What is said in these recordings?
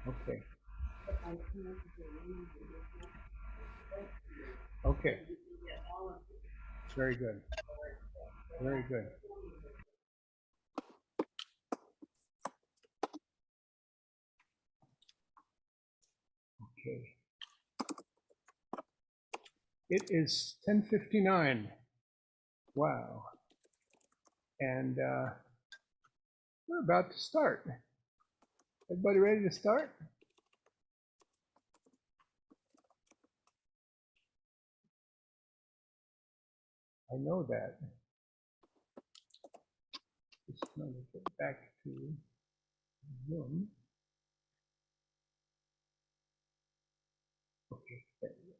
Okay. Okay. Very good. Very good. Okay. It is 10:59. Wow. And we're about to start. Everybody ready to start? I know that. Just trying to get back to Zoom. Okay, there we go.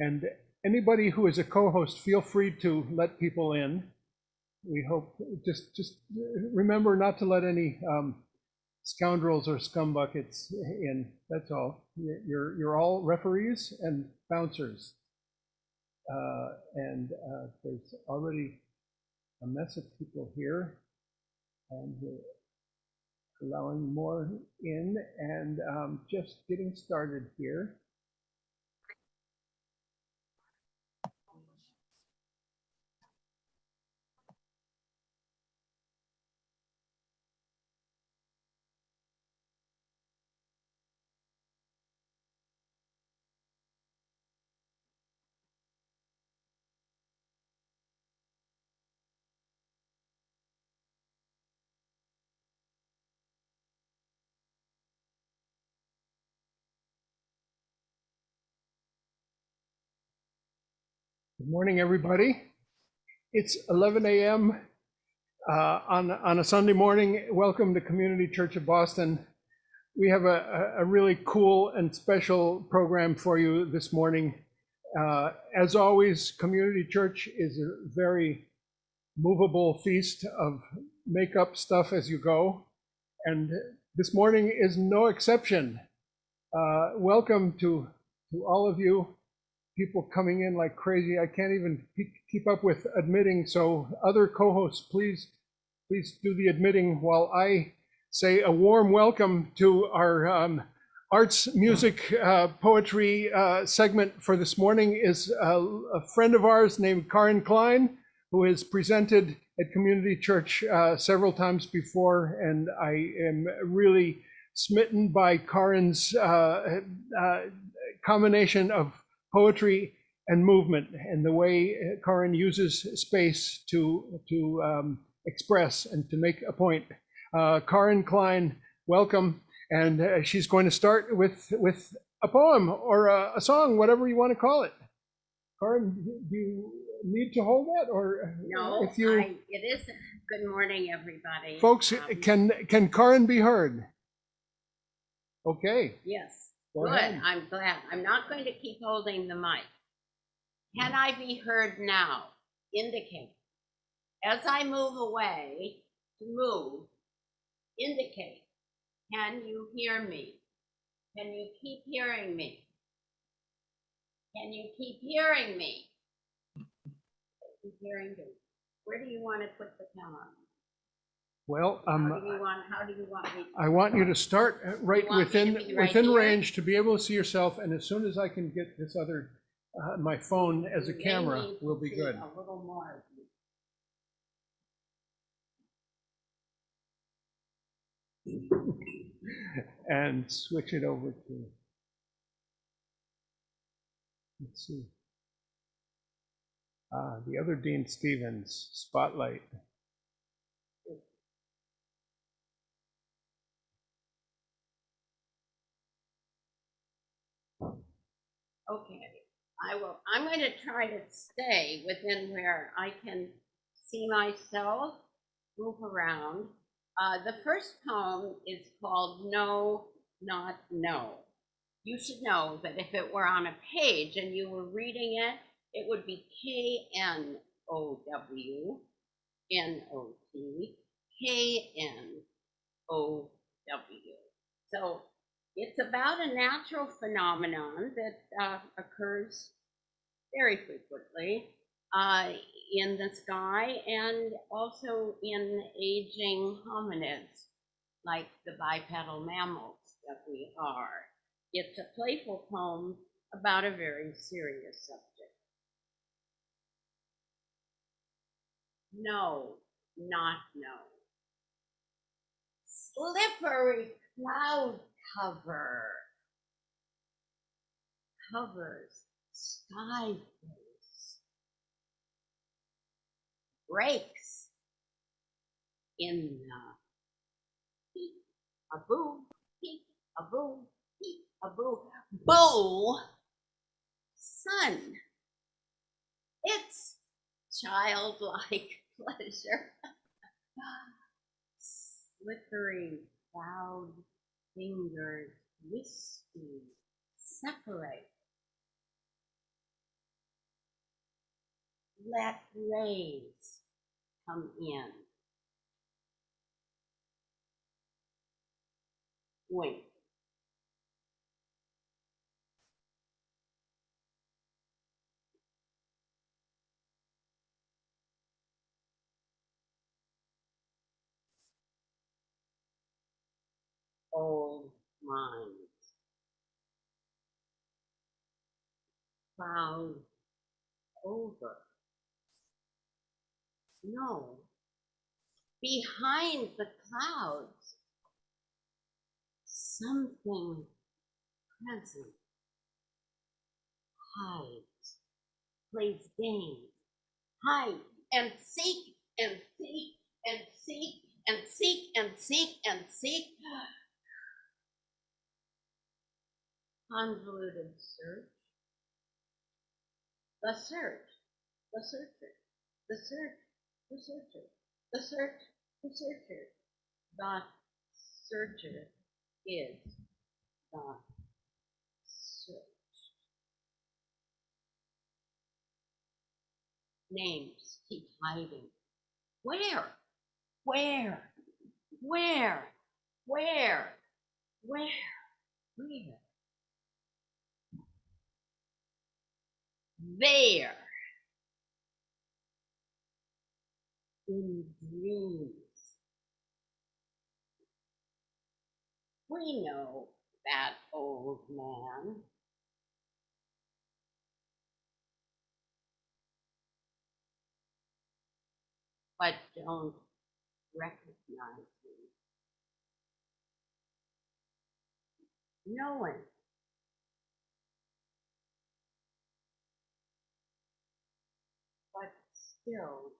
And anybody who is a co-host, feel free to let people in. We hope, just remember not to let any scoundrels or scumbuckets in. That's all. You're all referees and bouncers. And there's already a mess of people here, and allowing more in, and just getting started here. Good morning, everybody. It's 11 a.m. On a Sunday morning. Welcome to Community Church of Boston. We have a really cool and special program for you this morning. As always, Community Church is a very movable feast of make up stuff as you go. And this morning is no exception. Welcome to all of you. People coming in like crazy. I can't even keep up with admitting. So other co-hosts, please do the admitting while I say a warm welcome to our arts, music, poetry segment for this morning is a friend of ours named Klein, who has presented at Community Church several times before, and I am really smitten by Karin's combination of poetry and movement, and the way Karin uses space to express and to make a point. Karin Klein, welcome, and she's going to start with a poem or a song, whatever you want to call it. Karin, do you need to hold that, or no? If you, it is. Good morning, everybody. Folks, can Karin be heard? Okay. Yes. Go Good. ahead. I'm glad. I'm not going to keep holding the mic. Can I be heard now? Indicate. As I move away to move, indicate. Can you hear me? Can you keep hearing me? Can you keep hearing me? Keep hearing me. Where do you want to put the camera? Well, how do you want me to? I want you to start right within here? range to be able to see yourself, and as soon as I can get this other my phone as a camera, will be good. A little more. And switch it over to, let's see, the other Dean Stevens spotlight. Okay, I'm going to try to stay within where I can see myself move around. The first poem is called No, Not No. You should know that if it were on a page and you were reading it, it would be KNOW-NOT, KNOW. So it's about a natural phenomenon that occurs very frequently in the sky and also in aging hominids. like the bipedal mammals that we are. It's a playful poem about a very serious subject. No, not no. Slippery cloud cover covers sky face, breaks in the peek a boo, peek a boo, peek a boo, boo sun. It's childlike pleasure. Slippery cloud fingers wispy separate. Let rays come in. Wink. Old minds. Cloud over. No. Behind the clouds, something present hides, plays games, hide and seek and seek and seek and seek and seek and seek. Convoluted search. The search, the searcher, the search, the searcher, the search, the searcher. The searcher is the search. Names keep hiding. Where? Where? Where? Where? Where? Where? There. In dreams. We know that old man. But don't recognize him. Knowing. But still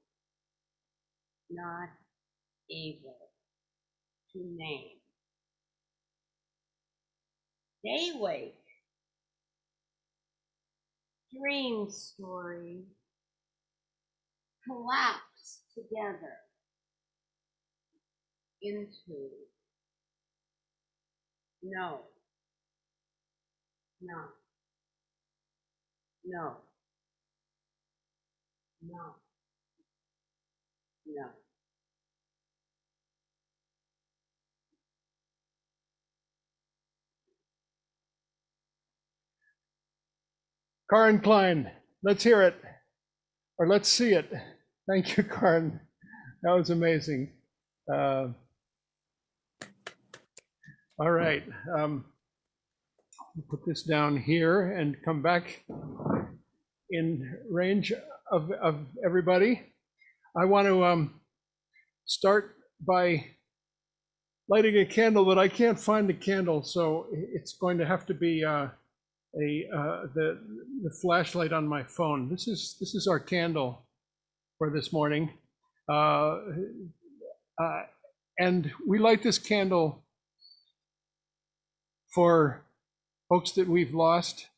not able to name. They wake. Dream story. Collapse together into no, no, no, no, no. Karin Klein, let's hear it, or let's see it. Thank you, Karin. That was amazing. All right, put this down here and come back in range of everybody. I want to start by lighting a candle, but I can't find the candle, so it's going to have to be the flashlight on my phone. This is our candle for this morning, and we light this candle for folks that we've lost.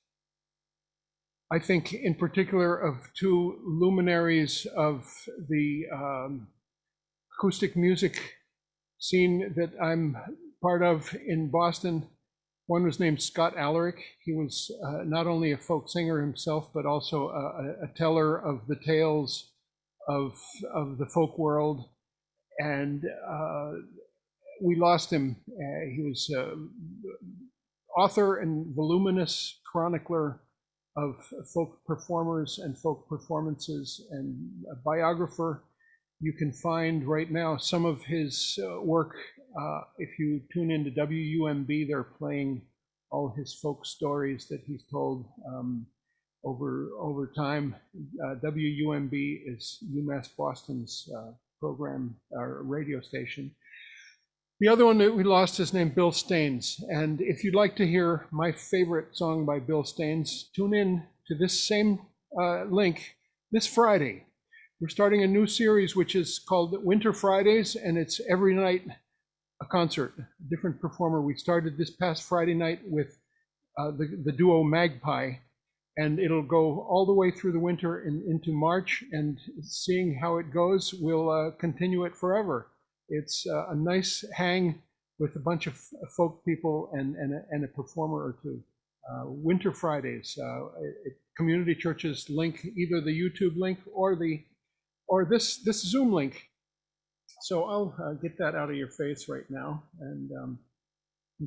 I think in particular of two luminaries of the acoustic music scene that I'm part of in Boston. One was named Scott Alaric. He was not only a folk singer himself, but also a teller of the tales of the folk world. And we lost him. He was author and voluminous chronicler of folk performers and folk performances, and a biographer. You can find right now some of his work if you tune into WUMB, they're playing all his folk stories that he's told over time. WUMB is UMass Boston's program or radio station. The other one that we lost is named Bill Staines. And if you'd like to hear my favorite song by Bill Staines, tune in to this same link this Friday. We're starting a new series which is called Winter Fridays, and it's every night a concert, a different performer. We started this past Friday night with the duo Magpie, and it'll go all the way through the winter and into March, and seeing how it goes, we'll continue it forever. It's a nice hang with a bunch of folk people and a performer or two. Winter Fridays, Community Church's link, either the YouTube link or this Zoom link. So I'll get that out of your face right now and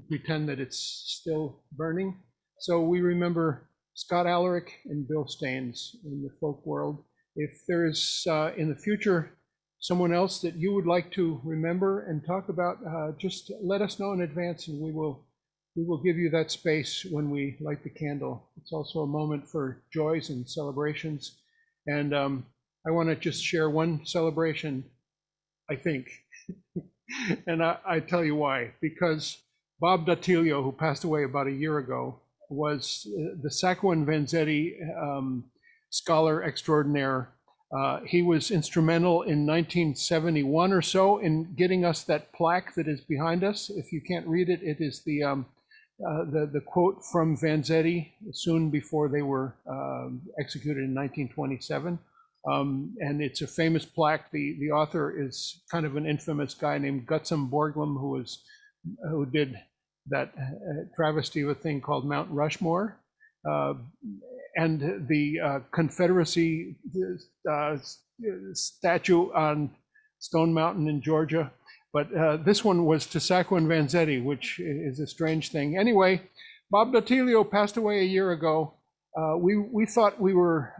pretend that it's still burning. So we remember Scott Alaric and Bill Staines in the folk world. If there is in the future someone else that you would like to remember and talk about, just let us know in advance, and we will give you that space when we light the candle. It's also a moment for joys and celebrations. And I want to just share one celebration, I think. And I tell you why. Because Bob Datilio, who passed away about a year ago, was the Sacco and Vanzetti scholar extraordinaire. He was instrumental in 1971 or so in getting us that plaque that is behind us. If you can't read it, it is the quote from Vanzetti soon before they were executed in 1927. And it's a famous plaque. The author is kind of an infamous guy named Gutzon Borglum, who did that travesty of a thing called Mount Rushmore. And the Confederacy statue on Stone Mountain in Georgia. But this one was to Sacco and Vanzetti, which is a strange thing. Anyway, Bob Datilio passed away a year ago. We thought we were,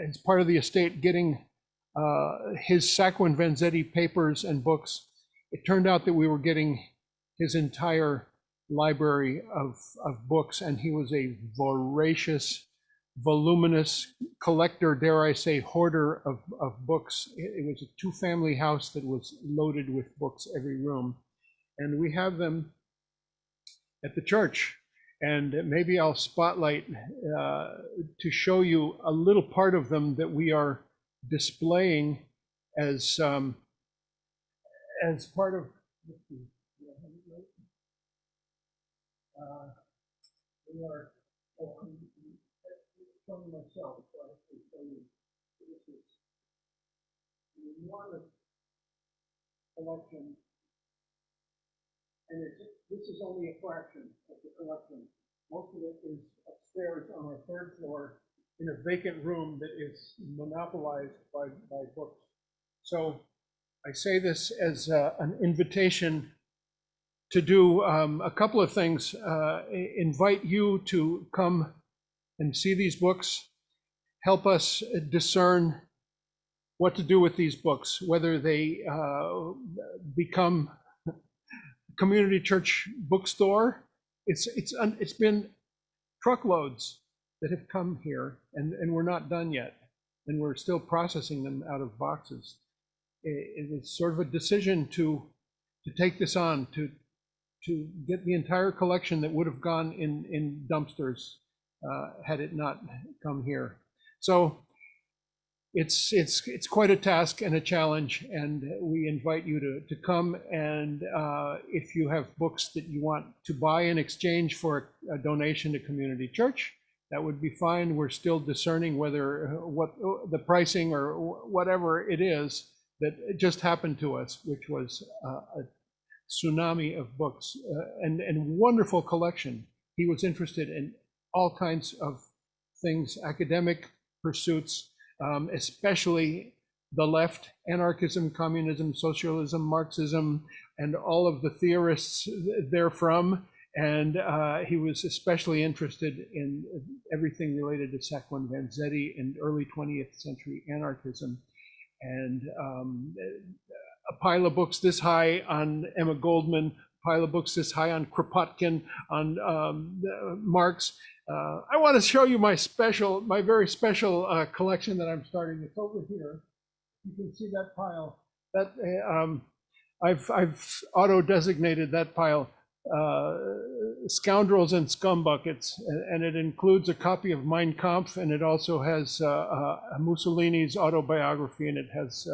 as part of the estate, getting his Sacco and Vanzetti papers and books. It turned out that we were getting his entire library of books, and he was a voracious, voluminous collector, dare I say, hoarder of books. It was a two-family house that was loaded with books every room. And we have them at the church. And maybe I'll spotlight to show you a little part of them that we are displaying as part of. We are showing myself, so I have to show you. This is an enormous collection, and this is only a fraction of the collection. Most of it is upstairs on our third floor in a vacant room that is monopolized by books. So I say this as an invitation to do a couple of things. Invite you to come and see these books, help us discern what to do with these books, whether they become community church bookstore. It's been truckloads that have come here, and we're not done yet, and we're still processing them out of boxes. It was sort of a decision to take this on, to get the entire collection that would have gone in dumpsters had it not come here. So it's quite a task and a challenge, and we invite you to come, and if you have books that you want to buy in exchange for a donation to Community Church, that would be fine. We're still discerning whether what the pricing or whatever it is that just happened to us, which was a tsunami of books and wonderful collection. He was interested in all kinds of things, academic pursuits, especially the left, anarchism, communism, socialism, Marxism, and all of the theorists therefrom. And he was especially interested in everything related to Sacco and Vanzetti and early 20th century anarchism. And a pile of books this high on Emma Goldman, a pile of books this high on Kropotkin, on Marx. I want to show you my very special collection that I'm starting. It's over here. You can see that pile. That I've auto-designated that pile Scoundrels and Scumbuckets, and it includes a copy of Mein Kampf, and it also has Mussolini's autobiography, and it has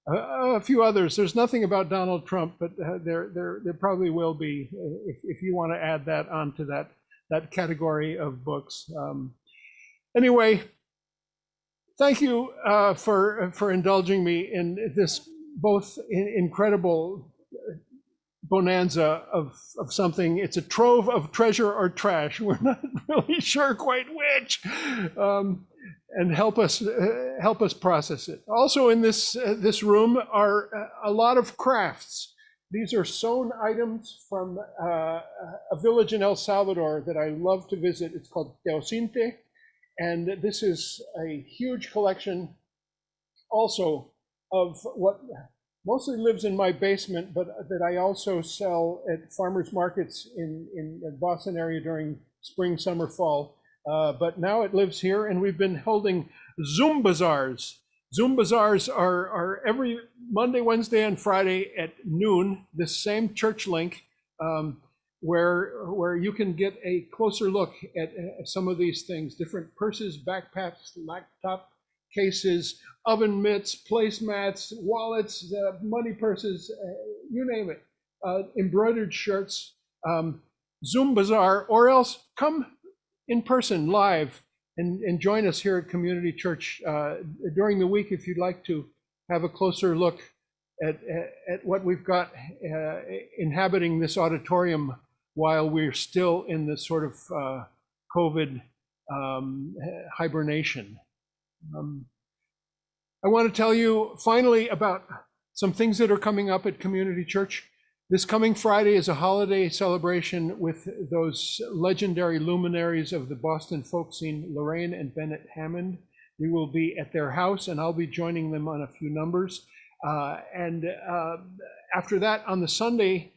a few others. There's nothing about Donald Trump, but there probably will be if you want to add that onto that category of books. Anyway, thank you for indulging me in this both incredible bonanza of something. It's a trove of treasure or trash. We're not really sure quite which. And help us process it. Also in this room are a lot of crafts. These are sewn items from a village in El Salvador that I love to visit. It's called Teocinte, and this is a huge collection also of what mostly lives in my basement, but that I also sell at farmers markets in the Boston area during spring, summer, fall. But now it lives here, and we've been holding Zoom bazaars. Zoom bazaars are every Monday, Wednesday, and Friday at noon, this same church link, where you can get a closer look at some of these things, different purses, backpacks, laptop cases, oven mitts, placemats, wallets, money purses, you name it, embroidered shirts, Zoom bazaar, or else come in person live and join us here at Community Church during the week if you'd like to have a closer look at what we've got inhabiting this auditorium while we're still in this sort of COVID hibernation. I want to tell you finally about some things that are coming up at Community Church. This coming Friday is a holiday celebration with those legendary luminaries of the Boston folk scene, Lorraine and Bennett Hammond. We will be at their house, and I'll be joining them on a few numbers. And after that, on the Sunday,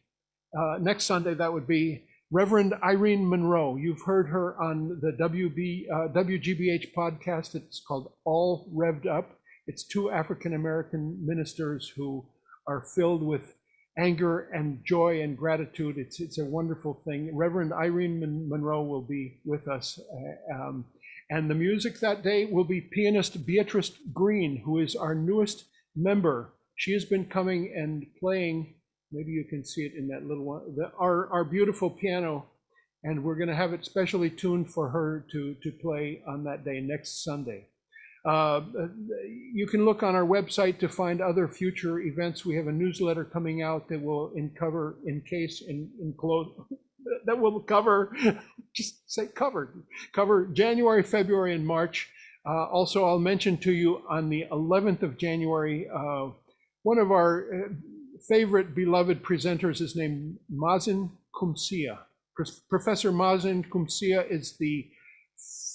next Sunday, that would be Reverend Irene Monroe. You've heard her on the WGBH podcast. It's called All Revved Up. It's two African-American ministers who are filled with anger and joy and gratitude. It's a wonderful thing. Reverend Irene Monroe will be with us. And the music that day will be pianist Beatrice Green, who is our newest member. She has been coming and playing, maybe you can see it in that little one, our beautiful piano, and we're going to have it specially tuned for her to play on that day, next Sunday. You can look on our website to find other future events. We have a newsletter coming out that will cover January, February, and March. Also, I'll mention to you on the 11th of January, one of our favorite beloved presenters is named Mazen Kumsia. Professor Mazen Kumsia is the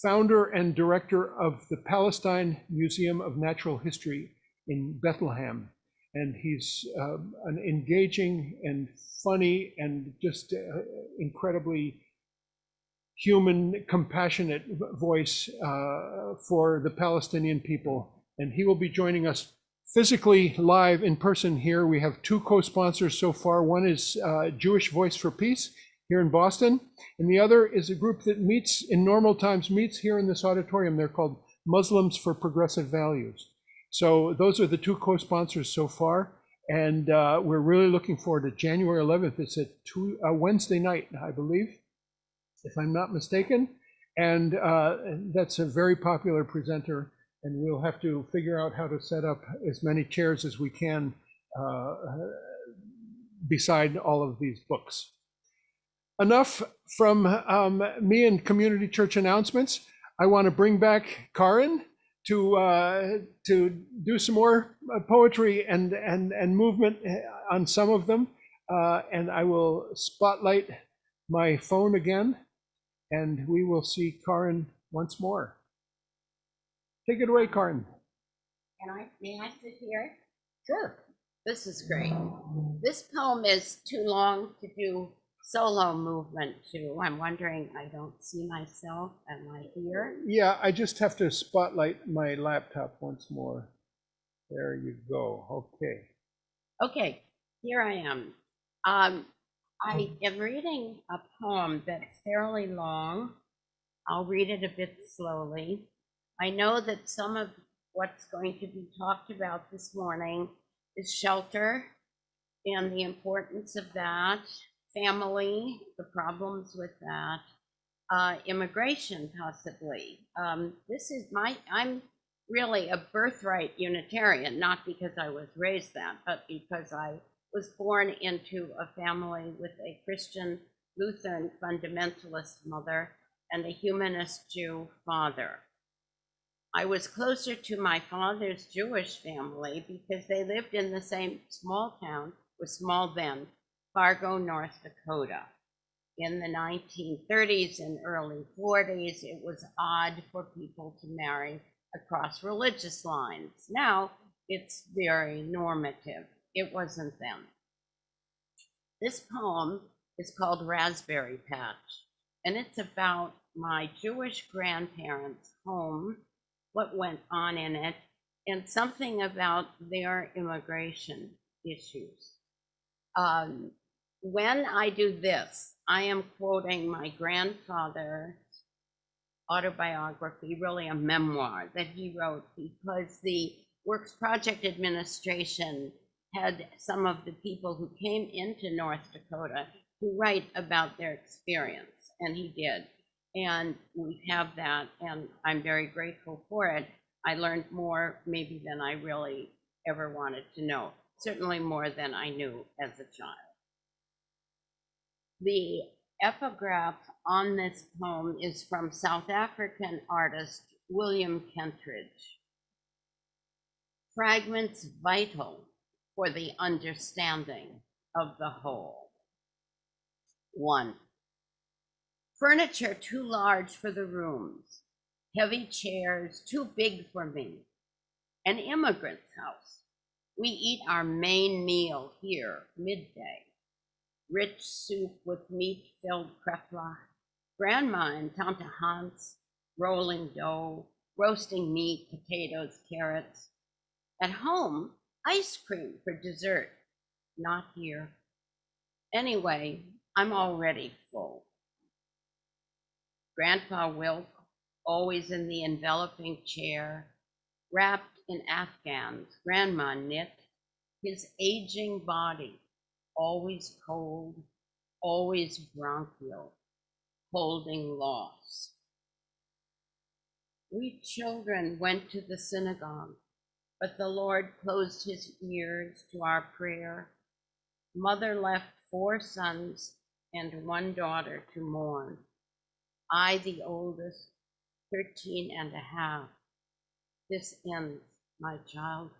founder and director of the Palestine Museum of Natural History in Bethlehem. And he's an engaging and funny and just incredibly human, compassionate voice for the Palestinian people. And he will be joining us physically live in person here. We have two co-sponsors so far. One is Jewish Voice for Peace here in Boston, and the other is a group that meets in normal times, meets here in this auditorium. They're called Muslims for Progressive Values. So those are the two co-sponsors so far, and we're really looking forward to January 11th. It's a Wednesday night, I believe, if I'm not mistaken, and that's a very popular presenter, and we'll have to figure out how to set up as many chairs as we can beside all of these books. Enough from me and Community Church announcements. I want to bring back Karin to do some more poetry and movement on some of them. And I will spotlight my phone again, and we will see Karin once more. Take it away, Karin. May I sit here? Sure. This is great. This poem is too long to do solo movement to. I'm wondering, I don't see myself. Am I here? Yeah, I just have to spotlight my laptop once more. There you go. Okay. Okay, here I am. I am reading a poem that's fairly long. I'll read it a bit slowly. I know that some of what's going to be talked about this morning is shelter and the importance of that, family, the problems with that, immigration possibly. I'm really a birthright Unitarian, not because I was raised that, but because I was born into a family with a Christian Lutheran fundamentalist mother and a humanist Jew father. I was closer to my father's Jewish family because they lived in the same small town, was small then, Fargo, North Dakota. In the 1930s and early 40s, it was odd for people to marry across religious lines. Now it's very normative. It wasn't then. This poem is called Raspberry Patch, and it's about my Jewish grandparents' home, what went on in it, and something about their immigration issues. When I do this, I am quoting my grandfather's autobiography, really a memoir that he wrote, because the Works Project Administration had some of the people who came into North Dakota to write about their experience, and he did. And we have that, and I'm very grateful for it. I learned more maybe than I really ever wanted to know, certainly more than I knew as a child. The epigraph on this poem is from South African artist William Kentridge. Fragments vital for the understanding of the whole. 1. Furniture too large for the rooms, heavy chairs too big for me. An immigrant's house. We eat our main meal here, midday. Rich soup with meat-filled krepla, grandma and Tante Hans rolling dough, roasting meat, potatoes, carrots. At home, ice cream for dessert. Not here. Anyway, I'm already full. Grandpa Wilk, always in the enveloping chair, wrapped in Afghans, grandma knit, his aging body, always cold, always bronchial, holding loss. We children went to the synagogue, but the Lord closed his ears to our prayer. Mother left 4 sons and 1 daughter to mourn. I, the oldest, 13 and a half. This ends my childhood.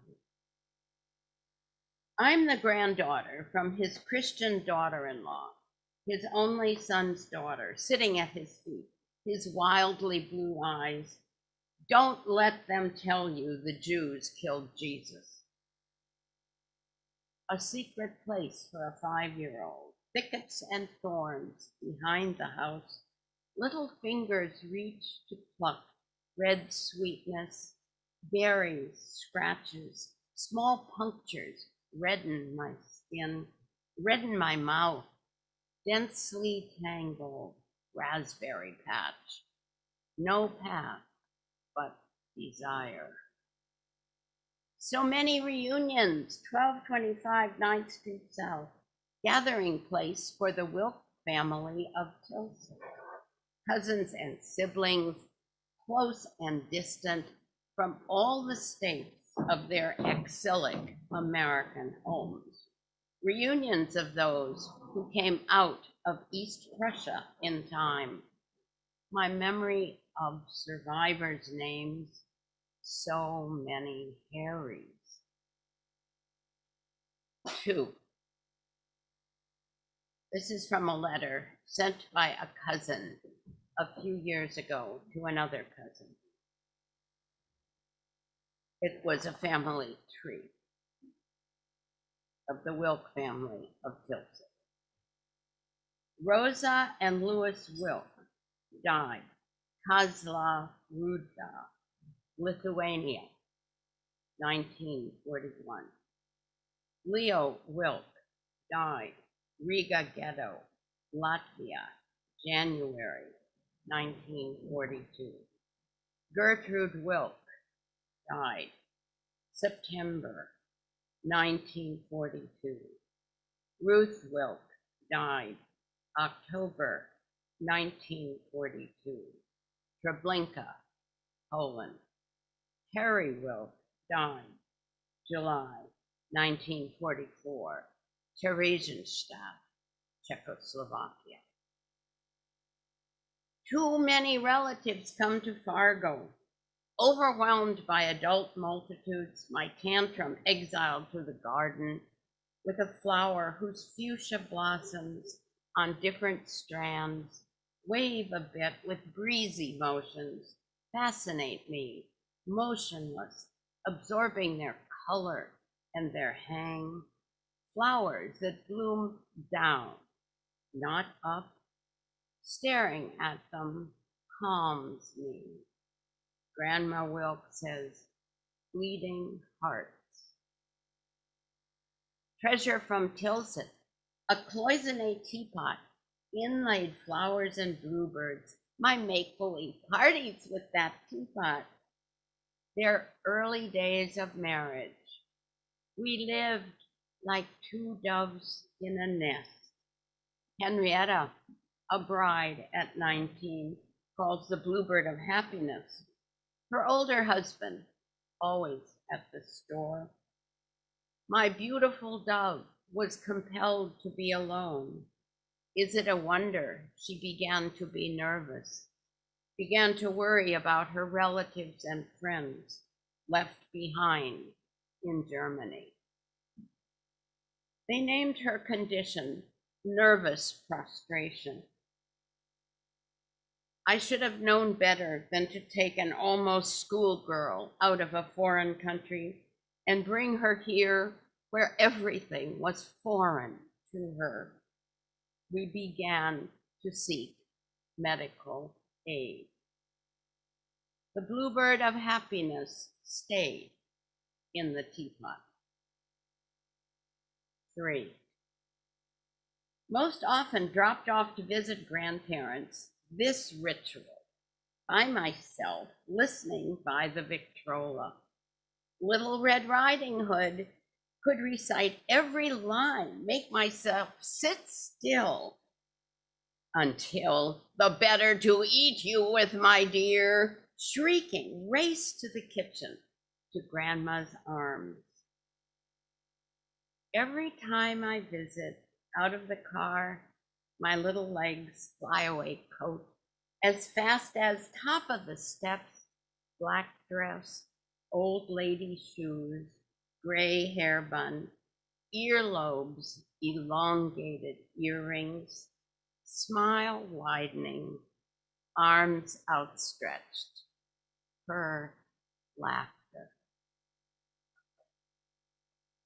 I'm the granddaughter from his Christian daughter-in-law, his only son's daughter, sitting at his feet, his wildly blue eyes. Don't let them tell you the Jews killed Jesus. A secret place for a 5-year-old, thickets and thorns behind the house. Little fingers reach to pluck red sweetness, berries, scratches, small punctures redden my skin, redden my mouth, densely tangled raspberry patch. No path but desire. So many reunions, 1225 9th Street South, gathering place for the Wilk family of Tilson. Cousins and siblings, close and distant from all the states of their exilic American homes. Reunions of those who came out of East Prussia in time. My memory of survivors' names, so many Harrys. 2. This is from a letter sent by a cousin a few years ago to another cousin. It was a family tree. of the Wilk family of Tilsit. Rosa and Louis Wilk died Kozla Ruda, Lithuania, 1941. Leo Wilk died Riga Ghetto, Latvia, January 1942. Gertrude Wilk died September 1942. Ruth Wilk died October 1942. Treblinka, Poland. Harry Wilk died July 1944. Theresienstadt, Czechoslovakia. Too many relatives come to Fargo. Overwhelmed by adult multitudes, my tantrum exiled to the garden with a flower whose fuchsia blossoms on different strands wave a bit with breezy motions, fascinate me, motionless, absorbing their color and their hang. Flowers that bloom down, not up. Staring at them calms me. Grandma Wilk says, bleeding hearts. Treasure from Tilsit, a cloisonné teapot, inlaid flowers and bluebirds. My make-believe parties with that teapot. Their early days of marriage. We lived like two doves in a nest. Henrietta, a bride at 19, calls the bluebird of happiness. Her older husband, always at the store. My beautiful dove was compelled to be alone. Is it a wonder she began to be nervous, began to worry about her relatives and friends left behind in Germany? They named her condition nervous prostration. I should have known better than to take an almost schoolgirl out of a foreign country and bring her here where everything was foreign to her. We began to seek medical aid. The bluebird of happiness stayed in the teapot. 3. Most often dropped off to visit grandparents, this ritual, by myself, listening by the Victrola. Little Red Riding Hood could recite every line, make myself sit still until the better to eat you with, my dear, shrieking, race to the kitchen, to Grandma's arms. Every time I visit, out of the car, my little legs fly away coat, as fast as top of the steps, black dress, old lady shoes, gray hair bun, earlobes, elongated earrings, smile widening, arms outstretched, her laughter.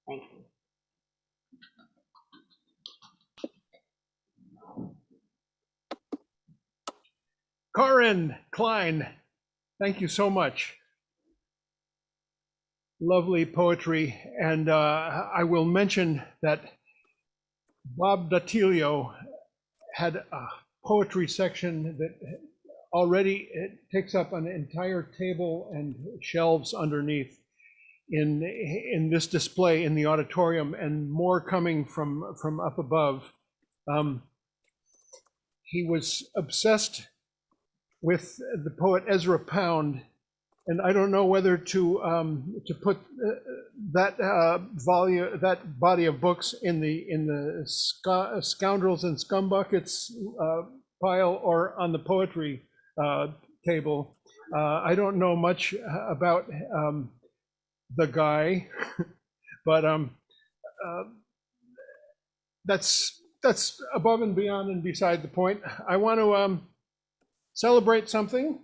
Thank you. Corinne Klein, thank you so much. Lovely poetry. And I will mention that Bob Datilio had a poetry section that already takes up an entire table and shelves underneath in this display in the auditorium, and more coming from up above. He was obsessed with the poet Ezra Pound, and I don't know whether to put that body of books in the scoundrels and scumbuckets pile or on the poetry table. I don't know much about the guy, but that's above and beyond and beside the point. I want to celebrate something,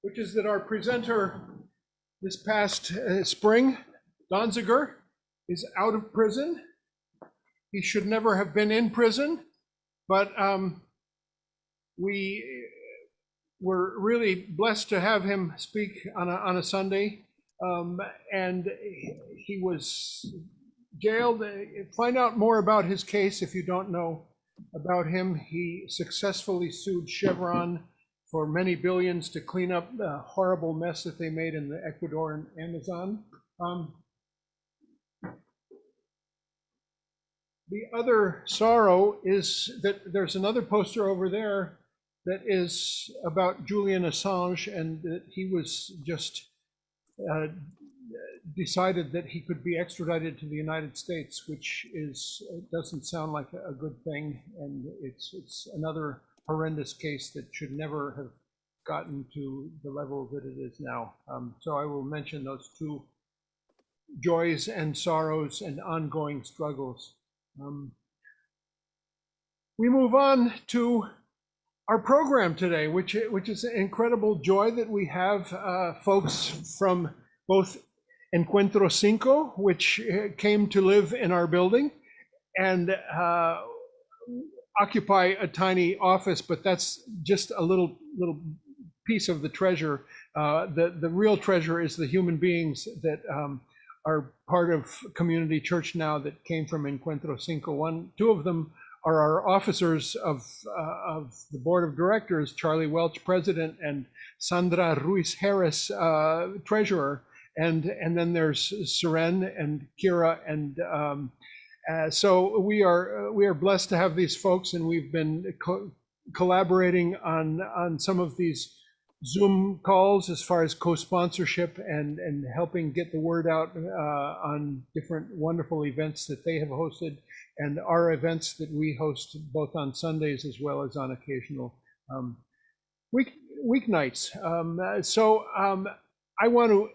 which is that our presenter this past spring Danziger is out of prison. He should never have been in prison, but we were really blessed to have him speak on a Sunday, and he was jailed. Find out more about his case if you don't know about him. He successfully sued Chevron for many billions to clean up the horrible mess that they made in the Ecuador and Amazon. The other sorrow is that there's another poster over there that is about Julian Assange, and that he was just decided that he could be extradited to the United States, which doesn't sound like a good thing, and it's another horrendous case that should never have gotten to the level that it is now. So I will mention those two joys and sorrows and ongoing struggles. We move on to our program today, which is an incredible joy that we have folks from both Encuentro Cinco, which came to live in our building and occupy a tiny office, but that's just a little piece of the treasure. The real treasure is the human beings that are part of Community Church now that came from Encuentro Cinco. Two of them are our officers of the board of directors, Charlie Welch, president, and Sandra Ruiz Harris, treasurer. And then there's Seren and Kira, and so we are blessed to have these folks, and we've been collaborating on some of these Zoom calls as far as co-sponsorship and helping get the word out on different wonderful events that they have hosted, and our events that we host both on Sundays as well as on occasional weeknights. So I want to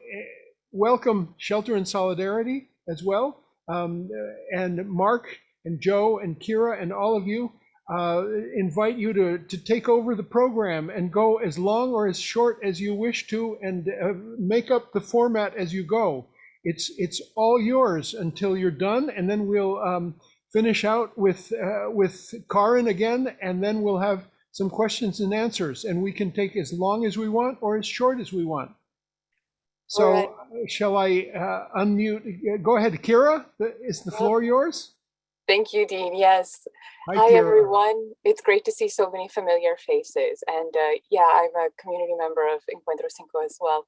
welcome Shelter in Solidarity as well, and Mark and Joe and Kira and all of you. Invite you to take over the program and go as long or as short as you wish to, and make up the format as you go. It's all yours until you're done, and then we'll finish out with Karin again, and then we'll have some questions and answers, and we can take as long as we want or as short as we want. So right. Shall I unmute? Go ahead, Kira. Is the floor yours? Thank you, Dean. Yes. Hi, everyone. It's great to see so many familiar faces. And yeah, I'm a community member of Encuentro Cinco as well.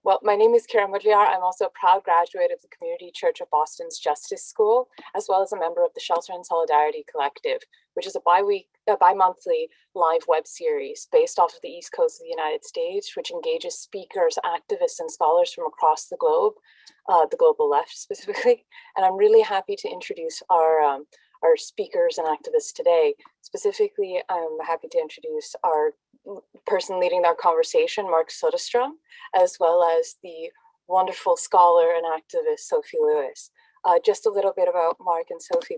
Well, my name is Kira Mudliar. I'm also a proud graduate of the Community Church of Boston's Justice School, as well as a member of the Shelter in Solidarity Collective, which is a bi-monthly live web series based off of the East Coast of the United States, which engages speakers, activists, and scholars from across the globe, the global left specifically. And I'm really happy to introduce our speakers and activists today. Specifically, I'm happy to introduce our person leading our conversation, Mark Soderstrom, as well as the wonderful scholar and activist, Sophie Lewis. Just a little bit about Mark and Sophie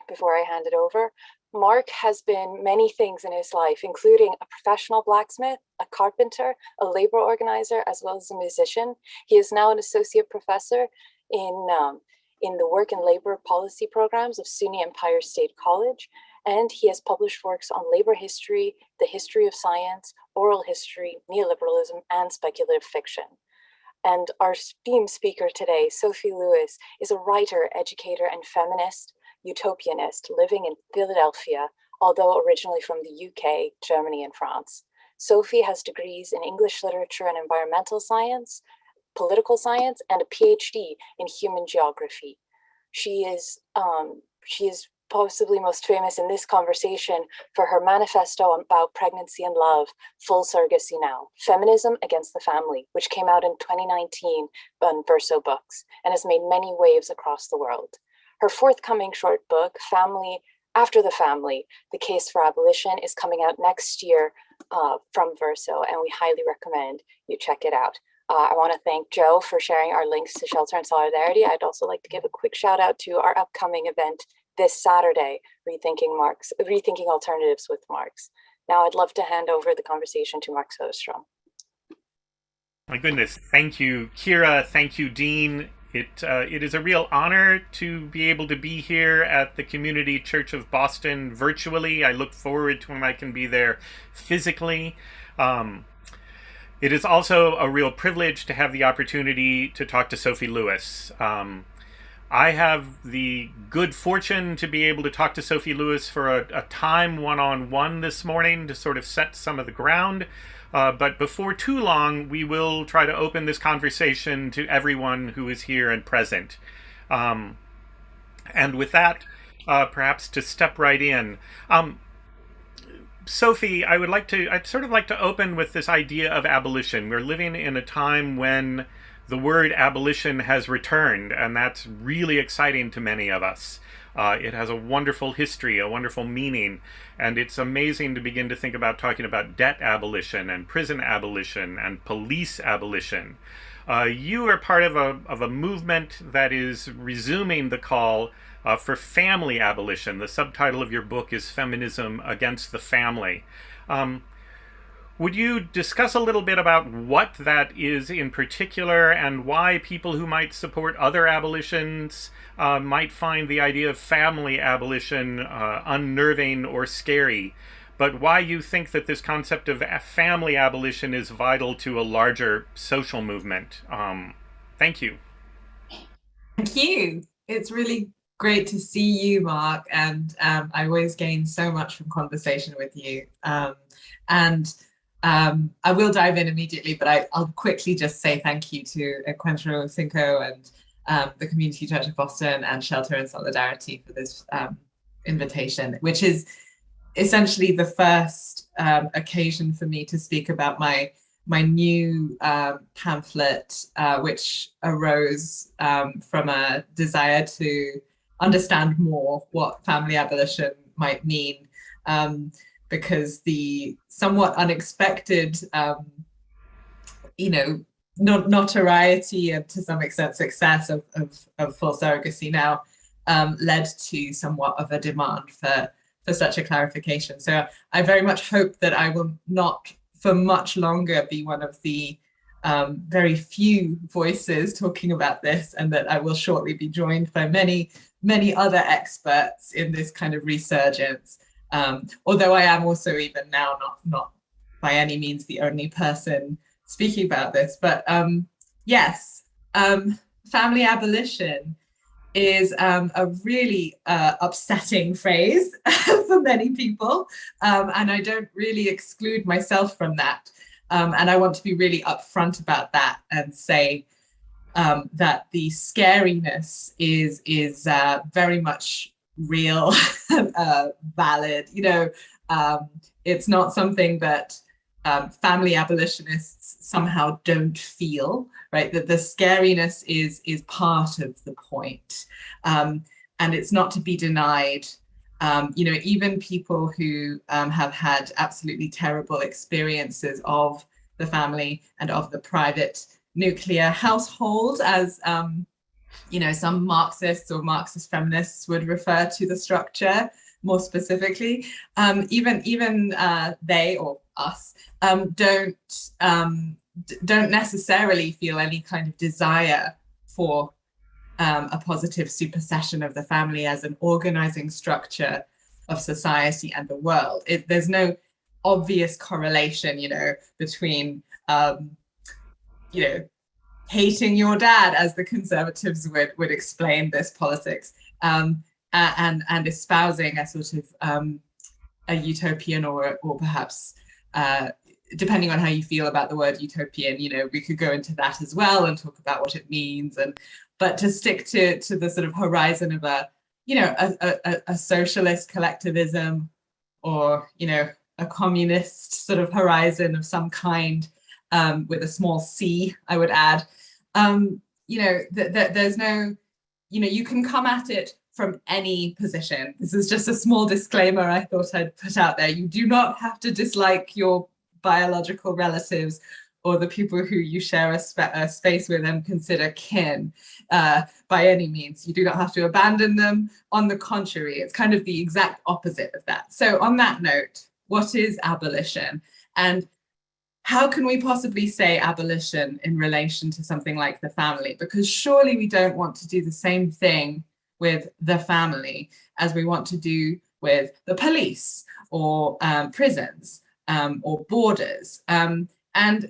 before I hand it over. Mark has been many things in his life, including a professional blacksmith, a carpenter, a labor organizer, as well as a musician. He is now an associate professor in the work and labor policy programs of SUNY Empire State College, and he has published works on labor history, the history of science, oral history, neoliberalism, and speculative fiction. And our theme speaker today, Sophie Lewis, is a writer, educator, and feminist, utopianist living in Philadelphia, although originally from the UK, Germany, and France. Sophie has degrees in English literature and environmental science, political science, and a PhD in human geography. She is possibly most famous in this conversation for her manifesto about pregnancy and love, Full Surrogacy Now, Feminism Against the Family, which came out in 2019 on Verso Books and has made many waves across the world. Her forthcoming short book, Family After the Family, The Case for Abolition, is coming out next year from Verso, and we highly recommend you check it out. I want to thank Joe for sharing our links to Shelter in Solidarity. I'd also like to give a quick shout out to our upcoming event this Saturday, Rethinking Alternatives with Marx. Now I'd love to hand over the conversation to Mark Soderstrom. My goodness, thank you, Kira. Thank you, Dean. It is a real honor to be able to be here at the Community Church of Boston virtually. I look forward to when I can be there physically. It is also a real privilege to have the opportunity to talk to Sophie Lewis. I have the good fortune to be able to talk to Sophie Lewis for a time one-on-one this morning to sort of set some of the ground. But before too long, we will try to open this conversation to everyone who is here and present. And with that, perhaps to step right in. Sophie, I'd sort of like to open with this idea of abolition. We're living in a time when the word abolition has returned, and that's really exciting to many of us. It has a wonderful history, a wonderful meaning, and it's amazing to begin to think about talking about debt abolition and prison abolition and police abolition. You are part of a movement that is resuming the call for family abolition. The subtitle of your book is Feminism Against the Family. Would you discuss a little bit about what that is in particular and why people who might support other abolitions might find the idea of family abolition unnerving or scary, but why you think that this concept of family abolition is vital to a larger social movement? Thank you. Thank you. It's really great to see you, Mark, and I always gain so much from conversation with you. I will dive in immediately, but I'll quickly just say thank you to Encuentro Cinco and the Community Church of Boston and Shelter and Solidarity for this invitation, which is essentially the first occasion for me to speak about my new pamphlet, which arose from a desire to understand more what family abolition might mean. Because the somewhat unexpected, notoriety and to some extent success of full surrogacy now led to somewhat of a demand for such a clarification. So I very much hope that I will not for much longer be one of the very few voices talking about this, and that I will shortly be joined by many, many other experts in this kind of resurgence. Although I am also even now not by any means the only person speaking about this, but yes, family abolition is a really upsetting phrase for many people, and I don't really exclude myself from that. And I want to be really upfront about that and say that the scariness is very much real, valid. It's not something that family abolitionists somehow don't feel, right? That the scariness is part of the point, and it's not to be denied. Even people who have had absolutely terrible experiences of the family and of the private nuclear household, as some Marxists or Marxist feminists would refer to the structure more specifically. Even they or us don't necessarily feel any kind of desire for a positive supersession of the family as an organizing structure of society and the world. There's no obvious correlation, between hating your dad, as the conservatives would explain this politics, and espousing a sort of a utopian or perhaps, depending on how you feel about the word utopian, we could go into that as well and talk about what it means. But to stick to the sort of horizon of a socialist collectivism, or a communist sort of horizon of some kind, with a small c, I would add. There's no, you can come at it from any position. This is just a small disclaimer I thought I'd put out there. You do not have to dislike your biological relatives or the people who you share a space with and consider kin by any means. You do not have to abandon them. On the contrary, it's kind of the exact opposite of that. So on that note, what is abolition? And how can we possibly say abolition in relation to something like the family? Because surely we don't want to do the same thing with the family as we want to do with the police or prisons or borders. And,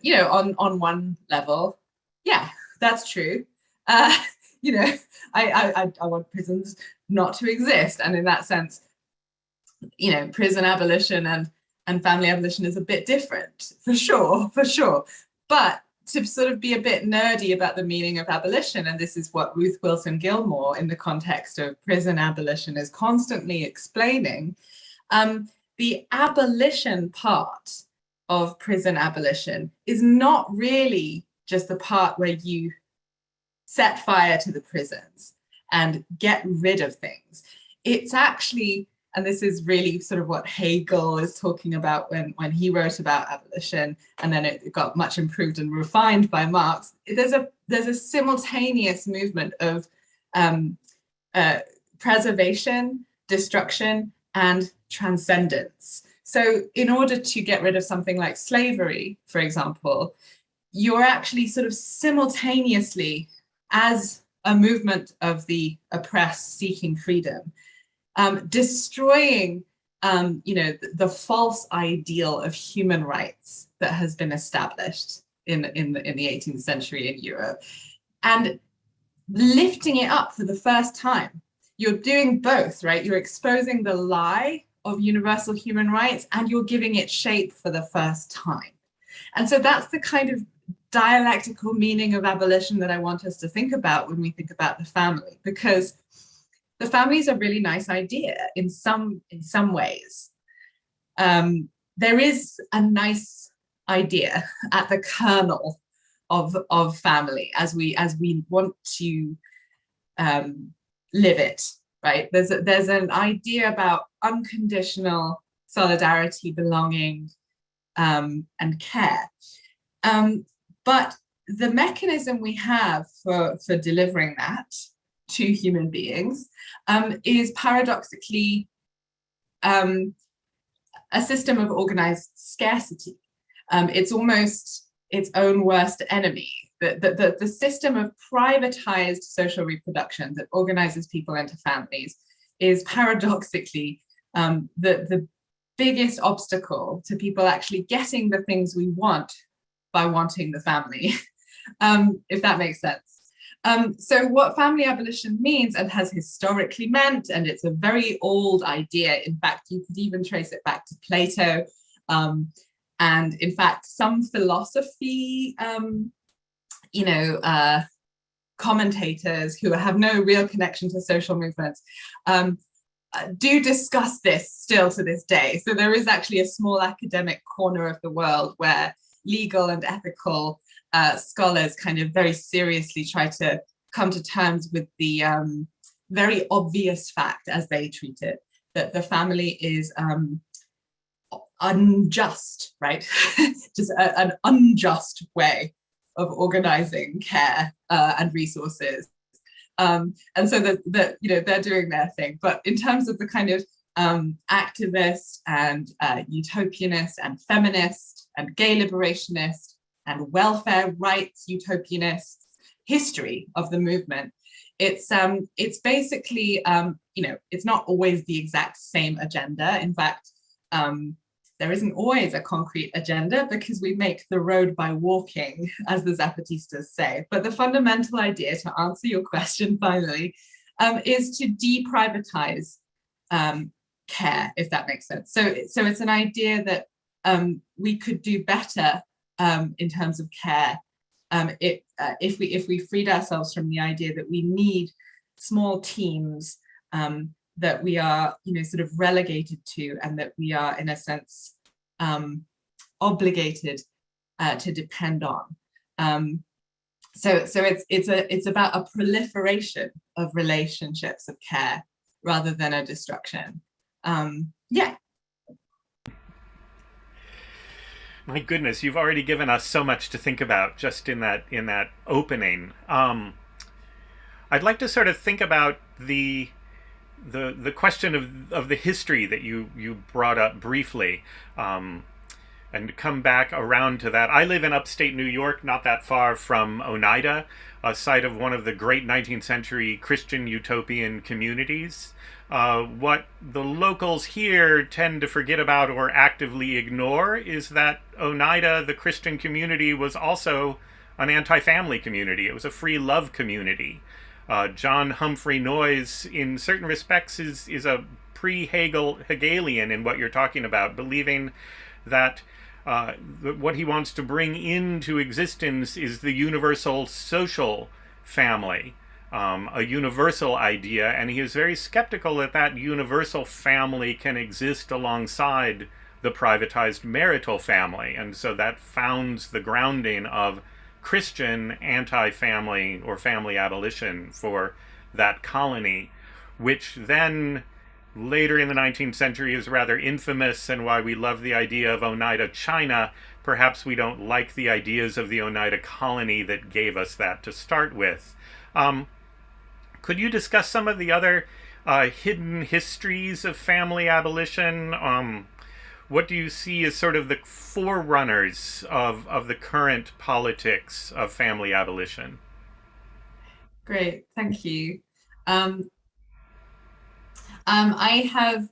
you know, on one level, yeah, that's true. You know, I want prisons not to exist. And in that sense, you know, prison abolition and family abolition is a bit different, for sure, for sure. But to sort of be a bit nerdy about the meaning of abolition, and this is what Ruth Wilson Gilmore in the context of prison abolition is constantly explaining, the abolition part of prison abolition is not really just the part where you set fire to the prisons and get rid of things. It's actually, and this is really sort of what Hegel is talking about when he wrote about abolition, and then it got much improved and refined by Marx. There's a simultaneous movement of preservation, destruction, and transcendence. So in order to get rid of something like slavery, for example, you're actually sort of simultaneously, as a movement of the oppressed seeking freedom, destroying, you know, the false ideal of human rights that has been established in the 18th century in Europe, and lifting it up for the first time. You're doing both, right? You're exposing the lie of universal human rights, and you're giving it shape for the first time. And so that's the kind of dialectical meaning of abolition that I want us to think about when we think about the family, because the family is a really nice idea in some ways. There is a nice idea at the kernel of family as we want to live it, right? There's an idea about unconditional solidarity, belonging, and care. But the mechanism we have for delivering that to human beings is paradoxically a system of organized scarcity. It's almost its own worst enemy. The system of privatized social reproduction that organizes people into families is paradoxically the biggest obstacle to people actually getting the things we want by wanting the family, if that makes sense. So what family abolition means and has historically meant, and it's a very old idea, in fact, you could even trace it back to Plato, and in fact, some philosophy, you know, commentators who have no real connection to social movements do discuss this still to this day. So there is actually a small academic corner of the world where legal and ethical scholars kind of very seriously try to come to terms with the very obvious fact, as they treat it, that the family is unjust, right? Just an unjust way of organizing care and resources. And so that you know, they're doing their thing. But in terms of the kind of activist and utopianist and feminist and gay liberationist and welfare rights utopianist history of the movement, it's basically, you know, it's not always the exact same agenda. In fact, there isn't always a concrete agenda because we make the road by walking, as the Zapatistas say. But the fundamental idea, to answer your question finally, is to deprivatize care, if that makes sense. So it's an idea that we could do better in terms of care if we freed ourselves from the idea that we need small teams that we are, you know, sort of relegated to, and that we are, in a sense, obligated to depend on. So it's about a proliferation of relationships of care rather than a destruction. Yeah. My goodness, you've already given us so much to think about just in that opening. I'd like to sort of think about the question of the history that you brought up briefly, and come back around to that. I live in upstate New York, not that far from Oneida, a site of one of the great 19th century Christian utopian communities. What the locals here tend to forget about or actively ignore is that Oneida, the Christian community, was also an anti-family community. It was a free love community. John Humphrey Noyes, in certain respects, is a pre-Hegelian in what you're talking about, believing that what he wants to bring into existence is the universal social family, a universal idea, and he is very skeptical that that universal family can exist alongside the privatized marital family, and so that founds the grounding of Christian anti-family or family abolition for that colony, which then later in the 19th century is rather infamous, and why we love the idea of Oneida China. Perhaps we don't like the ideas of the Oneida colony that gave us that to start with. Could you discuss some of the other hidden histories of family abolition? What do you see as sort of the forerunners of the current politics of family abolition? Great, thank you. I have,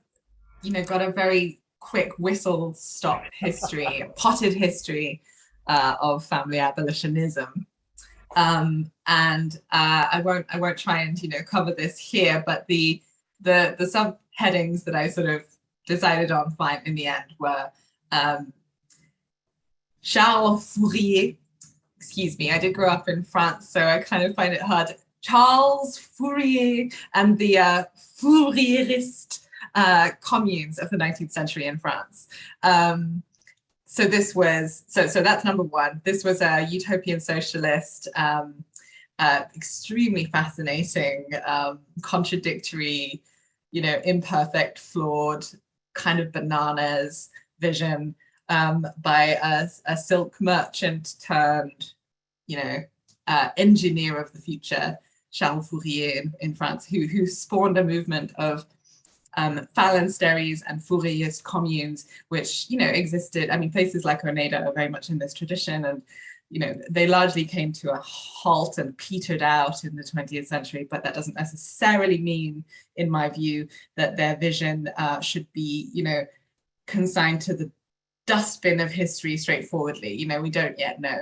got a very quick whistle-stop history, potted history of family abolitionism, and I won't try and cover this here, but the subheadings that I sort of decided on fine in the end were Charles Fourier. Excuse me, I did grow up in France, so I kind of find it hard. Charles Fourier and the Fourierist communes of the 19th century in France. So this was, so that's number one. This was a utopian socialist, extremely fascinating, contradictory, imperfect, flawed, kind of bananas vision by a silk merchant turned, engineer of the future, Charles Fourier in France, who spawned a movement of phalansteries and Fourierist communes, which existed. I mean, places like Oneida are very much in this tradition, and they largely came to a halt and petered out in the 20th century. But that doesn't necessarily mean, in my view, that their vision should be consigned to the dustbin of history straightforwardly. We don't yet know.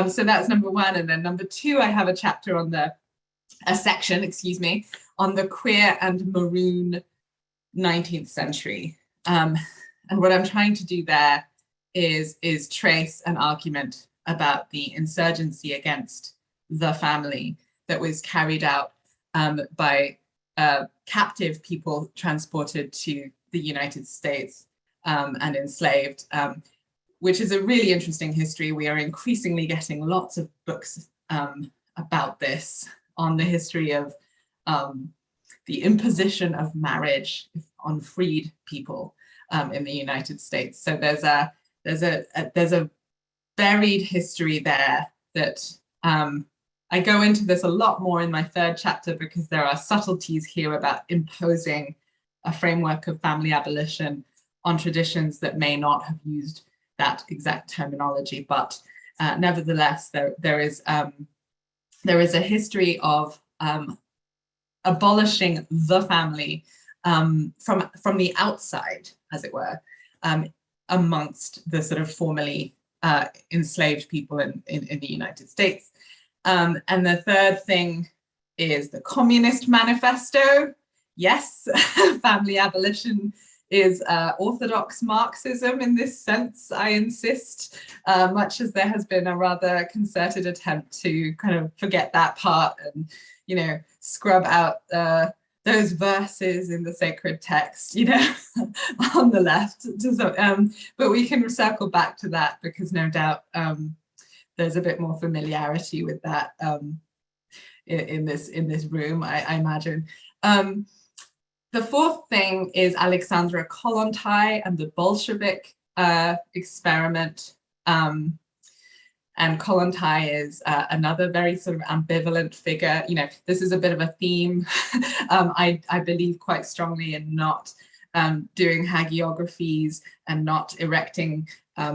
So that's number one, and then number two, I have a chapter on a section on the queer and maroon 19th century. And what I'm trying to do there is trace an argument about the insurgency against the family that was carried out by captive people transported to the United States and enslaved, which is a really interesting history. We are increasingly getting lots of books about this, on the history of the imposition of marriage on freed people in the United States. So there's a varied history there that I go into this a lot more in my third chapter, because there are subtleties here about imposing a framework of family abolition on traditions that may not have used that exact terminology, but nevertheless, there is a history of abolishing the family from the outside, as it were, amongst the sort of formerly enslaved people in the United States. And the third thing is the Communist Manifesto. Yes, family abolition is orthodox Marxism in this sense, I insist, much as there has been a rather concerted attempt to kind of forget that part and, scrub out those verses in the sacred text, on the left. But we can circle back to that, because no doubt there's a bit more familiarity with that in this room, I imagine. The fourth thing is Alexandra Kollontai and the Bolshevik experiment. And Kollontai is another very sort of ambivalent figure. This is a bit of a theme. I believe quite strongly in not doing hagiographies and not erecting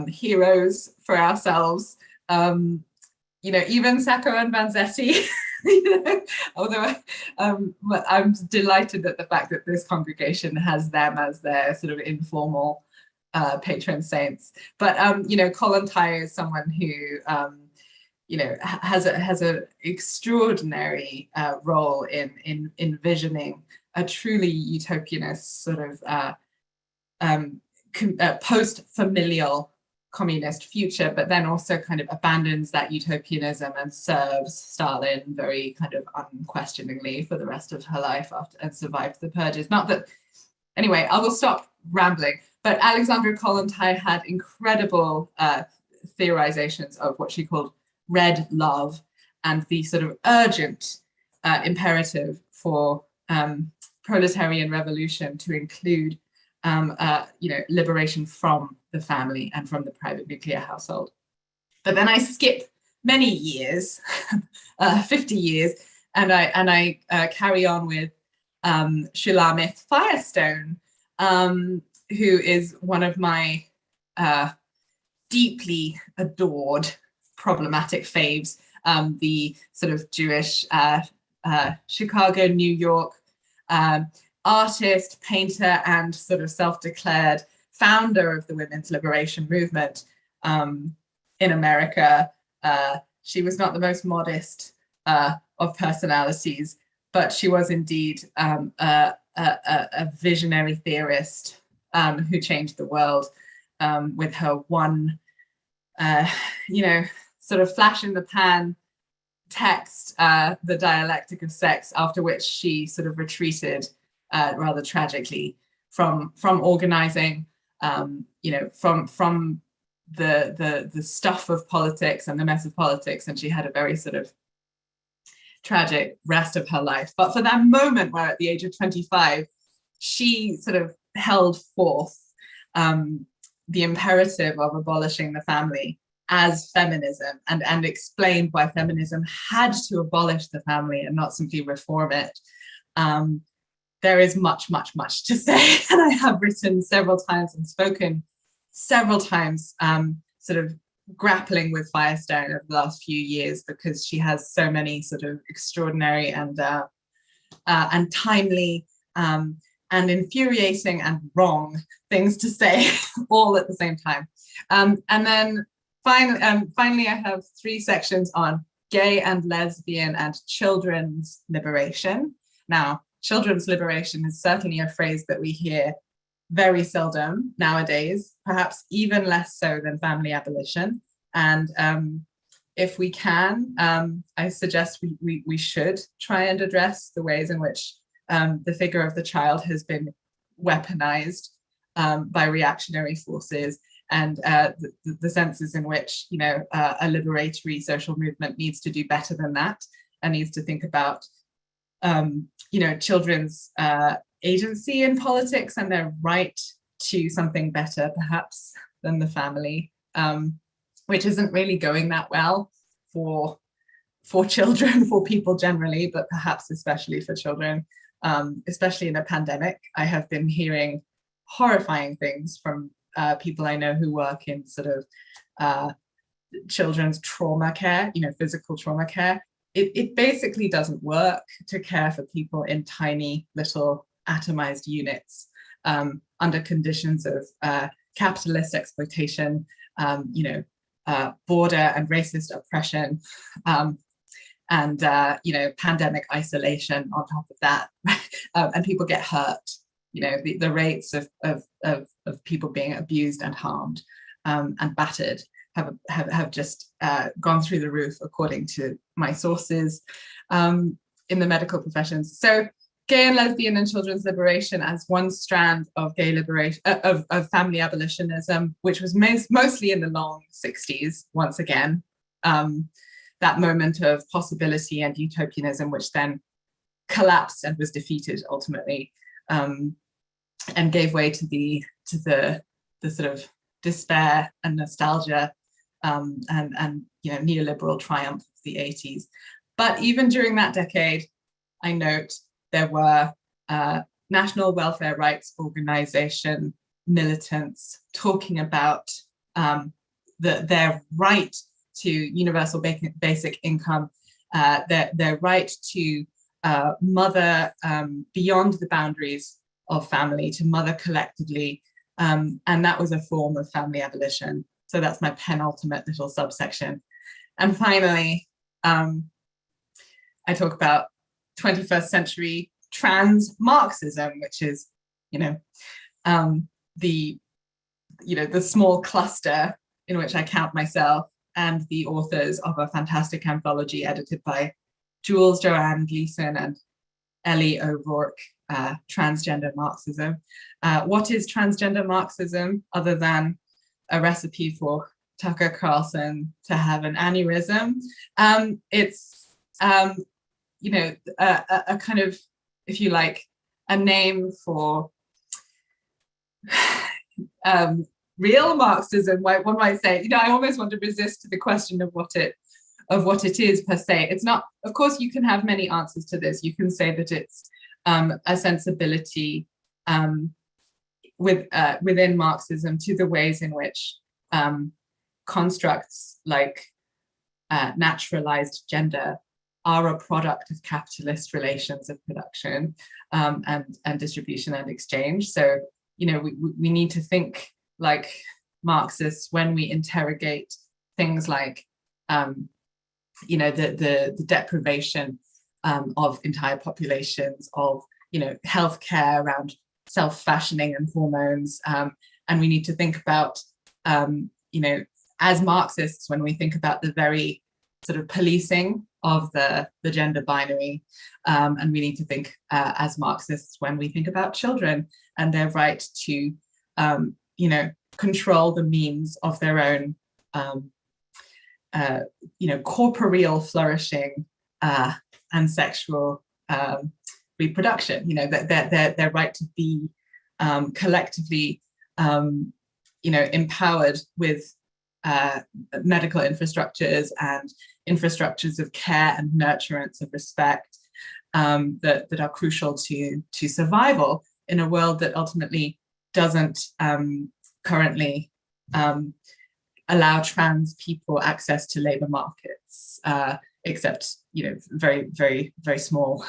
heroes for ourselves. Even Sacco and Vanzetti, although I'm delighted at the fact that this congregation has them as their sort of informal patron saints. But Kollontai is someone who has an extraordinary role in envisioning a truly utopianist sort of post-familial communist future, but then also kind of abandons that utopianism and serves Stalin very kind of unquestioningly for the rest of her life and survived the purges. Not that, anyway, I will stop rambling, but Alexandra Kollontai had incredible theorizations of what she called red love and the sort of urgent imperative for proletarian revolution to include liberation from the family and from the private nuclear household. But then I skip many years, 50 years, and I carry on with Shulamith Firestone, who is one of my deeply adored problematic faves, the sort of Jewish Chicago, New York artist, painter, and sort of self-declared founder of the women's liberation movement in America. She was not the most modest of personalities, but she was indeed a visionary theorist who changed the world with her one, sort of flash in the pan text, The Dialectic of Sex, after which she sort of retreated rather tragically from organizing, from the stuff of politics and the mess of politics, and she had a very sort of tragic rest of her life. But for that moment where at the age of 25, she sort of held forth the imperative of abolishing the family as feminism, and explained why feminism had to abolish the family and not simply reform it. There is much, much, much to say, and I have written several times and spoken several times, sort of grappling with Firestone over the last few years, because she has so many sort of extraordinary and timely and infuriating and wrong things to say all at the same time. And then finally, I have 3 sections on gay and lesbian and children's liberation. Now, children's liberation is certainly a phrase that we hear very seldom nowadays, perhaps even less so than family abolition. And if we can, I suggest we should try and address the ways in which the figure of the child has been weaponized by reactionary forces, and the senses in which a liberatory social movement needs to do better than that, and needs to think about children's agency in politics and their right to something better, perhaps, than the family, which isn't really going that well for children, for people generally, but perhaps especially for children, especially in a pandemic. I have been hearing horrifying things from people I know who work in sort of children's trauma care, physical trauma care. It basically doesn't work to care for people in tiny little atomized units under conditions of capitalist exploitation, border and racist oppression, and pandemic isolation on top of that, and people get hurt. The rates of people being abused and harmed and battered have just gone through the roof, according to my sources in the medical professions. So gay and lesbian and children's liberation as one strand of gay liberation, of family abolitionism, which was mostly in the long 60s, once again, that moment of possibility and utopianism, which then collapsed and was defeated ultimately, and gave way to the sort of despair and nostalgia and neoliberal triumph of the 80s. But even during that decade, I note there were national welfare rights organization militants talking about their right to universal basic income, their right to mother beyond the boundaries of family, to mother collectively, and that was a form of family abolition. So that's my penultimate little subsection. And finally, I talk about 21st century trans Marxism, which is, the small cluster in which I count myself and the authors of a fantastic anthology edited by Jules Joanne Gleason and Ellie O'Rourke, Transgender Marxism. What is transgender Marxism other than a recipe for Tucker Carlson to have an aneurysm? It's a kind of, if you like, a name for real Marxism. One might say, I almost want to resist the question of what it is per se. It's not, of course, you can have many answers to this. You can say that it's a sensibility within Marxism to the ways in which constructs like naturalized gender are a product of capitalist relations of production and distribution and exchange. So, we need to think like Marxists when we interrogate things like, the deprivation of entire populations, of, healthcare around self-fashioning and hormones. And we need to think about, as Marxists, when we think about the very sort of policing of the gender binary, and we need to think as Marxists when we think about children and their right to, control the means of their own, corporeal flourishing and sexual reproduction. Their right to be collectively, empowered with medical infrastructures and infrastructures of care and nurturance of respect that are crucial to survival in a world that ultimately doesn't currently allow trans people access to labor markets, except very, very, very small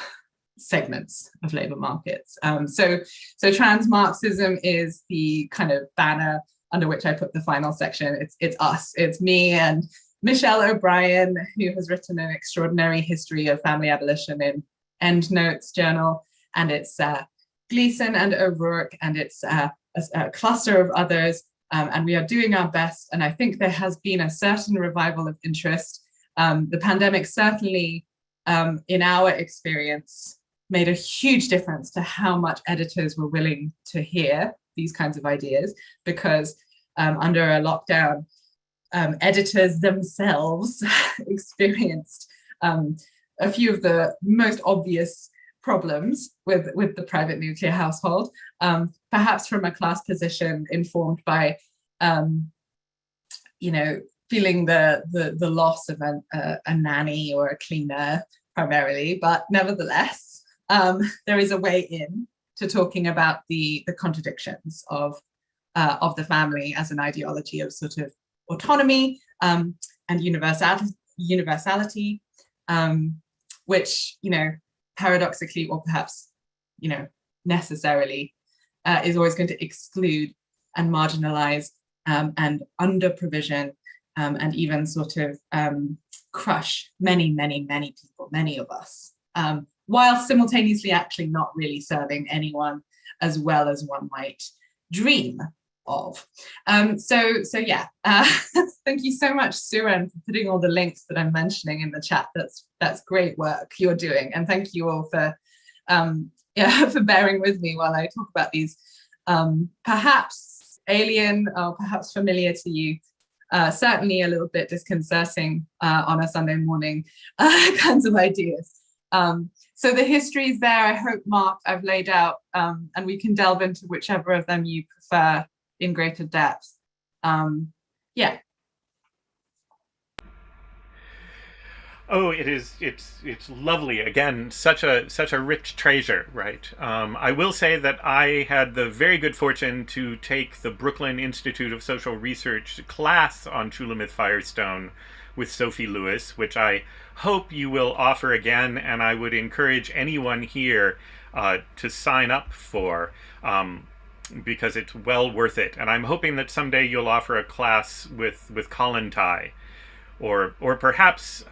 segments of labor markets. So trans Marxism is the kind of banner under which I put the final section. It's us, it's me and Michelle O'Brien, who has written an extraordinary history of family abolition in Endnotes Journal, and it's Gleason and O'Rourke, and it's a cluster of others, and we are doing our best. And I think there has been a certain revival of interest. The pandemic certainly, in our experience, made a huge difference to how much editors were willing to hear these kinds of ideas, because under a lockdown, editors themselves experienced a few of the most obvious problems with the private nuclear household, perhaps from a class position informed by, feeling the loss of a nanny or a cleaner primarily, but nevertheless, there is a way in to talking about the contradictions of the family as an ideology of sort of autonomy and universality, which, paradoxically, or perhaps, necessarily, is always going to exclude and marginalize and under provision and even sort of crush many, many, many people, many of us, while simultaneously actually not really serving anyone as well as one might dream of. So yeah, thank you so much, Suren, for putting all the links that I'm mentioning in the chat. That's great work you're doing, and thank you all for for bearing with me while I talk about these perhaps alien or perhaps familiar to you, certainly a little bit disconcerting on a Sunday morning kinds of ideas. So the history is there. I hope, Mark, I've laid out, and we can delve into whichever of them you prefer in greater depth. Yeah. Oh, it is. It's lovely. Again, such a rich treasure, right? I will say that I had the very good fortune to take the Brooklyn Institute of Social Research class on Shulamith Firestone with Sophie Lewis, which I hope you will offer again, and I would encourage anyone here to sign up for. Because it's well worth it, and I'm hoping that someday you'll offer a class with Colin Ty, or perhaps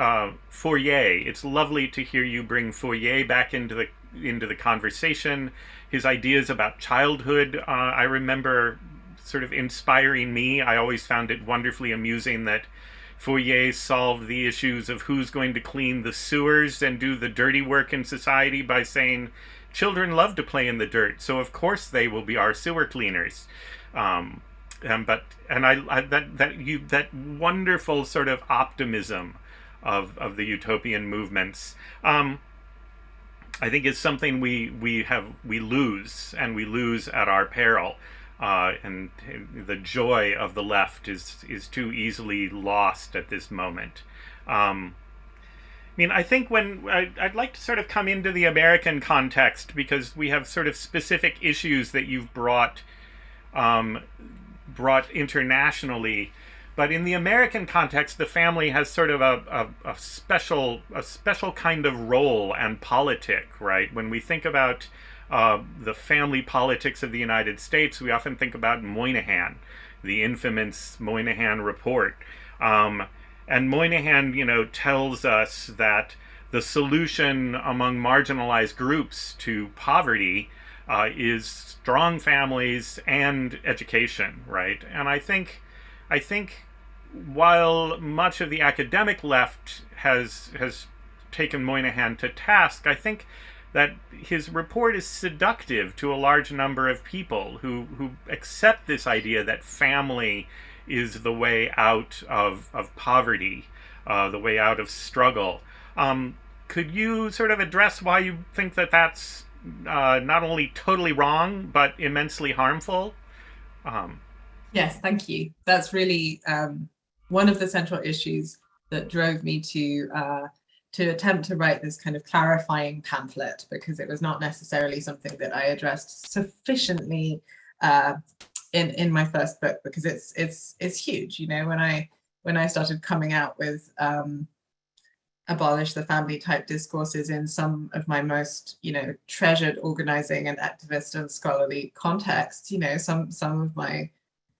Fourier. It's lovely to hear you bring Fourier back into the conversation. His ideas about childhood, I remember, sort of inspiring me. I always found it wonderfully amusing that Fourier solved the issues of who's going to clean the sewers and do the dirty work in society by saying children love to play in the dirt, so of course they will be our sewer cleaners. That wonderful sort of optimism of the utopian movements, I think is something we lose, and we lose at our peril. And the joy of the left is too easily lost at this moment. I mean, I think I'd like to sort of come into the American context, because we have sort of specific issues that you've brought internationally, but in the American context, the family has sort of a special kind of role and politic, right? When we think about the family politics of the United States, we often think about Moynihan, the infamous Moynihan report. And Moynihan, tells us that the solution among marginalized groups to poverty is strong families and education, right? And I think while much of the academic left has taken Moynihan to task, I think that his report is seductive to a large number of people who accept this idea that family is the way out of poverty, the way out of struggle. Could you sort of address why you think that that's not only totally wrong, but immensely harmful? Yes, thank you. That's really one of the central issues that drove me to attempt to write this kind of clarifying pamphlet, because it was not necessarily something that I addressed sufficiently in my first book, because it's huge. When I started coming out with abolish the family type discourses in some of my most treasured organizing and activist and scholarly contexts, some of my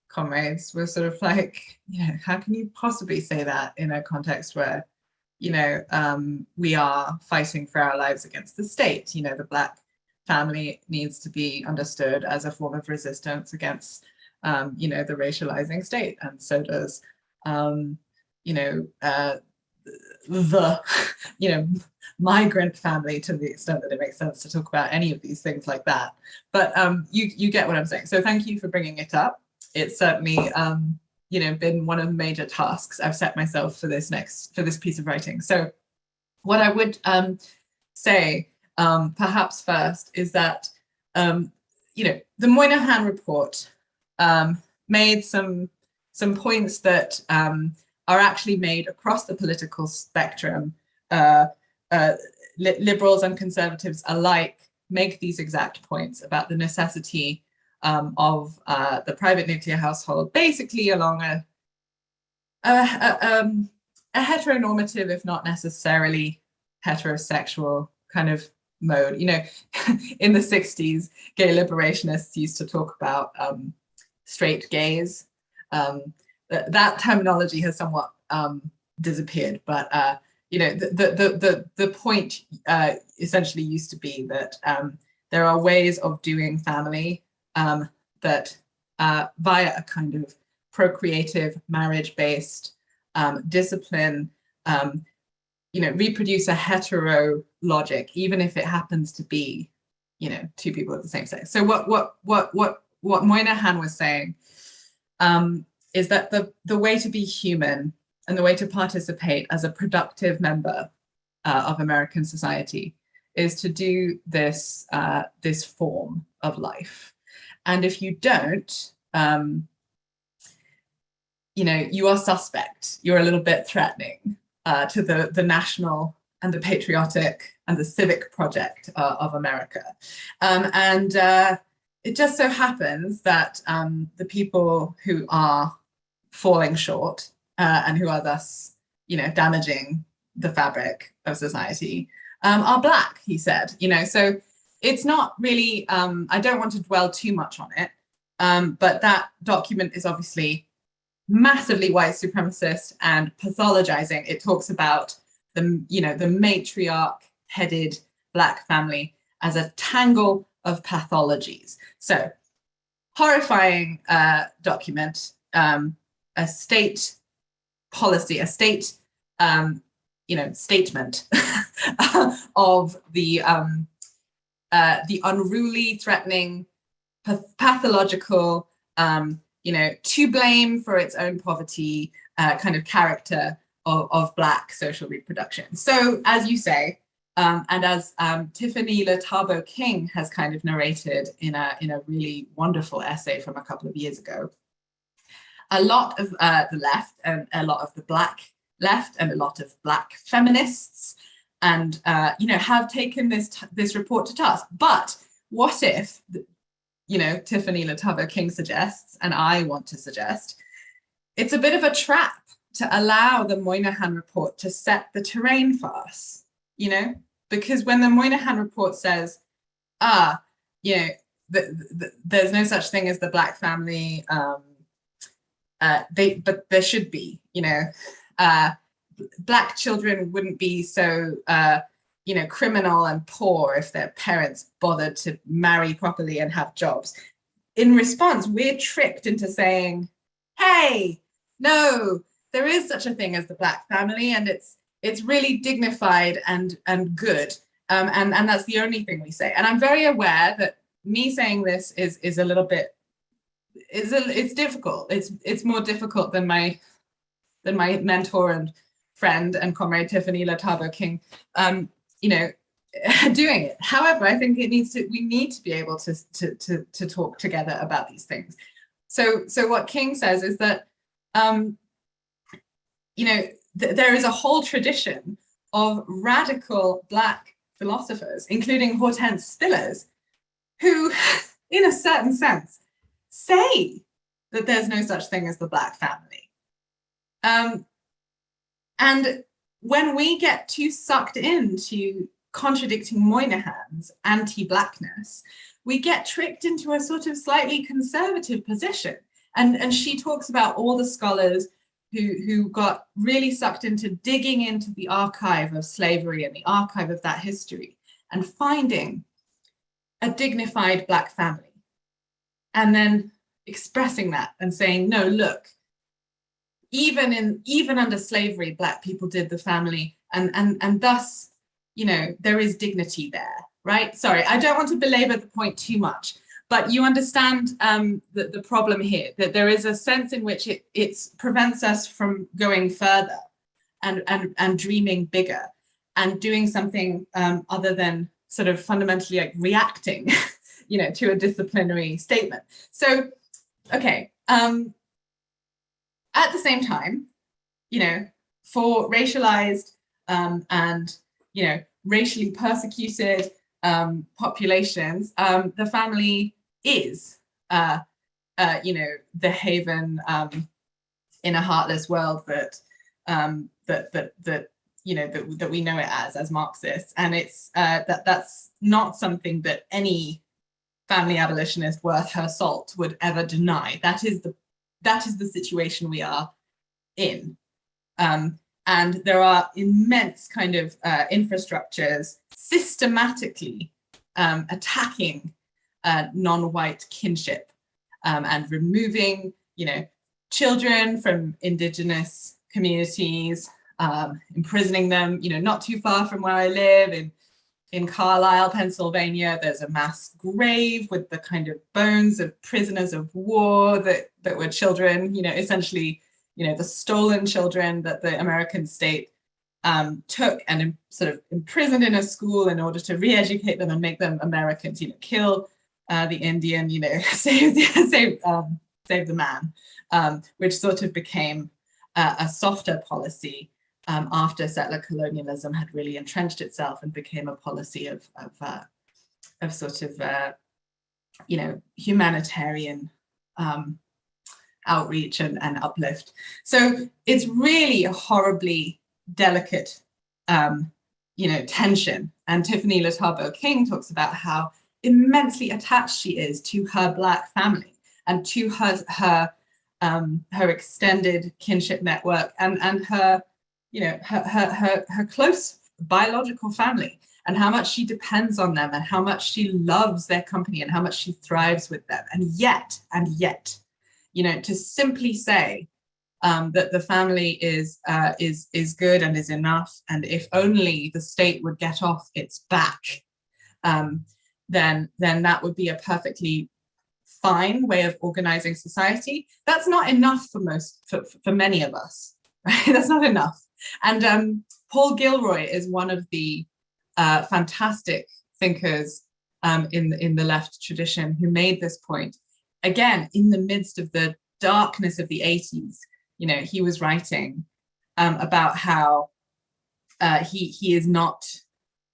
comrades were sort of like, how can you possibly say that in a context where we are fighting for our lives against the state? The Black family needs to be understood as a form of resistance against the racializing state, and so does the migrant family, to the extent that it makes sense to talk about any of these things like that. But you get what I'm saying. So thank you for bringing it up. It's certainly been one of the major tasks I've set myself for this piece of writing. So what I would say perhaps first is that the Moynihan report made some points that are actually made across the political spectrum. Liberals and conservatives alike make these exact points about the necessity of the private nuclear household, basically along a heteronormative, if not necessarily heterosexual kind of mode. In the 60s, gay liberationists used to talk about straight gays. That terminology has somewhat disappeared, but the point essentially used to be that there are ways of doing family that via a kind of procreative, marriage-based discipline, reproduce a hetero logic, even if it happens to be, two people of the same sex. So what Moynihan was saying is that the way to be human and the way to participate as a productive member of American society is to do this form of life. And if you don't, you are suspect. You're a little bit threatening. to the national and the patriotic and the civic project of America. It just so happens that the people who are falling short and who are thus, damaging the fabric of society are Black, he said. So it's not really, I don't want to dwell too much on it, but that document is obviously massively white supremacist and pathologizing. It talks about the matriarch-headed Black family as a tangle of pathologies. So, horrifying document, a state policy, a state, statement of the unruly, threatening, pathological, to blame for its own poverty kind of character of Black social reproduction. So, as you say, and as Tiffany Latabo King has kind of narrated in a really wonderful essay from a couple of years ago, a lot of the left and a lot of the Black left and a lot of Black feminists and have taken this report to task. But what if, Tiffany Latabo King suggests, and I want to suggest, it's a bit of a trap to allow the Moynihan report to set the terrain for us, because when the Moynihan report says, there's no such thing as the Black family, but there should be, Black children wouldn't be so, criminal and poor if their parents bothered to marry properly and have jobs. In response, we're tricked into saying, hey, no, there is such a thing as the Black family, and it's really dignified and good, and that's the only thing we say. And I'm very aware that me saying this is a little bit, it's difficult. It's more difficult than my mentor and friend and comrade Tiffany Latabo King, doing it. However, I think we need to be able to talk together about these things. So what King says is that, there is a whole tradition of radical Black philosophers, including Hortense Spillers, who, in a certain sense, say that there's no such thing as the Black family. And when we get too sucked into contradicting Moynihan's anti-Blackness, we get tricked into a sort of slightly conservative position. And she talks about all the scholars who got really sucked into digging into the archive of slavery and the archive of that history and finding a dignified Black family, and then expressing that and saying, no, look, even under slavery, Black people did the family, and thus, there is dignity there, right? Sorry, I don't want to belabor the point too much, but you understand the problem here, that there is a sense in which it prevents us from going further and dreaming bigger and doing something other than sort of fundamentally like reacting, to a disciplinary statement. So, okay. At the same time, for racialized and, racially persecuted populations, the family is, the haven in a heartless world that we know it as Marxists, and it's that's not something that any family abolitionist worth her salt would ever deny. That is the situation we are in. And there are immense kind of infrastructures systematically attacking non-white kinship and removing, children from indigenous communities, imprisoning them, not too far from where I live in Carlisle, Pennsylvania. There's a mass grave with the kind of bones of prisoners of war that were children, essentially, the stolen children that the American state took and sort of imprisoned in a school in order to re-educate them and make them Americans, kill the Indian, save the man, which sort of became a softer policy after settler colonialism had really entrenched itself and became a policy of sort of humanitarian outreach and uplift. So it's really a horribly delicate tension. And Tiffany Latabo King talks about how immensely attached she is to her Black family and to her extended kinship network and her close biological family, and how much she depends on them and how much she loves their company and how much she thrives with them. And yet, to simply say that the family is good and is enough, and if only the state would get off its back, then that would be a perfectly fine way of organizing society. That's not enough for many of us, right? That's not enough. And Paul Gilroy is one of the fantastic thinkers in the left tradition who made this point. Again, in the midst of the darkness of the 80s, he was writing about how he is not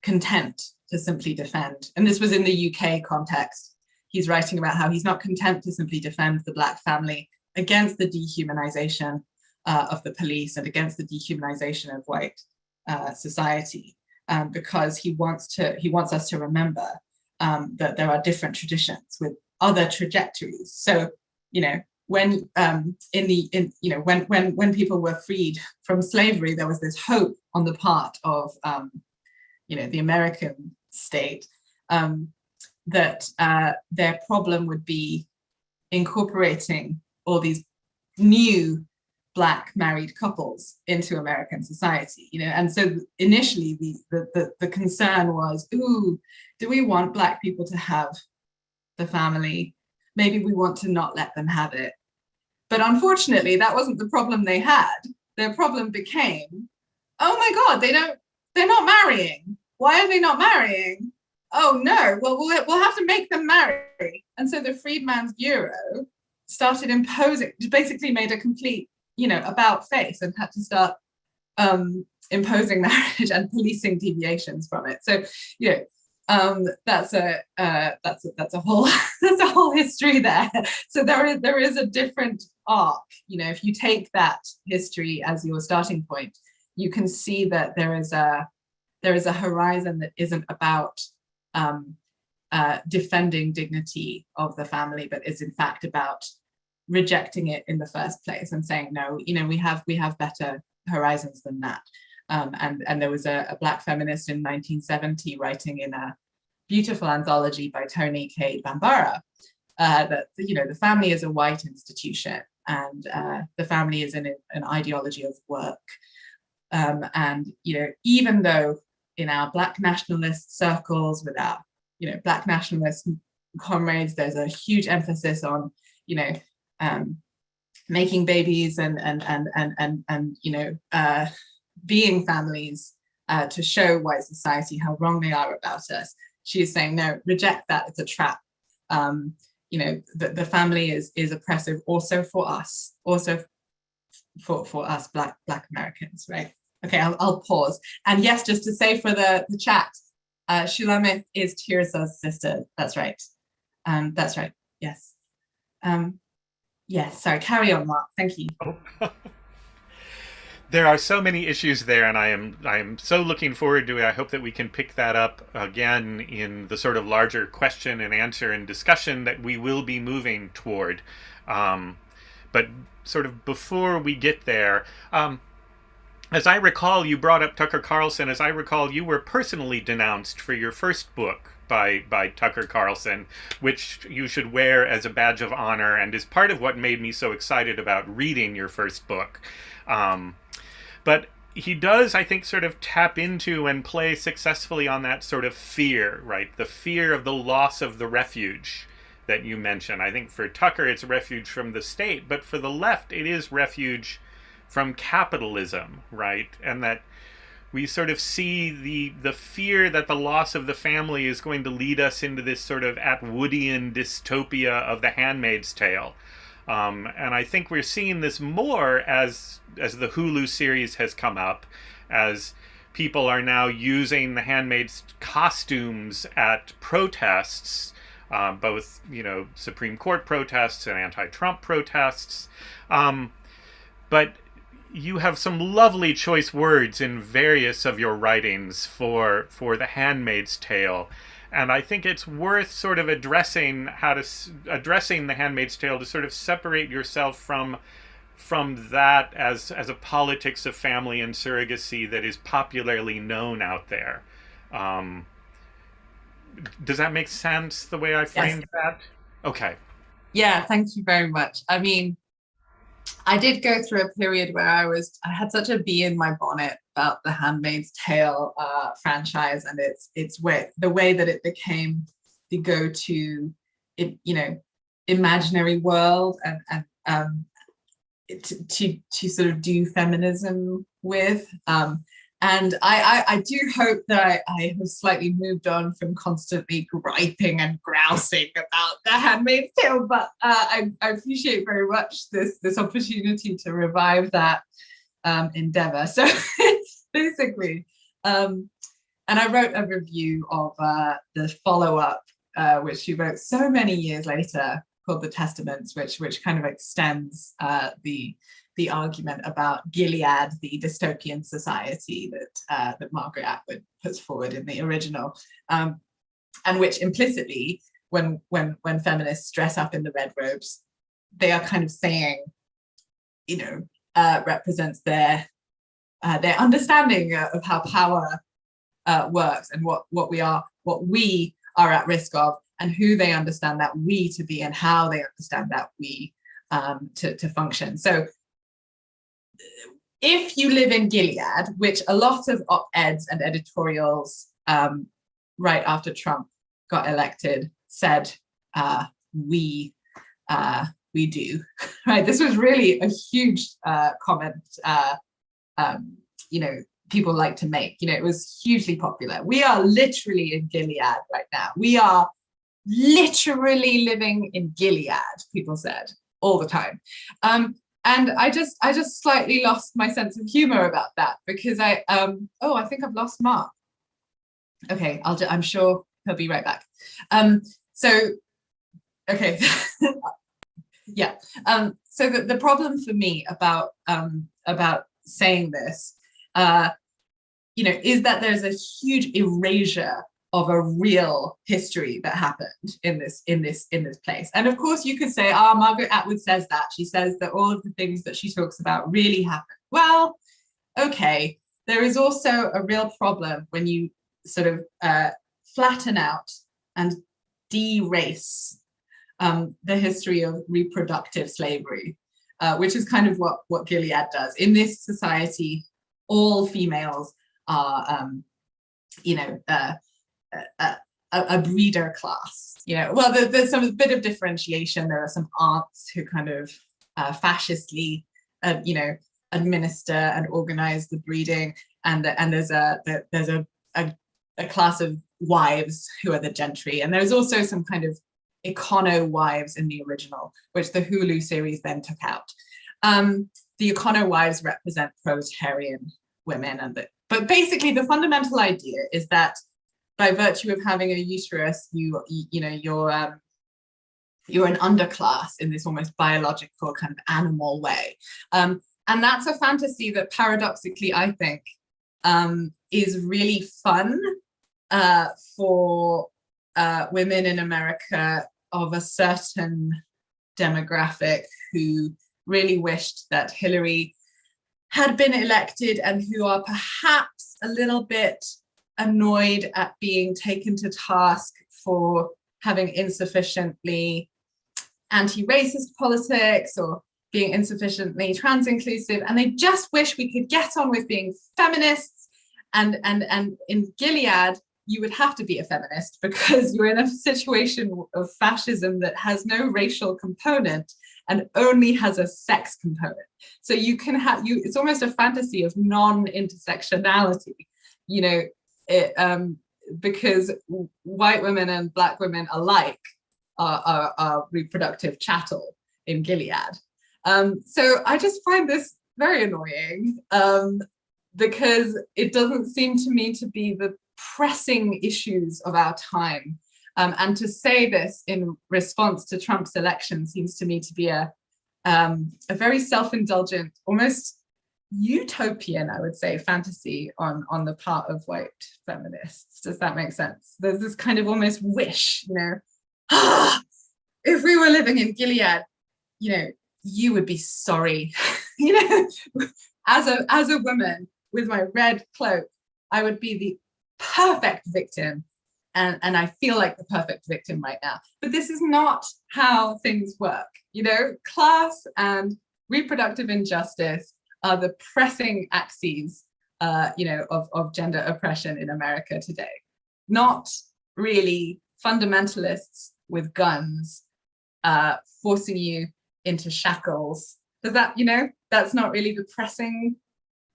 content to simply defend. And this was in the UK context. He's writing about how he's not content to simply defend the Black family against the dehumanization of the police and against the dehumanization of white society, because he wants us to remember that there are different traditions with other trajectories. So, when when people were freed from slavery, there was this hope on the part of the American state that their problem would be incorporating all these new Black married couples into American society, and so initially the concern was, ooh, do we want Black people to have the family? Maybe we want to not let them have it. But unfortunately, that wasn't the problem they had. Their problem became, oh my God, they're not marrying. Why are they not marrying? Oh no, well, we'll have to make them marry. And so the Freedmen's Bureau started imposing, basically made a complete, about face, and had to start imposing marriage and policing deviations from it. So, that's a whole history there. So there is a different arc. If you take that history as your starting point, you can see that there is a horizon that isn't about defending dignity of the family, but is in fact about rejecting it in the first place and saying, no, we have better horizons than that. And there was a Black feminist in 1970 writing in a beautiful anthology by Toni Cade Bambara that the family is a white institution, and the family is an ideology of work. And even though in our Black nationalist circles, with our Black nationalist comrades, there's a huge emphasis on making babies and being families to show white society how wrong they are about us. She is saying, no, reject that, it's a trap. The family is oppressive also for us, also for us Black Americans, right? Okay, I'll pause. And yes, just to say for the chat, Shulamith is Tirsa's sister. That's right. That's right. Yes. Yes. Sorry. Carry on, Mark. Thank you. Oh. There are so many issues there, and I am so looking forward to it. I hope that we can pick that up again in the sort of larger question and answer and discussion that we will be moving toward. But sort of before we get there, as I recall, you brought up Tucker Carlson. As I recall, you were personally denounced for your first book by Tucker Carlson, which you should wear as a badge of honor and is part of what made me so excited about reading your first book. But he does, I think, sort of tap into and play successfully on that sort of fear, right? The fear of the loss of the refuge that you mentioned. I think for Tucker, it's refuge from the state, but for the left, it is refuge from capitalism, right? And that we sort of see the fear that the loss of the family is going to lead us into this sort of Atwoodian dystopia of The Handmaid's Tale. And I think we're seeing this more as the Hulu series has come up, as people are now using the handmaids' costumes at protests, both, Supreme Court protests and anti-Trump protests. But you have some lovely choice words in various of your writings for The Handmaid's Tale. And I think it's worth sort of addressing The Handmaid's Tale to sort of separate yourself from that as a politics of family and surrogacy that is popularly known out there. Does that make sense, the way I framed that? Okay. Yeah, thank you very much. I mean, I did go through a period where I had such a bee in my bonnet about the Handmaid's Tale franchise and the way that it became the go-to, imaginary world and to sort of do feminism with. And I do hope that I have slightly moved on from constantly griping and grousing about The Handmaid's Tale, but I appreciate very much this opportunity to revive that endeavor. So basically, and I wrote a review of the follow-up, which she wrote so many years later, called The Testaments, which kind of extends the argument about Gilead, the dystopian society that Margaret Atwood puts forward in the original, and which implicitly, when feminists dress up in the red robes, they are kind of saying, represents their understanding of how power works and what we are at risk of, and who they understand that we to be, and how they understand that we to function. So if you live in Gilead, which a lot of op-eds and editorials right after Trump got elected said, we do, right? This was really a huge comment, people like to make. It was hugely popular. We are literally in Gilead right now. We are literally living in Gilead, people said all the time. And I just slightly lost my sense of humor about that, because I think I've lost Mark. Okay, I'm sure he'll be right back. Okay, yeah. So the problem for me about saying this, is that there's a huge erasure of a real history that happened in this place. And of course you could say, Margaret Atwood says that. She says that all of the things that she talks about really happened. Well, okay, there is also a real problem when you sort of flatten out and de-race the history of reproductive slavery, which is kind of what Gilead does. In this society, all females are, a breeder class. Well, there's some bit of differentiation. There are some aunts who kind of fascistly, administer and organize the breeding, and there's a class of wives who are the gentry, and there's also some kind of econo wives in the original, which the Hulu series then took out. The econo wives represent proletarian women, but basically the fundamental idea is that by virtue of having a uterus, you're an underclass in this almost biological kind of animal way. And that's a fantasy that paradoxically, I think, is really fun for women in America of a certain demographic who really wished that Hillary had been elected, and who are perhaps a little bit annoyed at being taken to task for having insufficiently anti-racist politics or being insufficiently trans-inclusive, and they just wish we could get on with being feminists. And in Gilead, you would have to be a feminist because you're in a situation of fascism that has no racial component and only has a sex component. So you can have, it's almost a fantasy of non-intersectionality, because white women and Black women alike are reproductive chattel. in Gilead. So I just find this very annoying because it doesn't seem to me to be the pressing issues of our time. And to say this in response to Trump's election seems to me to be a very self-indulgent, almost utopian, I would say, fantasy on the part of white feminists. Does that make sense? There's this kind of almost wish, if we were living in Gilead, you would be sorry. As a woman with my red cloak, I would be the perfect victim. And I feel like the perfect victim right now. But this is not how things work. Class and reproductive injustice are the pressing axes, of gender oppression in America today. Not really fundamentalists with guns forcing you into shackles. Does that, that's not really the pressing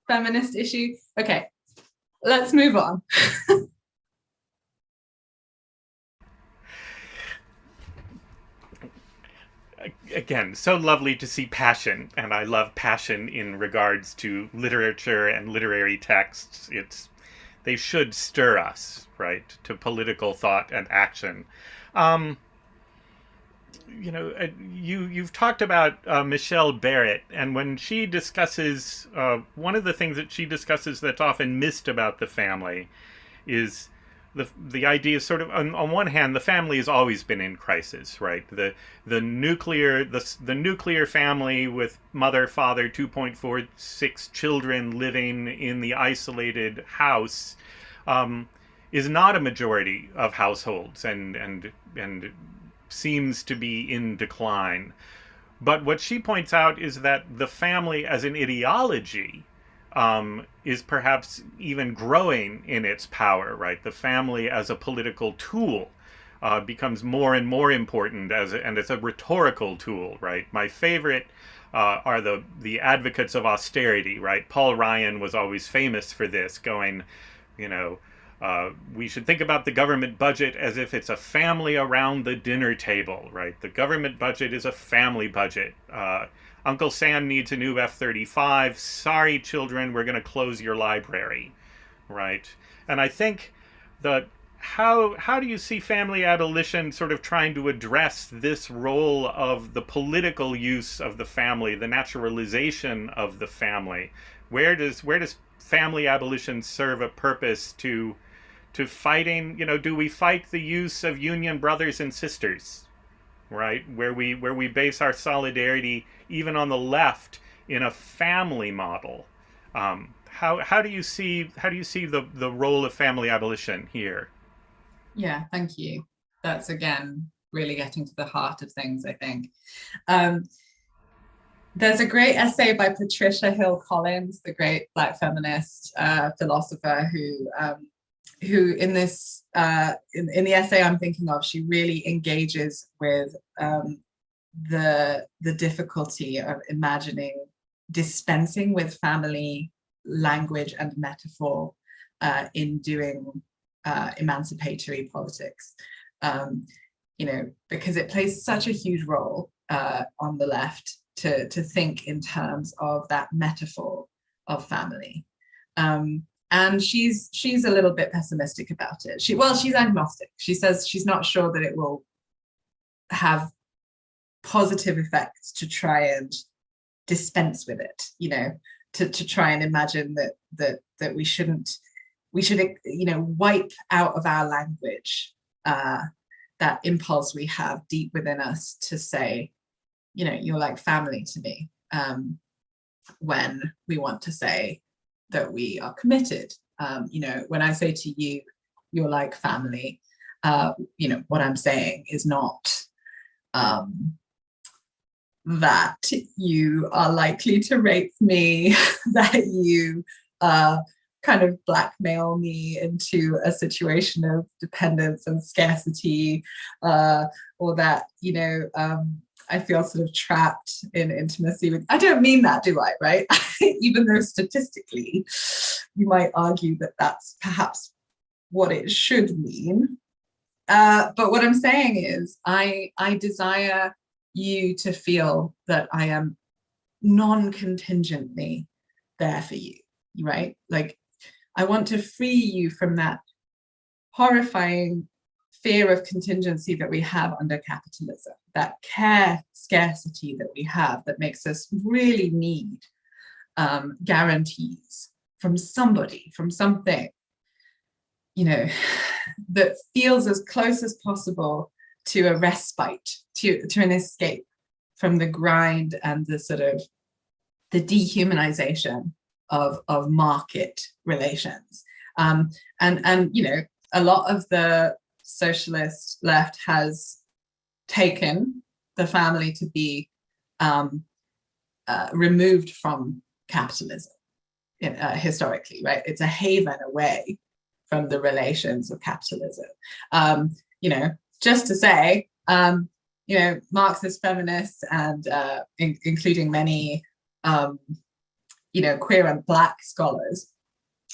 feminist issue. Okay, let's move on. Again, so lovely to see passion, and I love passion in regards to literature and literary texts. They should stir us, right, to political thought and action. You've talked about Michelle Barrett, and when she discusses, one of the things that she discusses that's often missed about the family is the idea is sort of, on one hand, the family has always been in crisis, right? The nuclear family with mother, father, 2.46 children living in the isolated house is not a majority of households and seems to be in decline. But what she points out is that the family as an ideology is perhaps even growing in its power, right? The family as a political tool becomes more and more important and it's a rhetorical tool, right? My favorite are the advocates of austerity, right? Paul Ryan was always famous for this, going, we should think about the government budget as if it's a family around the dinner table, right? The government budget is a family budget. Uncle Sam needs a new F-35. Sorry, children, we're going to close your library, right? And I think that how do you see family abolition sort of trying to address this role of the political use of the family, the naturalization of the family? Where does family abolition serve a purpose to fighting? Do we fight the use of union brothers and sisters? Right, where we base our solidarity even on the left in a family model. How do you see the role of family abolition here? Yeah, thank you. That's again really getting to the heart of things, I think. There's a great essay by Patricia Hill Collins, the great Black feminist philosopher, who in this in the essay I'm thinking of, she really engages with the difficulty of imagining dispensing with family language and metaphor in doing emancipatory politics, because it plays such a huge role on the left to think in terms of that metaphor of family. And she's a little bit pessimistic about it. She's agnostic. She says she's not sure that it will have positive effects to try and dispense with it, to try and imagine that we should wipe out of our language that impulse we have deep within us to say, you're like family to me, when we want to say that we are committed. When I say to you, you're like family, what I'm saying is not that you are likely to rape me, that you kind of blackmail me into a situation of dependence and scarcity, or that, I feel sort of trapped in intimacy with, I don't mean that, do I, right? Even though statistically, you might argue that that's perhaps what it should mean. But what I'm saying is I desire you to feel that I am non-contingently there for you, right? Like, I want to free you from that horrifying fear of contingency that we have under capitalism, that care scarcity that we have that makes us really need guarantees from somebody, from something, you know, that feels as close as possible to a respite, to an escape from the grind and the sort of the dehumanization of market relations. And you know, a lot of the socialist left has taken the family to be removed from capitalism historically, right? It's a haven away from the relations of capitalism. You know, just to say, you know, Marxist feminists and including many, you know, queer and Black scholars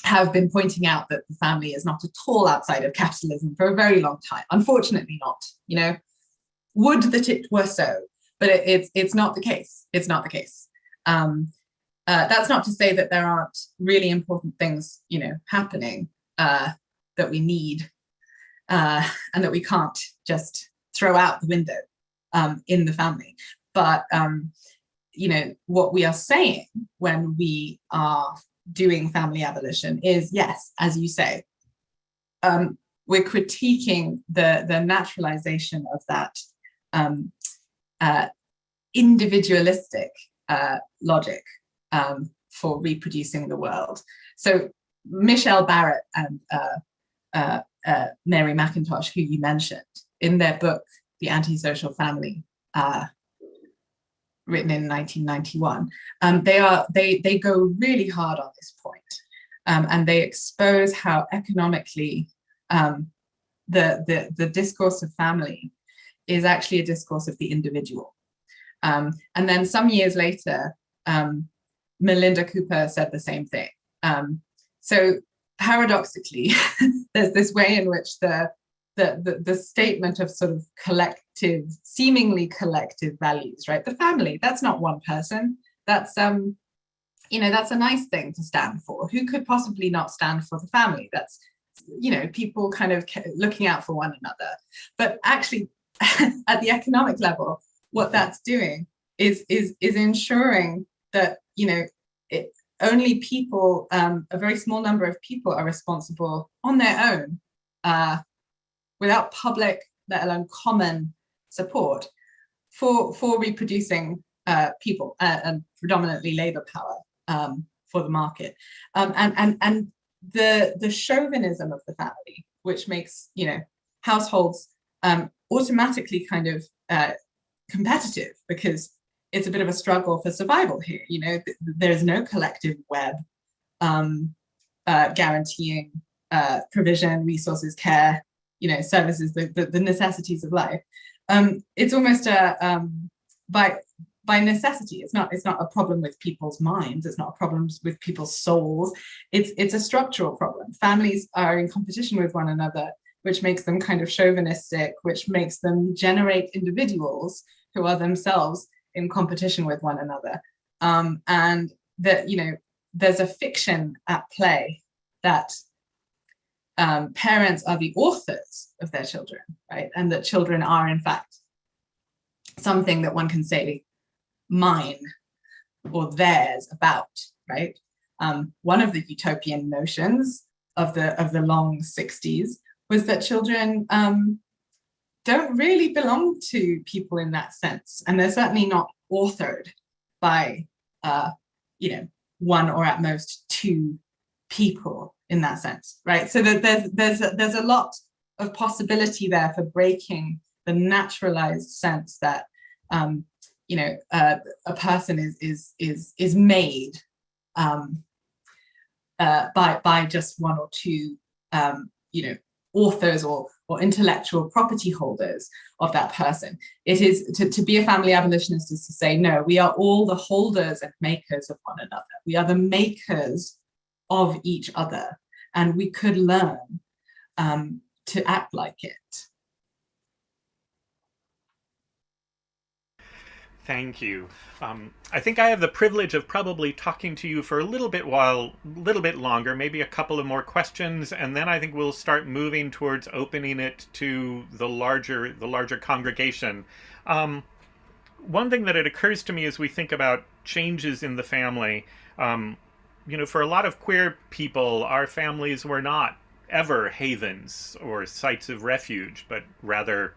have been pointing out that the family is not at all outside of capitalism for a very long time. Unfortunately not, you know, would that it were so, but it's not the case. It's not the case. That's not to say that there aren't really important things, you know, happening that we need and that we can't just throw out the window in the family. But, you know, what we are saying when we are doing family abolition is, yes, as you say, we're critiquing the naturalization of that individualistic logic for reproducing the world. So Michelle Barrett and Mary McIntosh, who you mentioned, in their book, The Antisocial Family, written in 1991, they go really hard on this point, and they expose how economically the discourse of family is actually a discourse of the individual. And then some years later, Melinda Cooper said the same thing. So paradoxically, there's this way in which the statement of sort of collective, seemingly collective values, right? The family, that's not one person. That's, you know, that's a nice thing to stand for. Who could possibly not stand for the family? That's, you know, people kind of looking out for one another. But actually, at the economic level, what that's doing is ensuring that, you know, only people, a very small number of people are responsible on their own, without public, let alone common support for reproducing people and predominantly labor power for the market. And the chauvinism of the family, which makes, you know, households automatically kind of competitive, because it's a bit of a struggle for survival here. You know, there's no collective web guaranteeing provision, resources, care, you know, services, the necessities of life. It's almost by necessity. It's not a problem with people's minds. It's not a problem with people's souls. It's a structural problem. Families are in competition with one another, which makes them kind of chauvinistic, which makes them generate individuals who are themselves in competition with one another. And that, you know, there's a fiction at play that parents are the authors of their children, right? And that children are, in fact, something that one can say mine or theirs about, right? One of the utopian notions of the long 60s was that children don't really belong to people in that sense, and they're certainly not authored by you know, one or at most two people in that sense, right? So that there's a lot of possibility there for breaking the naturalized sense that you know, a person is made by just one or two you know, authors or intellectual property holders of that person. It is to be a family abolitionist is to say, no, we are all the holders and makers of one another. We are the makers of each other, and we could learn to act like it. Thank you. I think I have the privilege of probably talking to you for a little bit longer, maybe a couple of more questions, and then I think we'll start moving towards opening it to the larger congregation. One thing that it occurs to me as we think about changes in the family, for a lot of queer people, our families were not ever havens or sites of refuge, but rather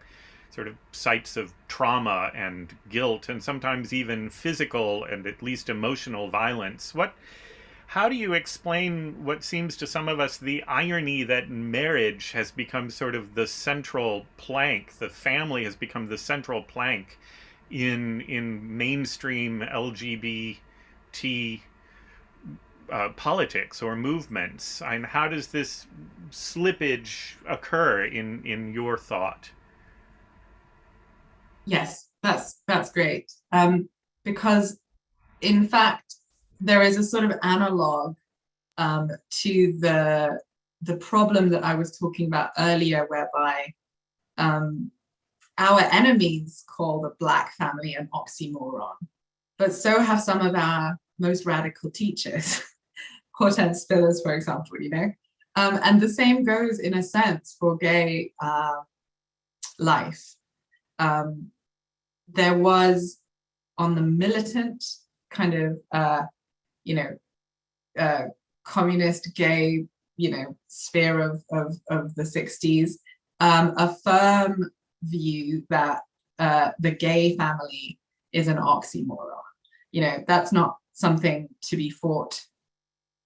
sort of sites of trauma and guilt, and sometimes even physical and at least emotional violence. How do you explain what seems to some of us the irony that marriage has become sort of the central plank, the family has become the central plank in mainstream LGBT politics or movements? And how does this slippage occur in your thought? Yes, that's great. Because in fact, there is a sort of analog to the problem that I was talking about earlier, whereby our enemies call the Black family an oxymoron, but so have some of our most radical teachers, Hortense Spillers, for example, and the same goes in a sense for gay life. There was on the militant kind of, communist gay, sphere of the 60s, a firm view that the gay family is an oxymoron. That's not something to be fought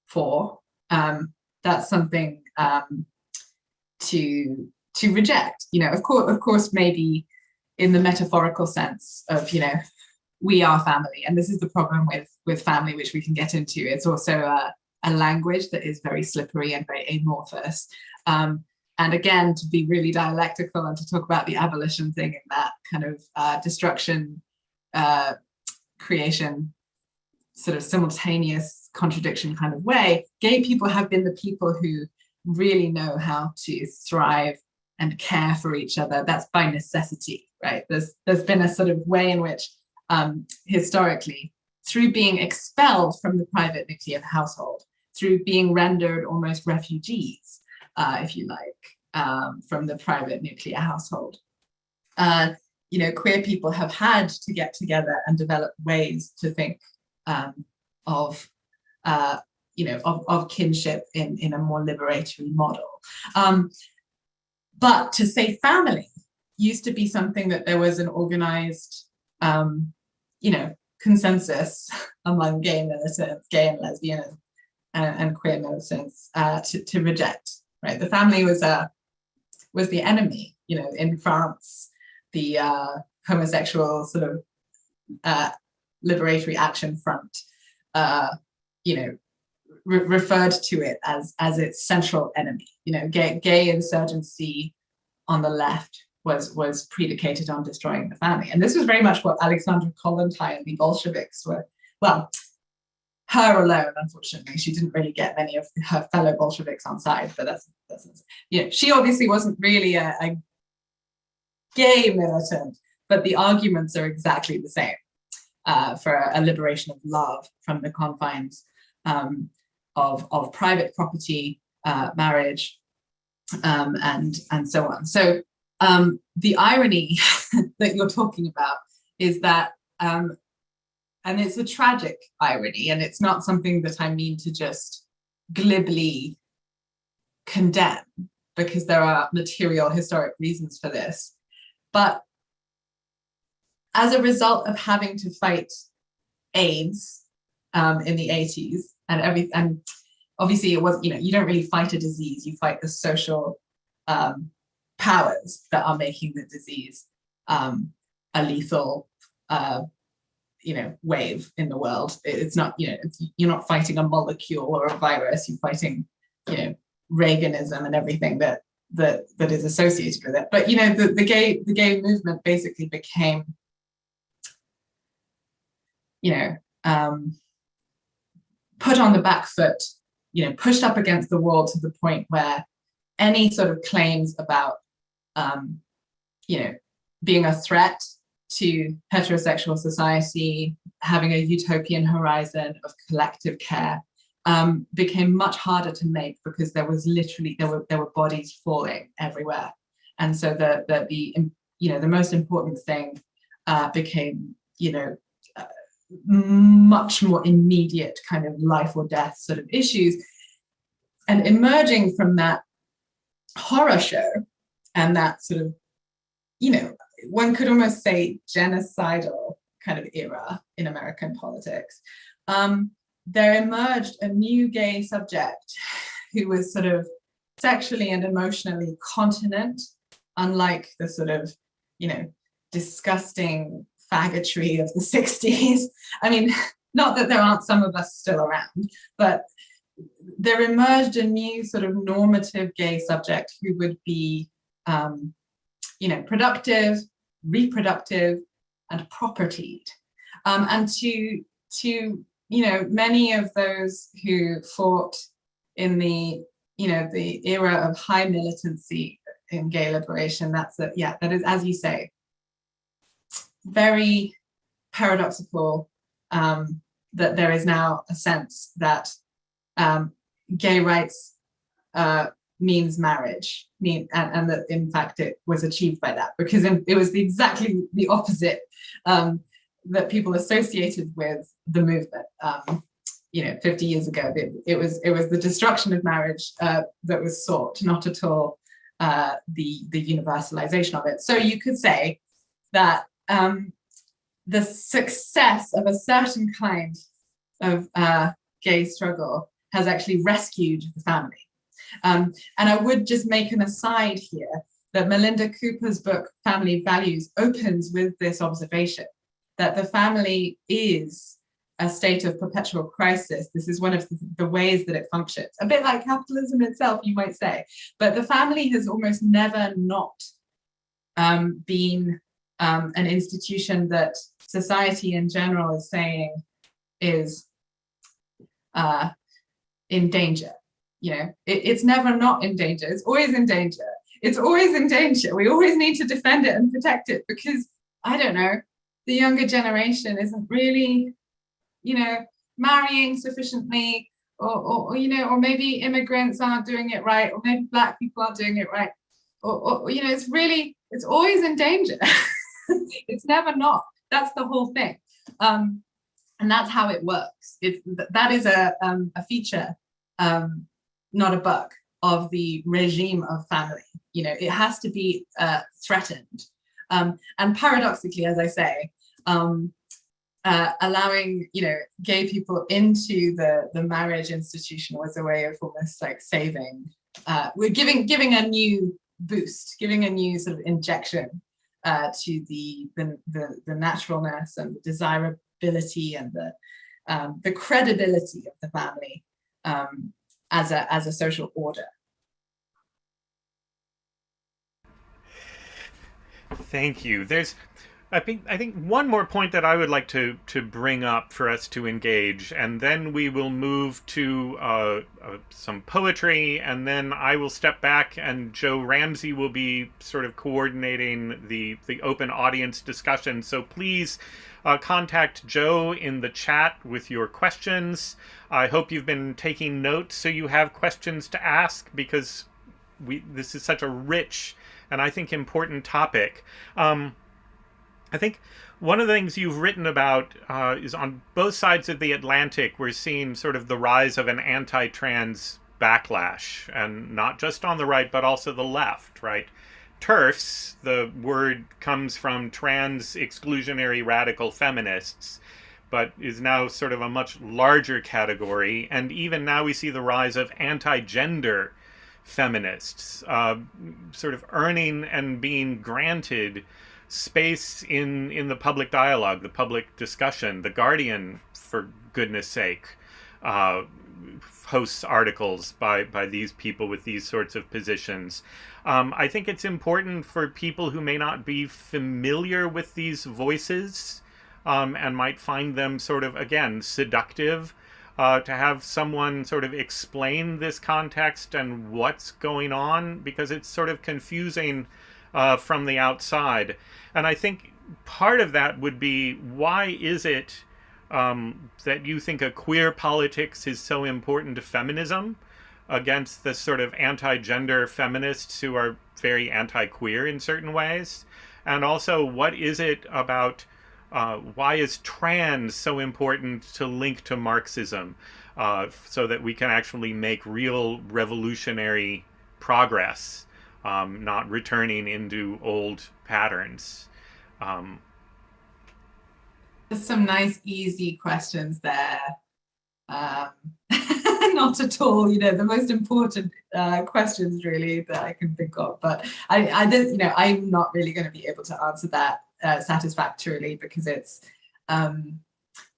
for. That's something to reject. Of course, maybe in the metaphorical sense of, we are family. And this is the problem with family, which we can get into. It's also a language that is very slippery and very amorphous. And again, to be really dialectical and to talk about the abolition thing in that kind of destruction, creation, sort of simultaneous contradiction kind of way, gay people have been the people who really know how to thrive and care for each other. That's by necessity, right? There's been a sort of way in which historically, through being expelled from the private nuclear household, through being rendered almost refugees, if you like, from the private nuclear household, queer people have had to get together and develop ways to think of kinship in a more liberatory model. But to say family used to be something that there was an organized, consensus among gay militants, gay and lesbian and queer militants to reject. Right, the family was the enemy. In France, the homosexual sort of liberatory action front, referred to it as its central enemy. Gay insurgency on the left was predicated on destroying the family. And this was very much what Alexandra Kollontai and the Bolsheviks were, well, her alone, unfortunately. She didn't really get many of her fellow Bolsheviks on side, but that's she obviously wasn't really a gay militant, but the arguments are exactly the same for a liberation of love from the confines of private property, marriage, and so on. So the irony that you're talking about is that, and it's a tragic irony, and it's not something that I mean to just glibly condemn, because there are material historic reasons for this. But as a result of having to fight AIDS in the 80s and obviously it was, you don't really fight a disease, you fight the social powers that are making the disease a lethal wave in the world. It's not, you're not fighting a molecule or a virus, you're fighting, Reaganism and everything that is associated with it. But the gay movement basically became put on the back foot, pushed up against the wall to the point where any sort of claims about being a threat to heterosexual society, having a utopian horizon of collective care, became much harder to make because there were bodies falling everywhere, and so the most important thing became much more immediate kind of life or death sort of issues, and emerging from that horror show and that sort of one could almost say genocidal kind of era in American politics. There emerged a new gay subject who was sort of sexually and emotionally continent, unlike the sort of, disgusting faggotry of the 60s. I mean, not that there aren't some of us still around, but there emerged a new sort of normative gay subject who would be, productive, reproductive, and propertied. And to many of those who fought in the era of high militancy in gay liberation, that is, as you say, very paradoxical, that there is now a sense that gay rights means marriage, and that in fact it was achieved by that, because it was exactly the opposite that people associated with the movement. 50 years ago, it was the destruction of marriage that was sought, not at all the universalization of it. So you could say that the success of a certain kind of gay struggle has actually rescued the family. And I would just make an aside here that Melinda Cooper's book, Family Values, opens with this observation that the family is a state of perpetual crisis. This is one of the ways that it functions, a bit like capitalism itself, you might say. But the family has almost never not been an institution that society in general is saying is in danger. It's never not in danger. It's always in danger. It's always in danger. We always need to defend it and protect it, because, I don't know, the younger generation isn't really, marrying sufficiently, or maybe immigrants aren't doing it right, or maybe Black people aren't doing it right, or it's always in danger. It's never not. That's the whole thing, and that's how it works. That is a feature, not a bug, of the regime of family. It has to be threatened, and paradoxically, as I say, allowing gay people into the marriage institution was a way of almost like saving. We're giving a new boost, giving a new sort of injection to the naturalness and the desirability and the credibility of the family as a social order. Thank you. I think one more point that I would like to bring up for us to engage, and then we will move to some poetry, and then I will step back, and Joe Ramsey will be sort of coordinating the open audience discussion. So please contact Joe in the chat with your questions. I hope you've been taking notes so you have questions to ask, because this is such a rich and I think important topic. I think one of the things you've written about is on both sides of the Atlantic, we're seeing sort of the rise of an anti-trans backlash, and not just on the right, but also the left, right? TERFs, the word comes from trans exclusionary radical feminists, but is now sort of a much larger category. And even now we see the rise of anti-gender feminists sort of earning and being granted space in the public dialogue, the public discussion. The Guardian, for goodness sake, hosts articles by these people with these sorts of positions. I think it's important for people who may not be familiar with these voices and might find them sort of, again, seductive, to have someone sort of explain this context and what's going on, because it's sort of confusing from the outside. And I think part of that would be, why is it that you think a queer politics is so important to feminism against the sort of anti-gender feminists who are very anti-queer in certain ways? And also, what is it about, why is trans so important to link to Marxism, so that we can actually make real revolutionary progress, not returning into old patterns? There's some nice, easy questions there. Not at all, the most important questions really that I can think of. But I don't, I'm not really going to be able to answer that satisfactorily, because it's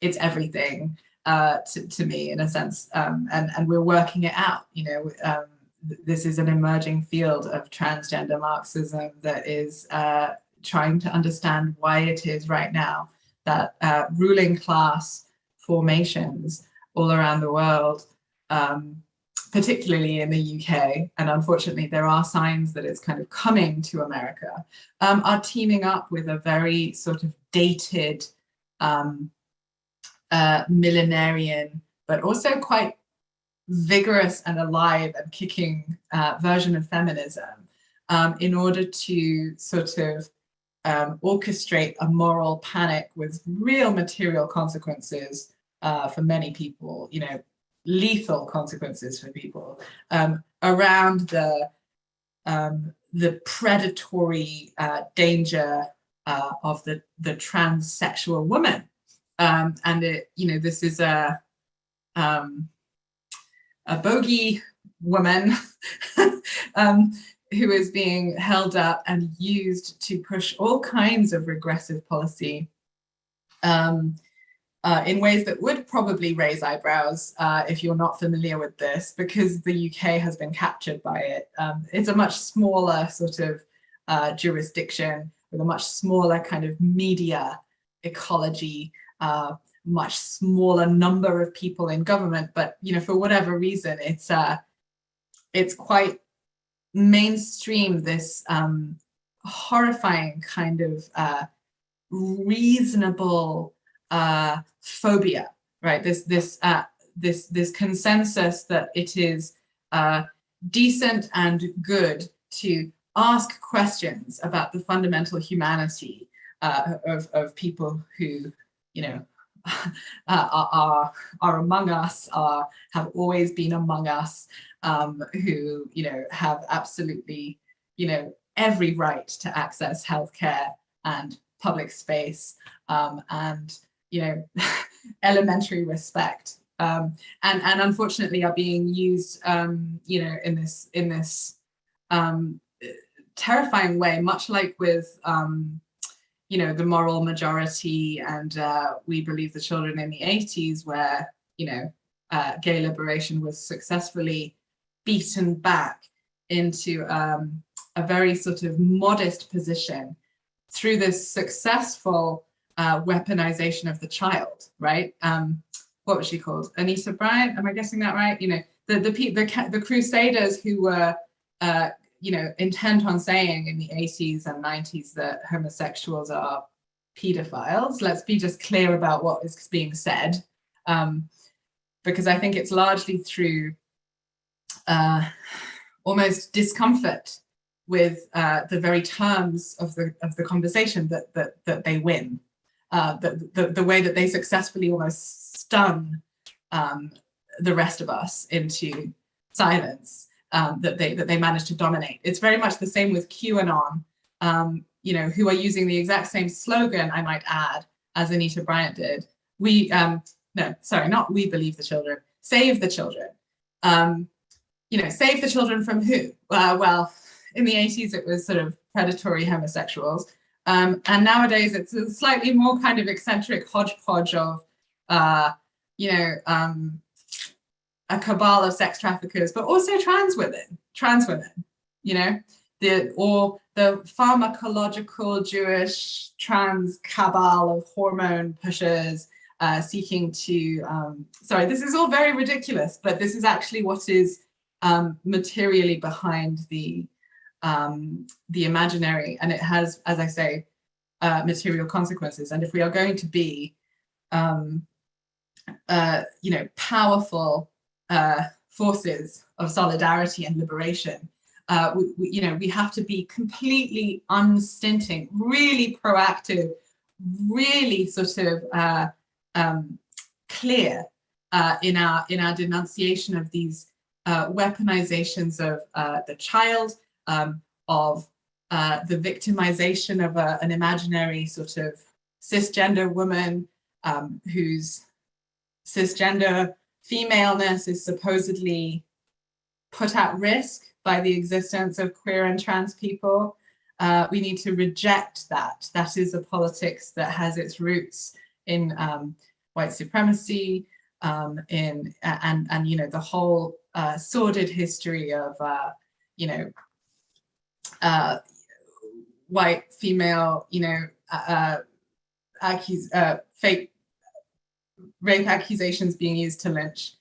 everything to me in a sense, and we're working it out. This is an emerging field of transgender Marxism that is trying to understand why it is right now that ruling class formations all around the world, particularly in the UK, and unfortunately there are signs that it's kind of coming to America, are teaming up with a very sort of dated, millenarian, but also quite vigorous and alive and kicking version of feminism, in order to sort of orchestrate a moral panic with real material consequences for many people, lethal consequences for people, around the predatory danger of the transsexual woman, and this is a bogey woman who is being held up and used to push all kinds of regressive policy in ways that would probably raise eyebrows if you're not familiar with this, because the UK has been captured by it. It's a much smaller sort of jurisdiction with a much smaller kind of media ecology, much smaller number of people in government, but for whatever reason, it's quite mainstream, this horrifying kind of reasonable phobia, right? This consensus that it is decent and good to ask questions about the fundamental humanity of people who, are among us, have always been among us, who, have absolutely, every right to access healthcare and public space, and, elementary respect, and unfortunately are being used, in this terrifying way, much like with, the moral majority and We Believe the Children in the 80s, where, gay liberation was successfully beaten back into a very sort of modest position through this successful weaponization of the child, right? What was she called? Anita Bryant, am I guessing that right? The crusaders who were, intent on saying in the 80s and 90s that homosexuals are pedophiles. Let's be just clear about what is being said, because I think it's largely through almost discomfort with the very terms of the conversation that they win, the way that they successfully almost stun the rest of us into silence, that they manage to dominate. It's very much the same with QAnon, who are using the exact same slogan, I might add, as Anita Bryant did. Not We Believe the Children, Save the Children. Save the children from who? Well, in the 80s, it was sort of predatory homosexuals. And nowadays, it's a slightly more kind of eccentric hodgepodge of, a cabal of sex traffickers, but also trans women, the pharmacological Jewish trans cabal of hormone pushers seeking to, this is all very ridiculous, but this is actually what is materially behind the imaginary. And it has, as I say, material consequences. And if we are going to be, powerful forces of solidarity and liberation, we have to be completely unstinting, really proactive, really sort of clear in our denunciation of these weaponizations of the child, of the victimization of an imaginary sort of cisgender woman whose cisgender femaleness is supposedly put at risk by the existence of queer and trans people. We need to reject that. That is a politics that has its roots in white supremacy, and the whole sordid history of white female fake rape accusations being used to lynch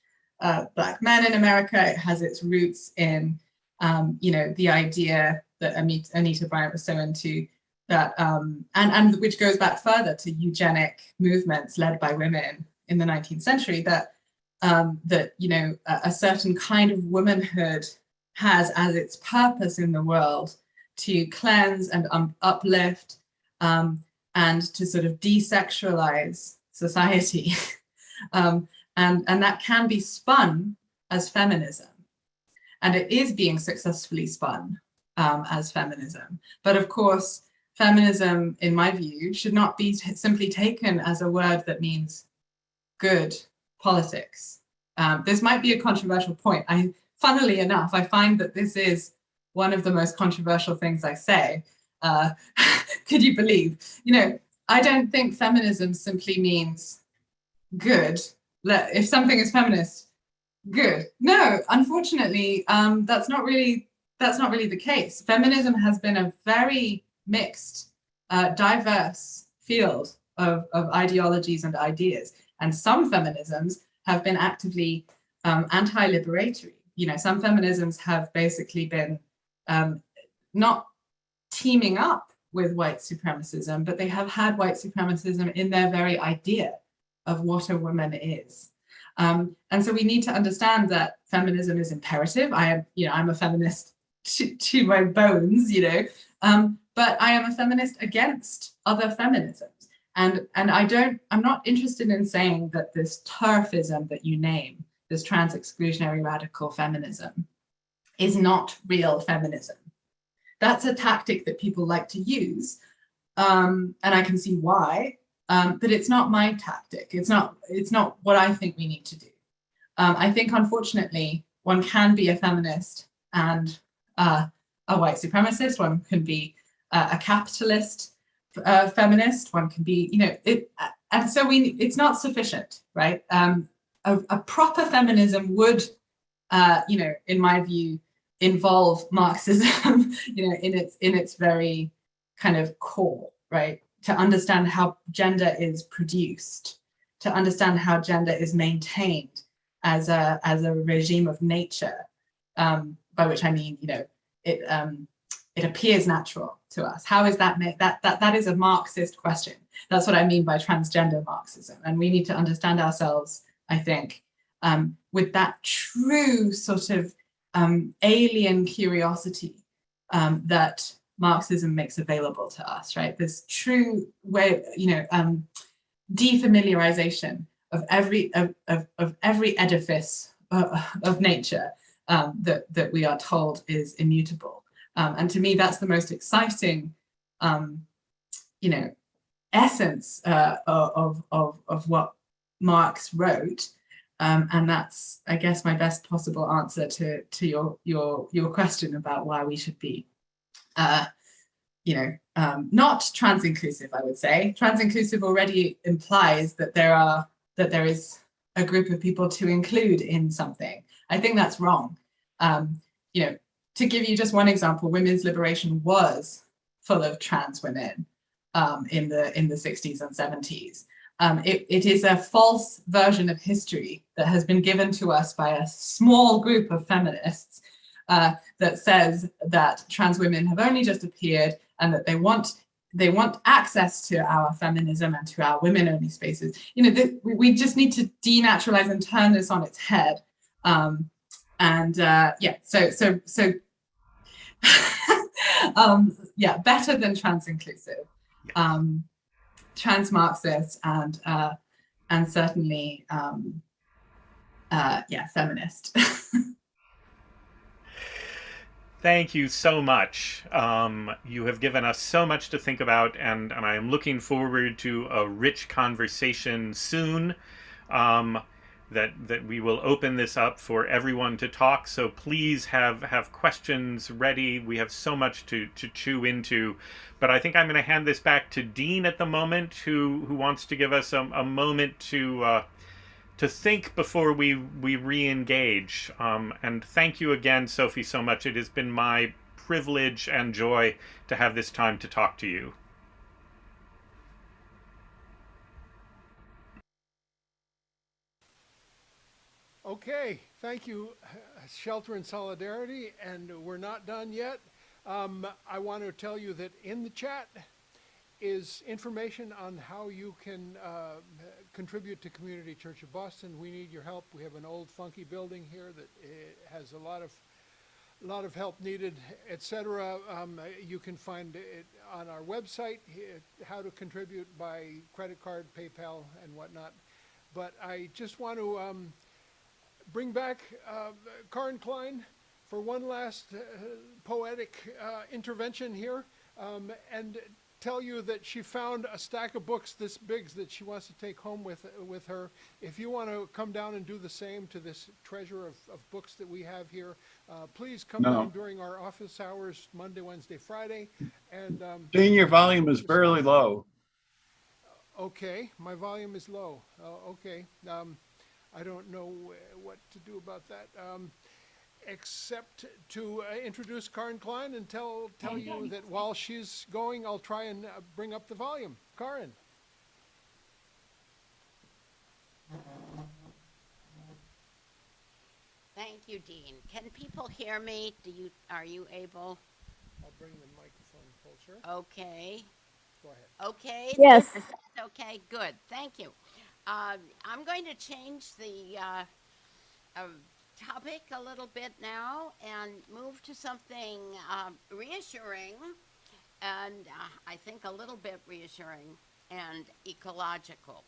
Black men in America. It has its roots in the idea that Anita Bryant was so into, that and which goes back further to eugenic movements led by women in the 19th century, that a certain kind of womanhood has as its purpose in the world to cleanse and uplift and to sort of desexualize society. And that can be spun as feminism. And it is being successfully spun as feminism. But of course, feminism, in my view, should not be simply taken as a word that means good politics. This might be a controversial point. Funnily enough, I find that this is one of the most controversial things I say. Could you believe? I don't think feminism simply means good. If something is feminist, good. No, unfortunately, that's not really the case. Feminism has been a very mixed, diverse field of ideologies and ideas, and some feminisms have been actively anti-liberatory. Some feminisms have basically been not teaming up with white supremacism, but they have had white supremacism in their very idea of what a woman is. And so we need to understand that feminism is imperative. I'm a feminist to my bones, but I am a feminist against other feminisms. And I'm not interested in saying that this turfism that you name, this trans exclusionary radical feminism, is not real feminism. That's a tactic that people like to use, and I can see why, but it's not my tactic. It's not what I think we need to do. I think, unfortunately, one can be a feminist and a white supremacist. One can be a capitalist feminist. One can be, and so it's not sufficient, right? A proper feminism would, in my view, involve Marxism, in its very kind of core, right? To understand how gender is produced, to understand how gender is maintained as a regime of nature, by which I mean, it appears natural to us. How is that made? That is a Marxist question. That's what I mean by transgender Marxism, and we need to understand ourselves, I think, with that true sort of alien curiosity that Marxism makes available to us, right? This true way, defamiliarization of every edifice of nature that we are told is immutable. And to me, that's the most exciting, essence of what Marx wrote. And that's, I guess, my best possible answer to your question about why we should be, not trans-inclusive. I would say trans-inclusive already implies that there is a group of people to include in something. I think that's wrong. To give you just one example, women's liberation was full of trans women in the 60s and 70s. It is a false version of history that has been given to us by a small group of feminists that says that trans women have only just appeared and that they want they want access to our feminism and to our women-only spaces. You know, we just need to denaturalize and turn this on its head. Yeah, yeah, better than trans-inclusive, trans-Marxist, and certainly, yeah, feminist. Thank you so much. You have given us so much to think about, and I am looking forward to a rich conversation soon. That we will open this up for everyone to talk. So please have questions ready. We have so much to chew into. But I think I'm going to hand this back to Dean at the moment, who wants to give us a moment to think before we re-engage. And thank you again, Sophie, so much. It has been my privilege and joy to have this time to talk to you. Okay, thank you, Shelter and Solidarity, and we're not done yet. I want to tell you that in the chat is information on how you can contribute to Community Church of Boston. We need your help. We have an old funky building here that has a lot of help needed, etc. You can find it on our website, how to contribute by credit card, PayPal, and whatnot. But I just want to bring back Karin Klein for one last poetic intervention here, and tell you that she found a stack of books this big that she wants to take home with her. If you want to come down and do the same to this treasure of books that we have here, please come down during our office hours, Monday, Wednesday, Friday. And Dean, your volume is fairly low. Okay, my volume is low. Okay. I don't know what to do about that, except to introduce Karin Klein and tell you that while she's going, I'll try and bring up the volume. Karin. Thank you, Dean. Can people hear me? Are you able? I'll bring the microphone closer. Okay. Go ahead. Okay. Yes. Okay, good. Thank you. I'm going to change the topic a little bit now and move to something reassuring and I think a little bit reassuring and ecological.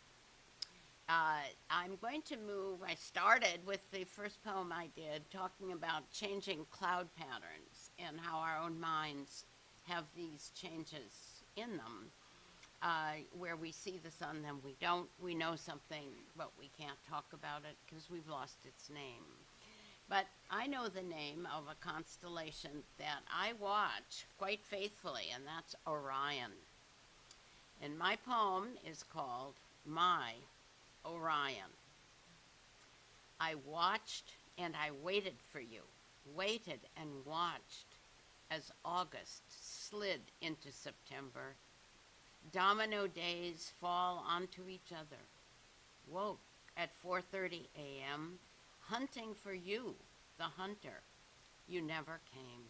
I'm going to move, I started with the first poem I did talking about changing cloud patterns and how our own minds have these changes in them. Where we see the sun, then we don't. We know something, but we can't talk about it because we've lost its name. But I know the name of a constellation that I watch quite faithfully, and that's Orion. And my poem is called My Orion. I watched and I waited for you, waited and watched as August slid into September. Domino days fall onto each other. Woke at 4:30 a.m., hunting for you, the hunter. You never came.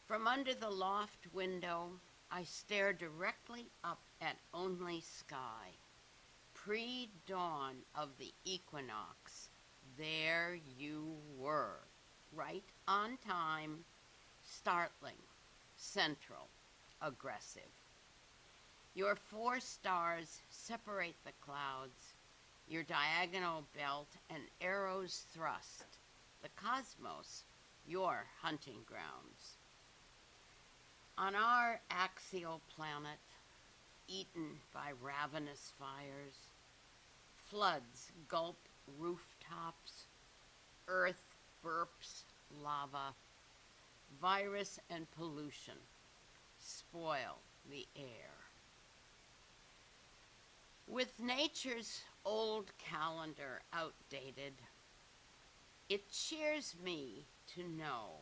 From under the loft window, I stare directly up at only sky. Pre-dawn of the equinox, there you were, right on time, startling, central, aggressive. Your 4 stars separate the clouds, your diagonal belt and arrows thrust, the cosmos, your hunting grounds. On our axial planet, eaten by ravenous fires, floods gulp rooftops, earth burps lava, virus and pollution spoil the air. With nature's old calendar outdated, it cheers me to know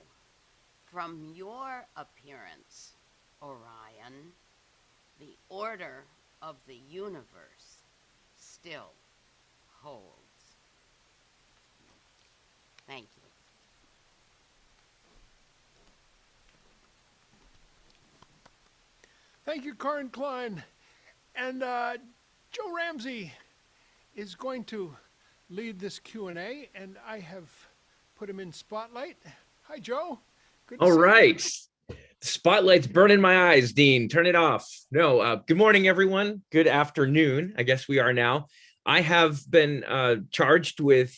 from your appearance, Orion, the order of the universe still holds. Thank you. Thank you, Karin Klein. And Joe Ramsey is going to lead this Q&A, and I have put him in spotlight. Hi, Joe. Good to see All you. right. The spotlight's burning my eyes, Dean. Turn it off. No, good morning, everyone. Good afternoon, I guess we are now. I have been charged with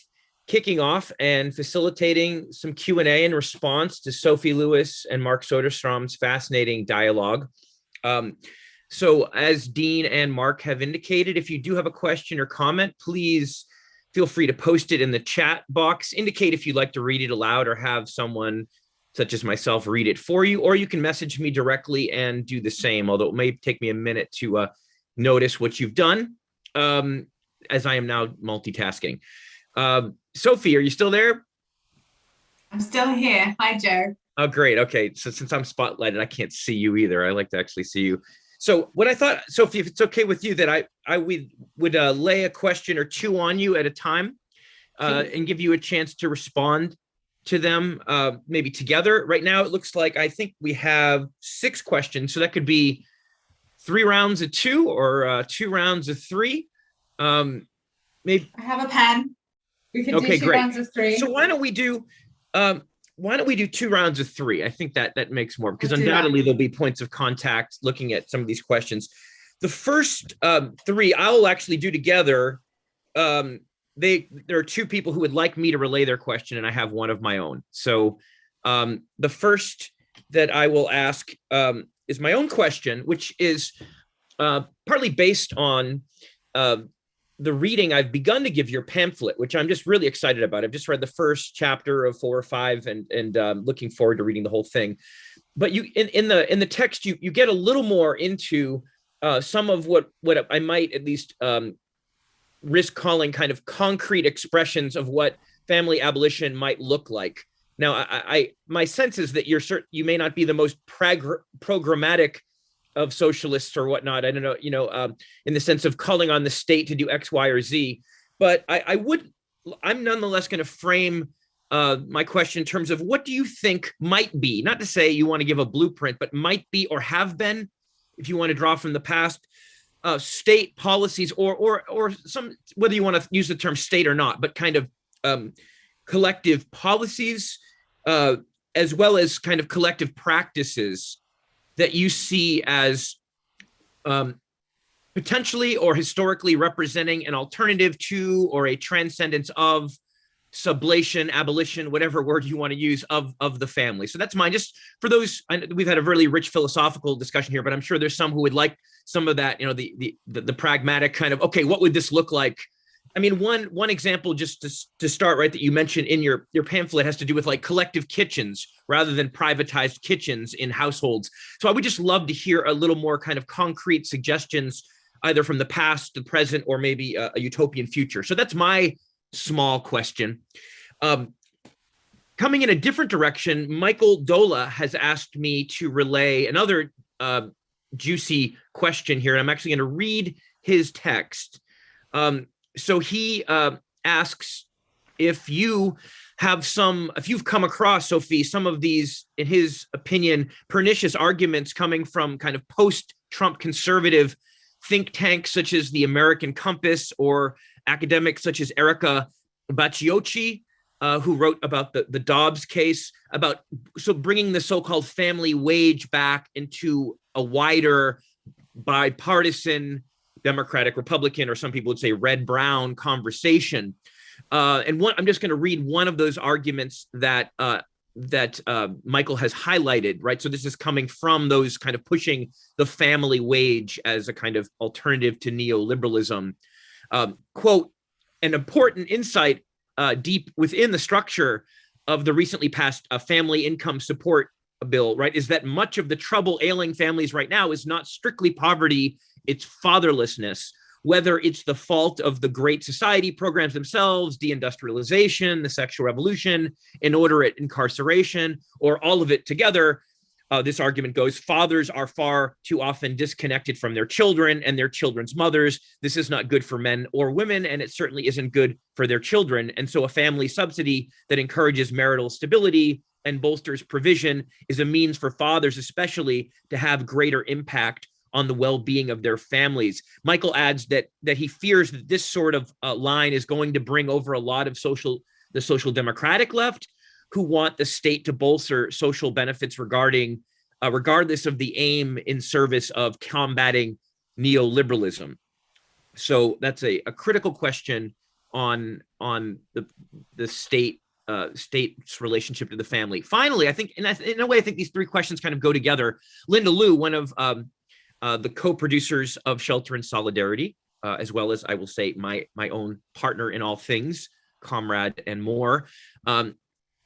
kicking off and facilitating some Q&A in response to Sophie Lewis and Mark Soderstrom's fascinating dialogue. So as Dean and Mark have indicated, if you do have a question or comment, please feel free to post it in the chat box. Indicate if you'd like to read it aloud or have someone such as myself read it for you, or you can message me directly and do the same, although it may take me a minute to notice what you've done, as I am now multitasking. Sophie, are you still there? I'm still here. Hi, Joe. Oh, great. Okay. So since I'm spotlighted, I can't see you either. I like to actually see you. So what I thought, Sophie, if it's okay with you, that I would lay a question or two on you at a time and give you a chance to respond to them maybe together. Right now, it looks like I think we have 6 questions. So that could be 3 rounds of 2 or 2 rounds of 3. Maybe I have a pen. We could okay, do 2 rounds of 3. So why don't we do 2 rounds of 3? I think that makes more, because Let's do that. undoubtedly there'll be points of contact looking at some of these questions. The first 3 I'll actually do together. There are 2 people who would like me to relay their question, and I have one of my own. So the first that I will ask is my own question, which is partly based on the reading I've begun to give your pamphlet, which I'm just really excited about. I've just read the first chapter of 4 or 5 and looking forward to reading the whole thing. But you in the text, you get a little more into some of what I might at least risk calling kind of concrete expressions of what family abolition might look like. Now, my sense is that you may not be the most programmatic of socialists or whatnot. I don't know, in the sense of calling on the state to do X, Y, or Z. But I'm nonetheless going to frame my question in terms of what do you think might be, not to say you want to give a blueprint, but might be or have been, if you want to draw from the past, state policies or some, whether you want to use the term state or not, but kind of collective policies, as well as kind of collective practices that you see as potentially or historically representing an alternative to or a transcendence of sublation, abolition, whatever word you want to use, of the family. So that's mine. Just for those, we've had a really rich philosophical discussion here, but I'm sure there's some who would like some of that, the pragmatic kind of, okay, what would this look like? I mean, one example just to start, right, that you mentioned in your pamphlet has to do with like collective kitchens rather than privatized kitchens in households. So I would just love to hear a little more kind of concrete suggestions, either from the past, the present, or maybe a utopian future. So that's my small question. Coming in a different direction, Michael Dola has asked me to relay another juicy question here. And I'm actually going to read his text. So he asks if you've come across, Sophie, some of these, in his opinion, pernicious arguments coming from kind of post-Trump conservative think tanks such as the American Compass, or academics such as Erica Bacciocchi, who wrote about the Dobbs case, about bringing the so-called family wage back into a wider bipartisan Democratic, Republican, or some people would say red-brown conversation. And I'm just going to read one of those arguments that Michael has highlighted, right? So this is coming from those kind of pushing the family wage as a kind of alternative to neoliberalism. Quote, an important insight deep within the structure of the recently passed family income support bill, right, is that much of the trouble ailing families right now is not strictly poverty, it's fatherlessness, whether it's the fault of the Great Society programs themselves, deindustrialization, the sexual revolution, inordinate incarceration, or all of it together. This argument goes, fathers are far too often disconnected from their children and their children's mothers. This is not good for men or women, and it certainly isn't good for their children. And so a family subsidy that encourages marital stability and bolsters provision is a means for fathers especially to have greater impact on the well-being of their families. Michael adds that he fears that this sort of line is going to bring over a lot of the social democratic left, who want the state to bolster social benefits regardless of the aim in service of combating neoliberalism. So that's a critical question on the state's relationship to the family. Finally, I think, in a way, I think these three questions kind of go together. Linda Liu, one of the co-producers of Shelter in Solidarity, as well as, I will say, my own partner in all things, comrade and more,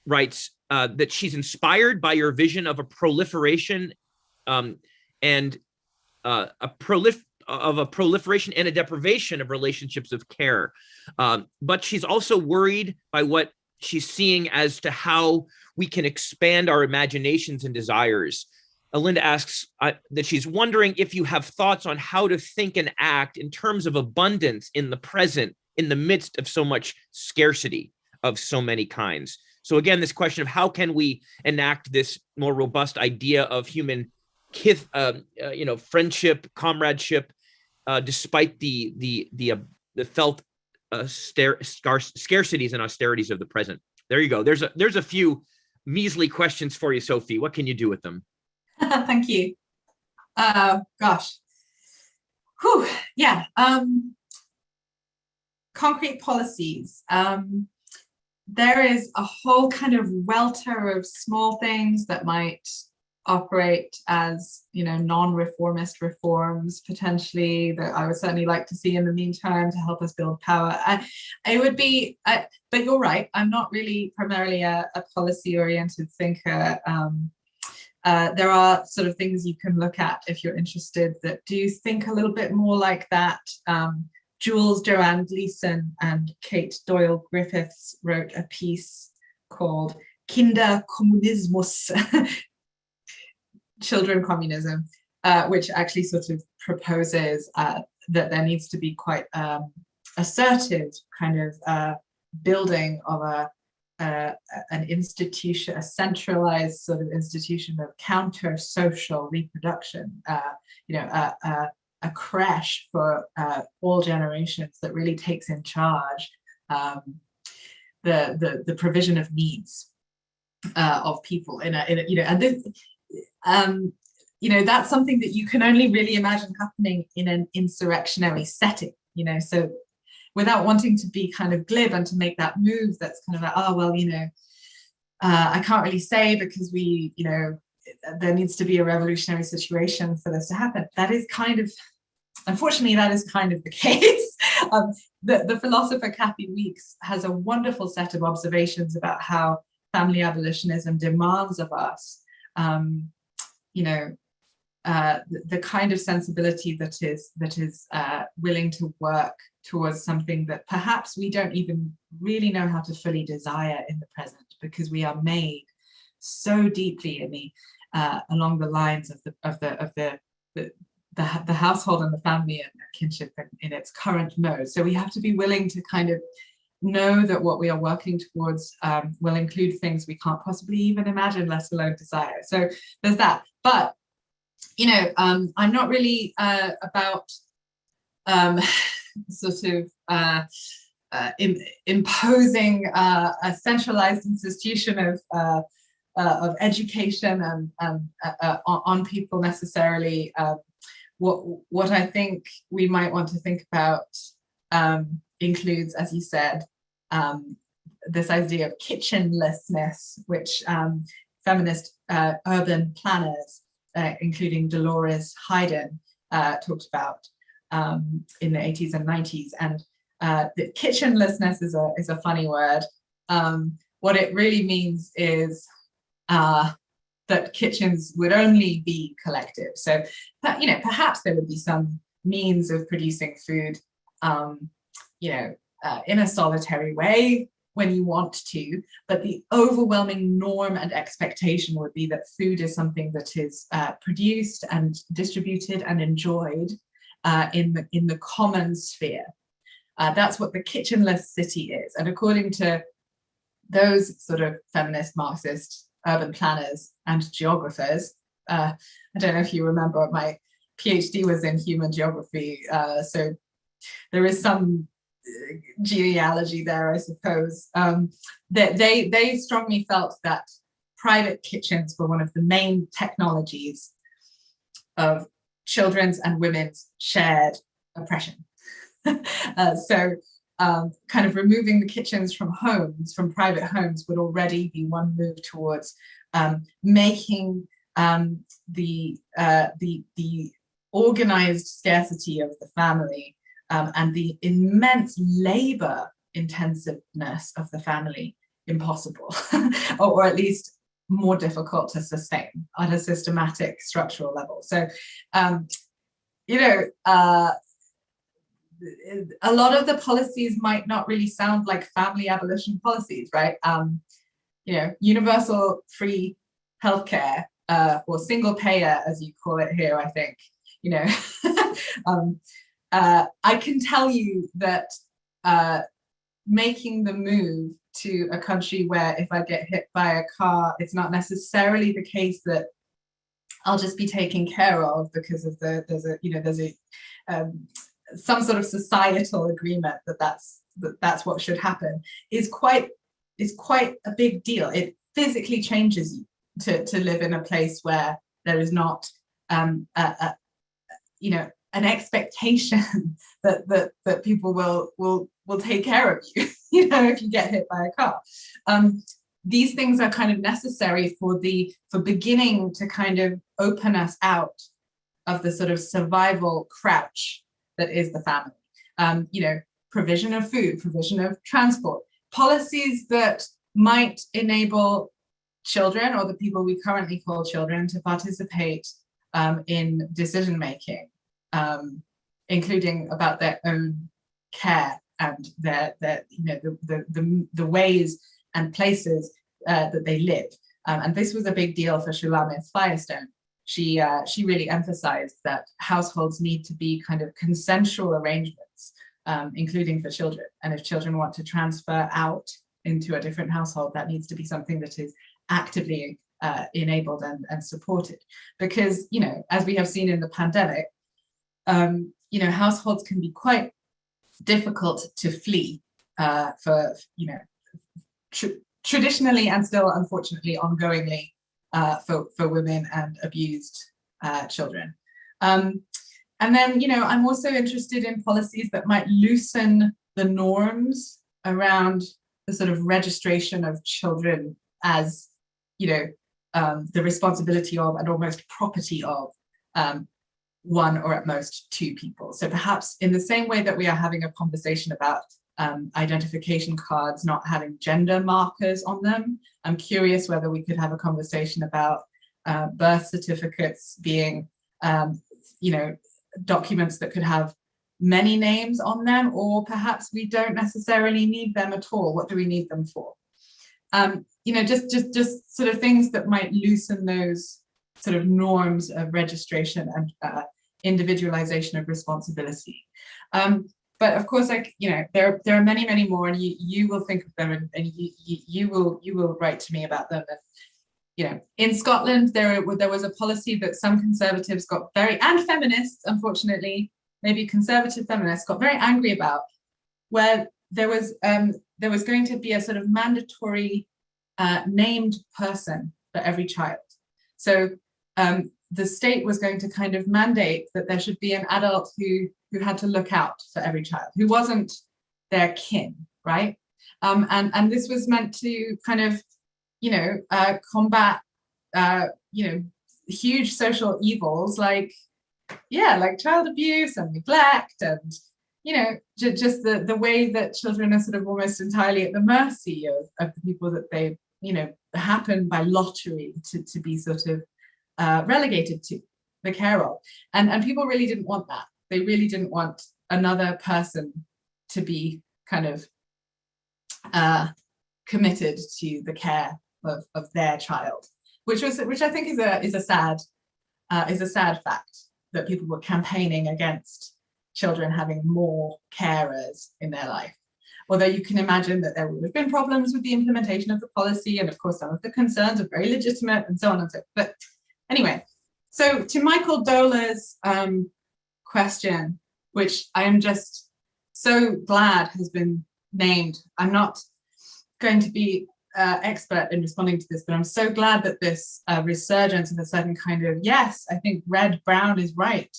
writes that she's inspired by your vision of a proliferation and a proliferation and a deprivation of relationships of care. But she's also worried by what she's seeing as to how we can expand our imaginations and desires. Linda asks that she's wondering if you have thoughts on how to think and act in terms of abundance in the present, in the midst of so much scarcity of so many kinds. So again, this question of how can we enact this more robust idea of human friendship, comradeship, despite the felt scarcities and austerities of the present. There you go. There's a few measly questions for you, Sophie. What can you do with them? Thank you. Gosh. Whew. Yeah. Concrete policies. There is a whole kind of welter of small things that might operate as, non-reformist reforms, potentially, that I would certainly like to see in the meantime to help us build power. It would be, but you're right, I'm not really primarily a policy-oriented thinker. There are sort of things you can look at if you're interested that do think a little bit more like that. Jules Joanne Gleason and Kate Doyle Griffiths wrote a piece called Kinderkommunismus, Children Communism, which actually sort of proposes that there needs to be quite assertive kind of building of an institution, a centralized sort of institution of counter-social reproduction, a creche for all generations that really takes in charge the provision of needs of people in and this, that's something that you can only really imagine happening in an insurrectionary setting, so without wanting to be kind of glib and to make that move that's kind of like, oh, well, I can't really say because we, there needs to be a revolutionary situation for this to happen. That is kind of, unfortunately, that is kind of the case. The philosopher Kathi Weeks has a wonderful set of observations about how family abolitionism demands of us, the kind of sensibility that is willing to work towards something that perhaps we don't even really know how to fully desire in the present, because we are made so deeply in the along the lines of the household and the family and kinship in its current mode. So we have to be willing to kind of know that what we are working towards will include things we can't possibly even imagine, let alone desire. So there's that. But I'm not really about imposing a centralized institution of education and on people necessarily. What I think we might want to think about includes, as you said, this idea of kitchenlessness, which feminist urban planners, including Dolores Hayden, talked about in the 80s and 90s. And the kitchenlessness is a funny word. What it really means is that kitchens would only be collective. So, perhaps there would be some means of producing food, in a solitary way when you want to, but the overwhelming norm and expectation would be that food is something that is produced and distributed and enjoyed in the common sphere. That's what the kitchenless city is. And according to those sort of feminist Marxist urban planners and geographers, I don't know if you remember my PhD was in human geography, so there is some genealogy there, I suppose. That they strongly felt that private kitchens were one of the main technologies of children's and women's shared oppression. So kind of removing the kitchens from homes, from private homes, would already be one move towards making the organized scarcity of the family and the immense labor intensiveness of the family impossible, or at least more difficult to sustain on a systematic structural level. So, you know, a lot of the policies might not really sound like family abolition policies, right? You know, universal free healthcare, or single payer, as you call it here, I think, you know. I can tell you that making the move to a country where if I get hit by a car, it's not necessarily the case that I'll just be taken care of because of there's some sort of societal agreement that that's what should happen, is quite a big deal. It physically changes you to live in a place where there is not you know, an expectation that people will take care of you, you know, if you get hit by a car. These things are kind of necessary for beginning to kind of open us out of the sort of survival crouch that is the family. You know, provision of food, provision of transport, policies that might enable children, or the people we currently call children, to participate in decision making, including about their own care and their you know, the ways and places that they live. And this was a big deal for Shulamith Firestone. She really emphasized that households need to be kind of consensual arrangements, including for children. And if children want to transfer out into a different household, that needs to be something that is actively enabled and supported. Because, you know, as we have seen in the pandemic, you know, households can be quite difficult to flee for, you know, traditionally and still unfortunately ongoingly for women and abused children. And then, you know, I'm also interested in policies that might loosen the norms around the sort of registration of children as, you know, the responsibility of and almost property of one or at most two people. So perhaps in the same way that we are having a conversation about identification cards not having gender markers on them, I'm curious whether we could have a conversation about birth certificates being, you know, documents that could have many names on them, or perhaps we don't necessarily need them at all. What do we need them for? You know, just sort of things that might loosen those sort of norms of registration and individualization of responsibility. But of course, like, you know, there are many more, and you will think of them, and you will write to me about them. And, you know, in Scotland, there was a policy that some conservatives got very, and feminists, unfortunately, maybe conservative feminists got very angry about, where there was going to be a sort of mandatory named person for every child. So the state was going to kind of mandate that there should be an adult who had to look out for every child, who wasn't their kin, right? And this was meant to kind of, you know, combat, you know, huge social evils like, yeah, like child abuse and neglect, and, you know, just the way that children are sort of almost entirely at the mercy of the people that they, you know, happen by lottery to be sort of relegated to the care of. And people really didn't want that. They really didn't want another person to be kind of committed to the care of their child, which I think is a sad fact, that people were campaigning against children having more carers in their life. Although you can imagine that there would have been problems with the implementation of the policy, and of course some of the concerns are very legitimate and so on and so forth. But anyway, So to Michael Dola's question, which I am just so glad has been named. I'm not going to be expert in responding to this, but I'm so glad that this resurgence of a certain kind of, yes, I think red, brown is right.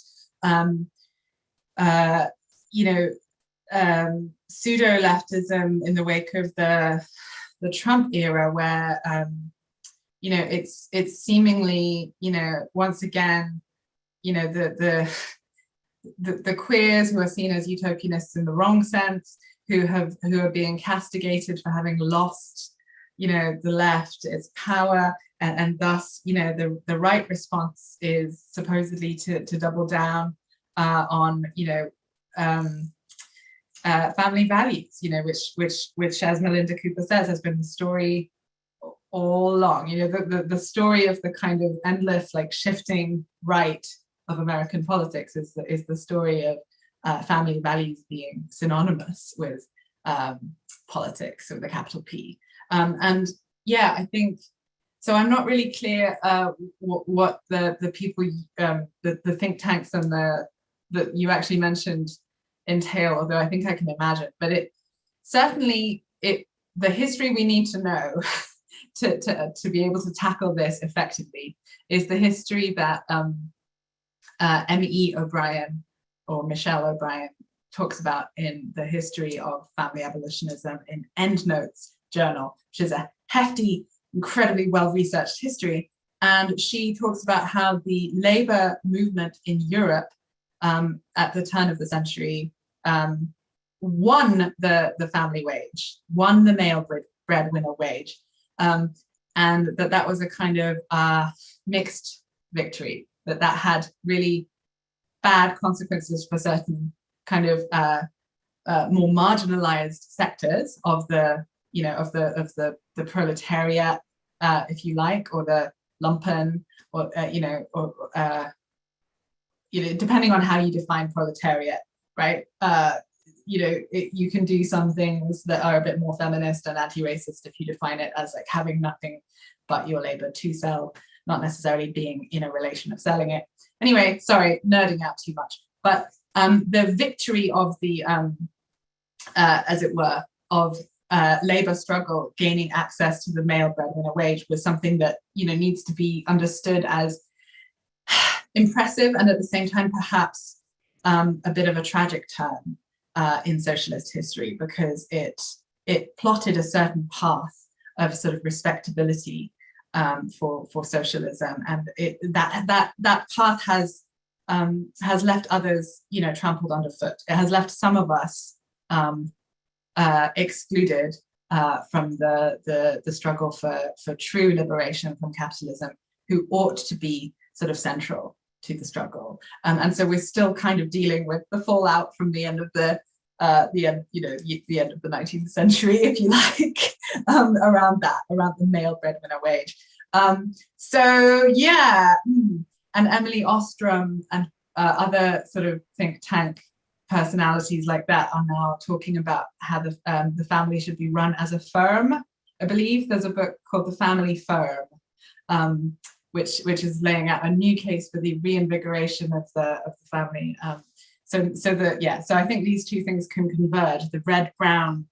Pseudo-leftism in the wake of the Trump era, where it's seemingly, once again, the queers who are seen as utopianists in the wrong sense, who are being castigated for having lost, the left its power, and thus, the right response is supposedly to double down on, family values, which as Melinda Cooper says, has been the story all along. The story of the kind of endless, like, shifting right of American politics is the story of family values being synonymous with politics with a capital P. And yeah, I think so. I'm not really clear what the people, the think tanks and that you actually mentioned entail, although I think I can imagine. But it certainly, the history we need to know to be able to tackle this effectively is the history that M.E. O'Brien, or Michelle O'Brien, talks about in The History of Family Abolitionism in Endnotes Journal, which is a hefty, incredibly well-researched history. And she talks about how the labor movement in Europe at the turn of the century won the family wage, won the male breadwinner wage, and that was a kind of mixed victory, that had really bad consequences for certain kind of more marginalized sectors of the proletariat, if you like, or the lumpen, or depending on how you define proletariat, right? You can do some things that are a bit more feminist and anti-racist if you define it as like having nothing but your labor to sell, not necessarily being in a relation of selling it. Anyway, sorry, nerding out too much. But the victory of the, as it were, of labor struggle gaining access to the male breadwinner wage was something that needs to be understood as impressive, and at the same time perhaps a bit of a tragic turn in socialist history, because it plotted a certain path of sort of respectability for socialism, and that path has left others trampled underfoot. It has left some of us excluded from the struggle for true liberation from capitalism, who ought to be sort of central to the struggle. And so we're still kind of dealing with the fallout from the end of the end of the 19th century, if you like, around the male breadwinner wage. So yeah, and Emily Ostrom and other sort of think tank personalities like that are now talking about how the family should be run as a firm. I believe there's a book called The Family Firm, which is laying out a new case for the reinvigoration of the family. So I think these two things can converge: the red-brown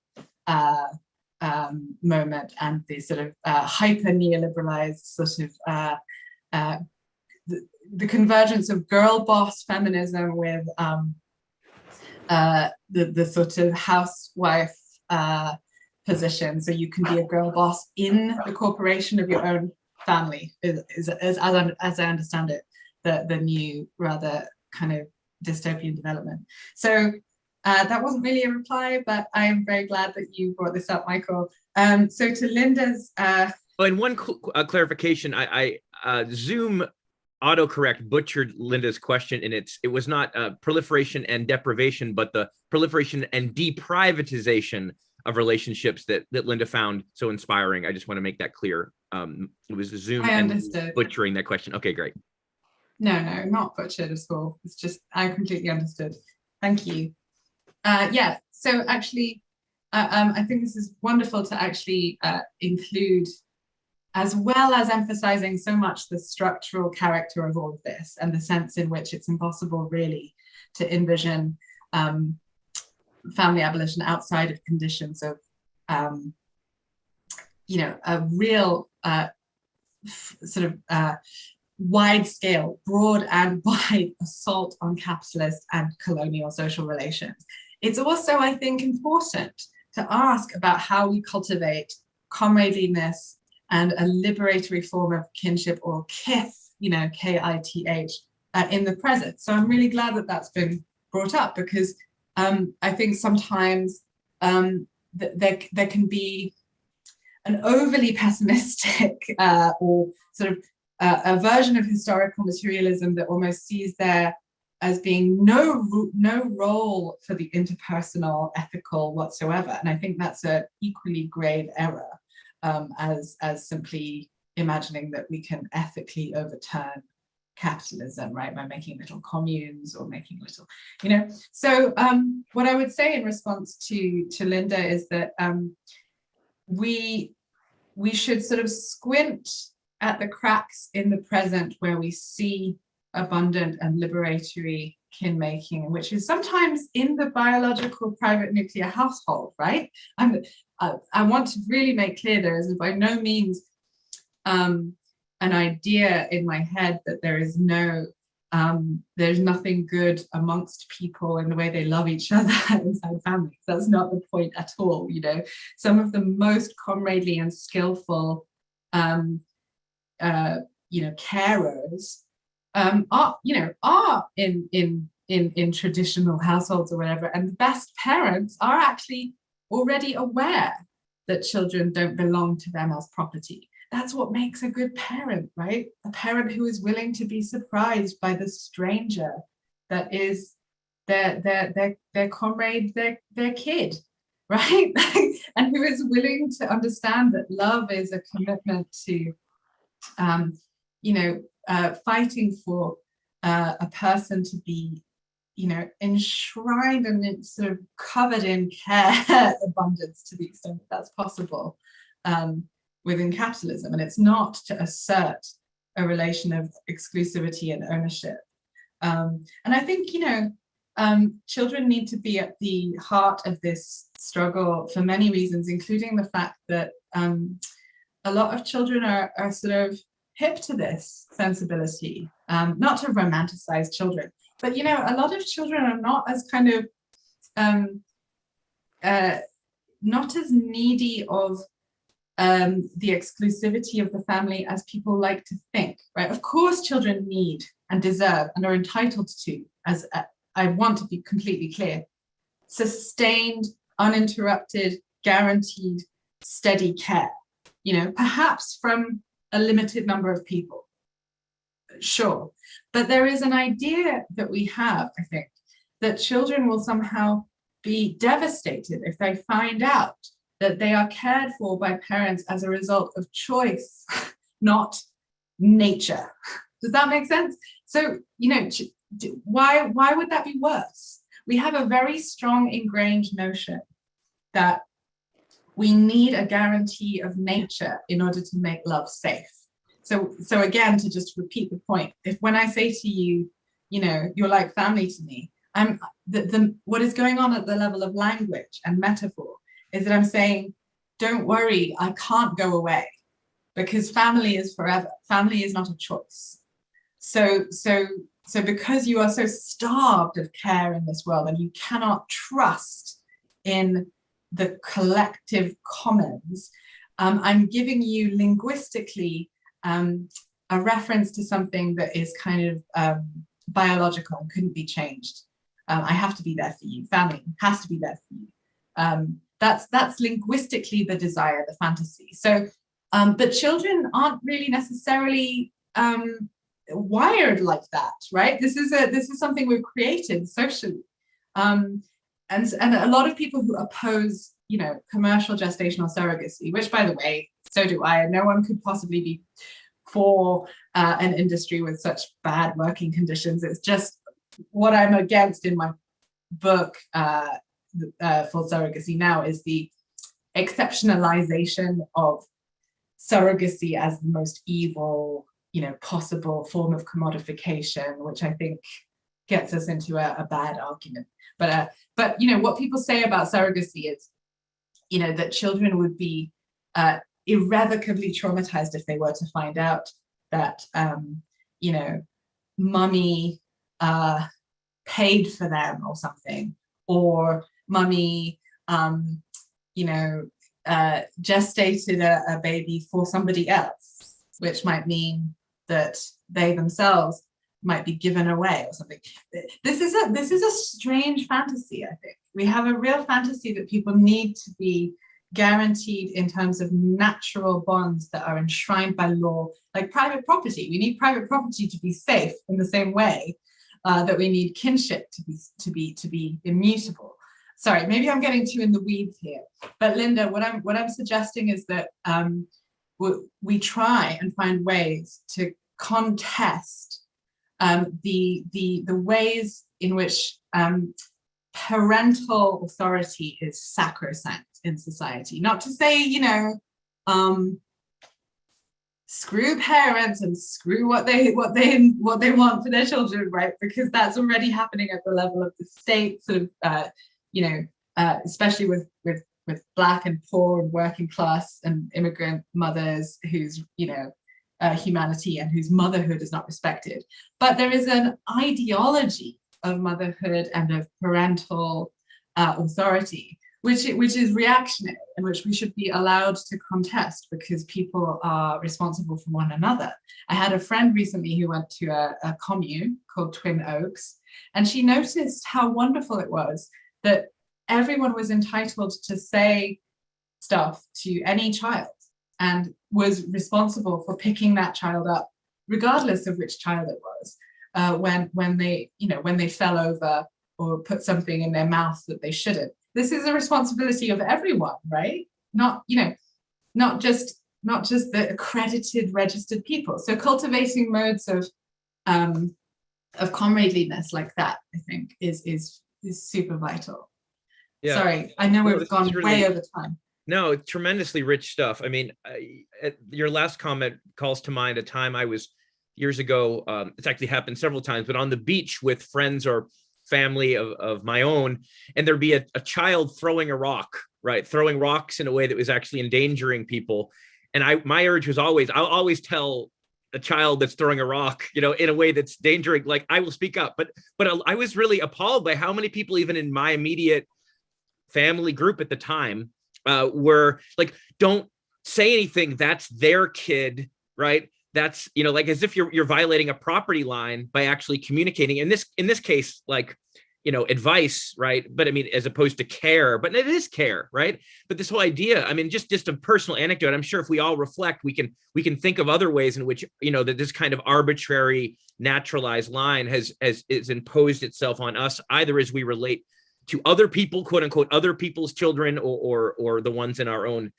moment and the sort of hyper neoliberalized sort of the convergence of girl boss feminism with the sort of housewife position. So you can be a girl boss in the corporation of your own family, is as I understand it, the new rather kind of dystopian development. So that wasn't really a reply, but I am very glad that you brought this up, Michael. So to Linda's and one clarification, I Zoom autocorrect butchered Linda's question, and it was not proliferation and deprivation, but the proliferation and deprivatization of relationships that Linda found so inspiring. I just want to make that clear. It was Zoom and butchering that question. Okay, great. No, not butchered at all. It's just, I completely understood. Thank you. Yeah, so actually, I think this is wonderful to actually include as well as emphasizing so much the structural character of all of this and the sense in which it's impossible really to envision family abolition outside of conditions of, you know, a real sort of wide scale, broad and wide assault on capitalist and colonial social relations. It's also, I think, important to ask about how we cultivate comradliness and a liberatory form of kinship, or kith, you know, K-I-T-H, in the present. So I'm really glad that that's been brought up, because I think sometimes there can be an overly pessimistic or sort of a version of historical materialism that almost sees there as being no role for the interpersonal, ethical whatsoever. And I think that's an equally grave error, as simply imagining that we can ethically overturn capitalism, right, by making little communes or making little, you know. So what I would say in response to Linda is that we should sort of squint at the cracks in the present where we see abundant and liberatory kin making, which is sometimes in the biological private nuclear household, right? I want to really make clear there is by no means an idea in my head that there is there's nothing good amongst people in the way they love each other inside families. That's not the point at all. You know, some of the most comradely and skillful you know, carers are in traditional households or whatever, and the best parents are actually already aware that children don't belong to them as property. That's what makes a good parent, right? A parent who is willing to be surprised by the stranger that is their comrade, their kid, right? And who is willing to understand that love is a commitment to you know, fighting for a person to be, you know, enshrined and sort of covered in care abundance to the extent that that's possible within capitalism. And it's not to assert a relation of exclusivity and ownership. And I think, you know, children need to be at the heart of this struggle for many reasons, including the fact that a lot of children are sort of hip to this sensibility, not to romanticize children, but, you know, a lot of children are not as kind of, not as needy of the exclusivity of the family as people like to think, right? Of course, children need and deserve and are entitled to, as I want to be completely clear, sustained, uninterrupted, guaranteed, steady care, you know, perhaps from a limited number of people, sure. But there is an idea that we have, I think, that children will somehow be devastated if they find out that they are cared for by parents as a result of choice, not nature. Does that make sense? So, you know, why would that be worse? We have a very strong ingrained notion that we need a guarantee of nature in order to make love safe. So again, to just repeat the point, if when I say to you, you know, you're like family to me, what is going on at the level of language and metaphor is that I'm saying, don't worry, I can't go away, because family is forever. Family is not a choice. So because you are so starved of care in this world and you cannot trust in the collective commons, I'm giving you linguistically a reference to something that is kind of biological and couldn't be changed. I have to be there for you. Family has to be there for you. That's linguistically the desire, the fantasy. So, but children aren't really necessarily wired like that, right? This is something we've created socially, and a lot of people who oppose, you know, commercial gestational surrogacy, which, by the way, so do I. And no one could possibly be for an industry with such bad working conditions. It's just what I'm against in my book, Full Surrogacy Now, is the exceptionalization of surrogacy as the most evil, possible form of commodification, which I think gets us into a bad argument. But what people say about surrogacy is, that children would be irrevocably traumatized if they were to find out that, mummy paid for them or something, or mummy, gestated a baby for somebody else, which might mean that they themselves might be given away or something. This is a strange fantasy, I think. We have a real fantasy that people need to be guaranteed in terms of natural bonds that are enshrined by law, like private property. We need private property to be safe in the same way that we need kinship to be immutable. Sorry, maybe I'm getting too in the weeds here. But Linda, what I'm suggesting is that we try and find ways to contest the ways in which parental authority is sacrosanct in society. Not to say, screw parents and screw what they want for their children, right? Because that's already happening at the level of the state, sort of, especially with Black and poor and working class and immigrant mothers whose humanity and whose motherhood is not respected. But there is an ideology of motherhood and of parental authority, which is reactionary and which we should be allowed to contest because people are responsible for one another. I had a friend recently who went to a commune called Twin Oaks, and she noticed how wonderful it was that everyone was entitled to say stuff to any child and was responsible for picking that child up, regardless of which child it was, when they fell over or put something in their mouth that they shouldn't. This is a responsibility of everyone, right? Not just the accredited, registered people. So cultivating modes of comradeliness like that, I think, is super vital. Yeah. Sorry, I know we've gone way over time. No, tremendously rich stuff. I mean, your last comment calls to mind a time I was years ago. It's actually happened several times, but on the beach with friends or family of my own, and there'd be a child throwing a rock, right? Throwing rocks in a way that was actually endangering people. And my urge was always, I'll always tell a child that's throwing a rock, in a way that's endangering, like I will speak up. But I was really appalled by how many people, even in my immediate family group at the time, were like, don't say anything, that's their kid, right? That's, like as if you're violating a property line by actually communicating. In this case, like, advice, right? But I mean, as opposed to care, but it is care, right? But this whole idea, I mean, just a personal anecdote. I'm sure if we all reflect, we can think of other ways in which, that this kind of arbitrary naturalized line has imposed itself on us, either as we relate to other people, quote unquote, other people's children, or the ones in our own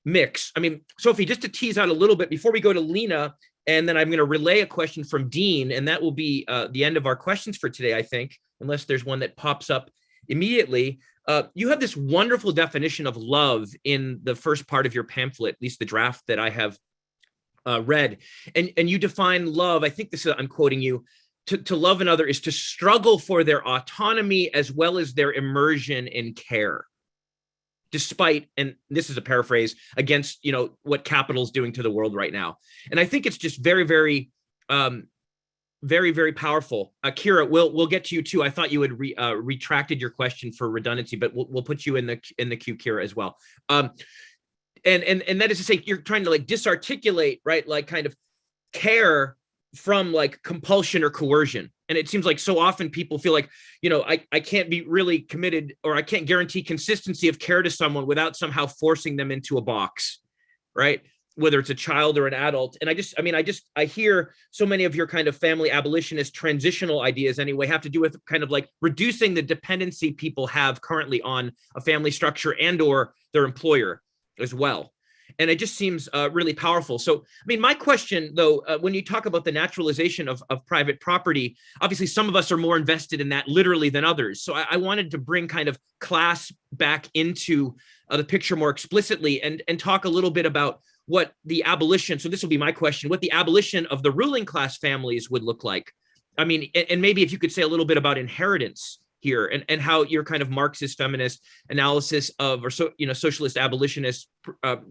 mix. I mean, Sophie, just to tease out a little bit before we go to Lena, and then I'm going to relay a question from Dean, and that will be the end of our questions for today, I think, unless there's one that pops up immediately. You have this wonderful definition of love in the first part of your pamphlet, at least the draft that I have read, and you define love, I think this is, I'm quoting you, to love another is to struggle for their autonomy as well as their immersion in care, despite, and this is a paraphrase, against, what capital is doing to the world right now. And I think it's just very, very, very, very powerful. Kira, we'll get to you too. I thought you had retracted your question for redundancy, but we'll put you in the queue, Kira, as well. And that is to say, you're trying to like disarticulate, right? Like kind of care from like compulsion or coercion. And it seems like so often people feel like, I can't be really committed, or I can't guarantee consistency of care to someone without somehow forcing them into a box, right? Whether it's a child or an adult. And I hear so many of your kind of family abolitionist transitional ideas anyway have to do with kind of like reducing the dependency people have currently on a family structure and or their employer as well. And it just seems really powerful. So, I mean, my question, though, when you talk about the naturalization of private property, obviously some of us are more invested in that literally than others. So I wanted to bring kind of class back into the picture more explicitly and talk a little bit about what the abolition, so this will be my question, what the abolition of the ruling class families would look like. I mean, and maybe if you could say a little bit about inheritance here, and how your kind of Marxist feminist analysis of, or so, socialist abolitionist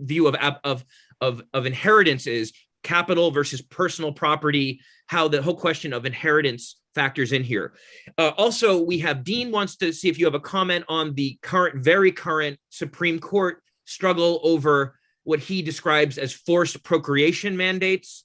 view of inheritance is capital versus personal property, how the whole question of inheritance factors in here. Also, we have Dean wants to see if you have a comment on the very current Supreme Court struggle over what he describes as forced procreation mandates.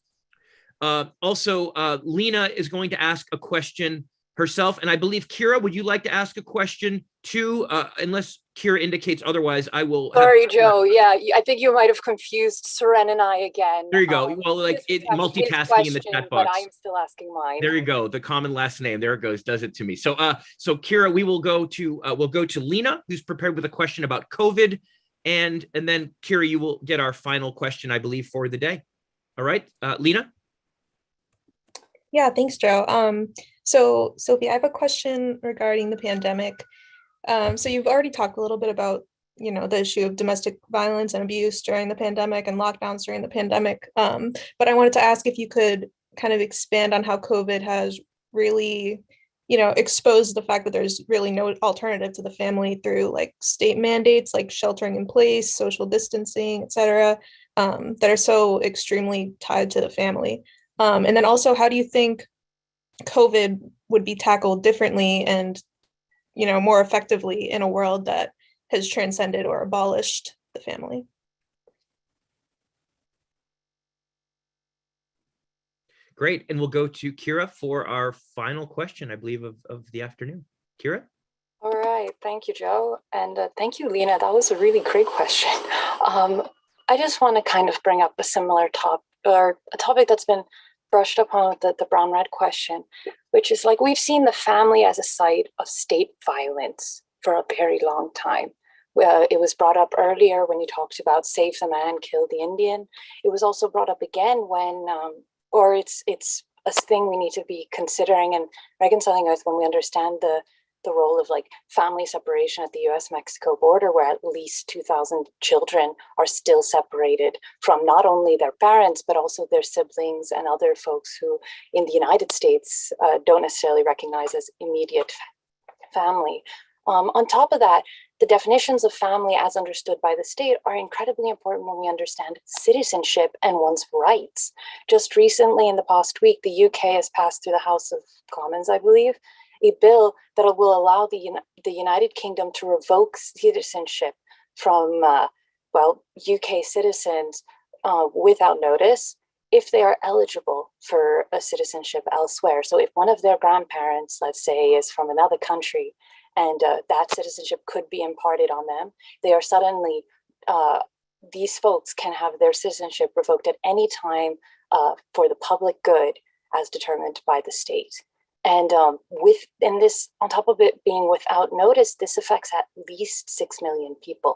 Also, Lena is going to ask a question herself, and I believe Kira, would you like to ask a question too? Unless Kira indicates otherwise, I will. Sorry, Joe. Yeah, I think you might have confused Seren and I again. There you go. Well, like multitasking in the chat box. But I'm still asking mine. There you go. The common last name. There it goes. Does it to me. So, so Kira, we will go to Lena, who's prepared with a question about COVID, and then Kira, you will get our final question, I believe, for the day. All right, Lena. Yeah, thanks, Joe. So Sophie, I have a question regarding the pandemic. So you've already talked a little bit about, the issue of domestic violence and abuse during the pandemic and lockdowns during the pandemic. But I wanted to ask if you could kind of expand on how COVID has really, exposed the fact that there's really no alternative to the family through like state mandates, like sheltering in place, social distancing, et cetera, that are so extremely tied to the family. And then also, how do you think COVID would be tackled differently and, more effectively in a world that has transcended or abolished the family? Great. And we'll go to Kira for our final question, I believe, of the afternoon. Kira? All right. Thank you, Joe. And thank you, Lena. That was a really great question. I just want to kind of bring up a similar topic, or a topic that's been brushed upon with the brown-red question, which is like, we've seen the family as a site of state violence for a very long time. It was brought up earlier when you talked about save the man, kill the Indian. It was also brought up again when, or it's a thing we need to be considering and reconciling with when we understand the role of like family separation at the US-Mexico border, where at least 2,000 children are still separated from not only their parents, but also their siblings and other folks who in the United States don't necessarily recognize as immediate family. On top of that, the definitions of family as understood by the state are incredibly important when we understand citizenship and one's rights. Just recently, in the past week, the UK has passed through the House of Commons, I believe, a bill that will allow the United Kingdom to revoke citizenship from, UK citizens without notice if they are eligible for a citizenship elsewhere. So if one of their grandparents, let's say, is from another country, and that citizenship could be imparted on them, they are suddenly, these folks can have their citizenship revoked at any time for the public good as determined by the state. And this, on top of it being without notice, this affects at least 6 million people.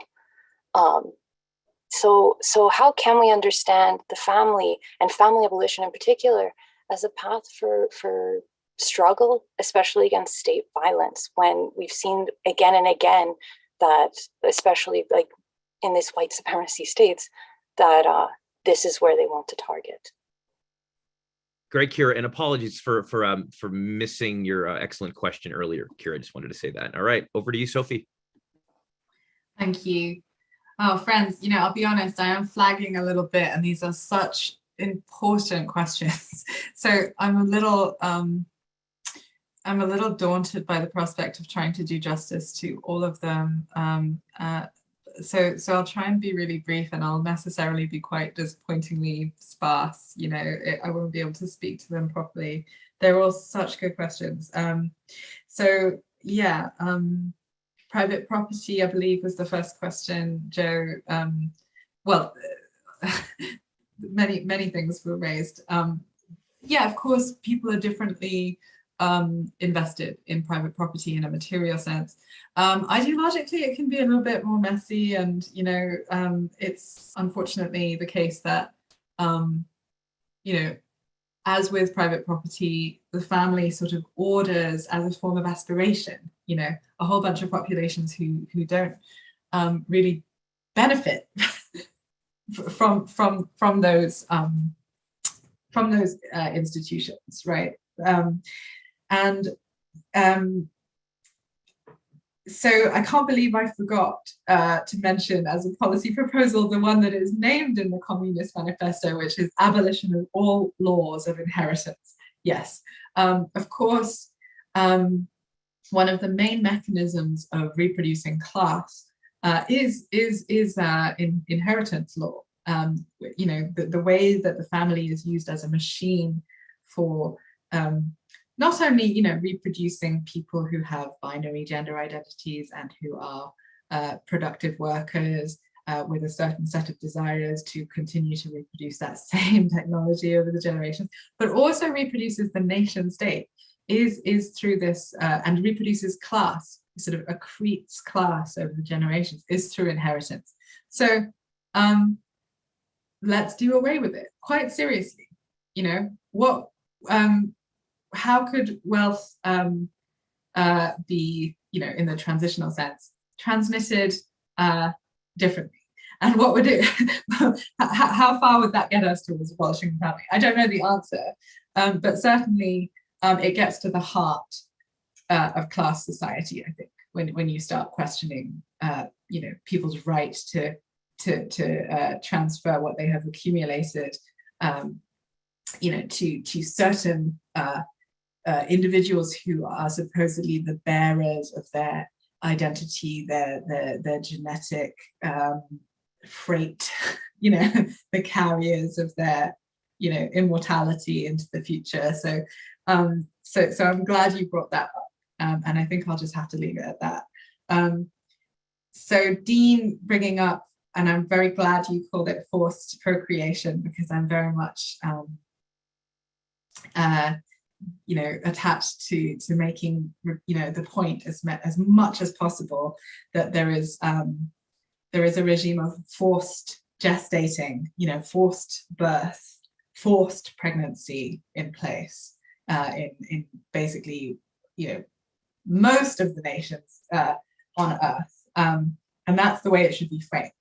So how can we understand the family and family abolition in particular as a path for struggle, especially against state violence, when we've seen again and again that, especially like in these white supremacy states, that this is where they want to target. Great, Kira, and apologies for missing your excellent question earlier, Kira. I just wanted to say that. All right, over to you, Sophie. Thank you. Oh, friends, I'll be honest, I am flagging a little bit, and these are such important questions. So I'm a little daunted by the prospect of trying to do justice to all of them. So I'll try and be really brief, and I'll necessarily be quite disappointingly sparse. I won't be able to speak to them properly. They're all such good questions. So yeah, private property, I believe, was the first question, Joe. Many things were raised. Yeah, of course, people are differently invested in private property in a material sense. Ideologically, it can be a little bit more messy, and it's unfortunately the case that as with private property, the family sort of orders as a form of aspiration, a whole bunch of populations who don't really benefit from those institutions, right? So I can't believe I forgot to mention as a policy proposal the one that is named in the Communist Manifesto, which is abolition of all laws of inheritance. Yes, of course, one of the main mechanisms of reproducing class is inheritance law. You know, the way that the family is used as a machine for not only, you know, reproducing people who have binary gender identities and who are productive workers with a certain set of desires to continue to reproduce that same technology over the generations, but also reproduces the nation state, is through this, and reproduces class, sort of accretes class over the generations, is through inheritance. So let's do away with it, quite seriously. You know, what, how could wealth be, you know, in the transitional sense, transmitted differently? And what would it, how far would that get us towards abolishing the family? I don't know the answer, but certainly it gets to the heart of class society, I think, when you start questioning, you know, people's right to transfer what they have accumulated, you know, to certain individuals who are supposedly the bearers of their identity, their genetic freight, you know, the carriers of their, you know, immortality into the future. So so I'm glad you brought that up, and I think I'll just have to leave it at that. So Dean bringing up, and I'm very glad you called it forced procreation, because I'm very much you know, attached to making, you know, the point as much as possible that there is a regime of forced gestating, you know, forced birth, forced pregnancy in place in basically, you know, most of the nations on Earth, and that's the way it should be framed.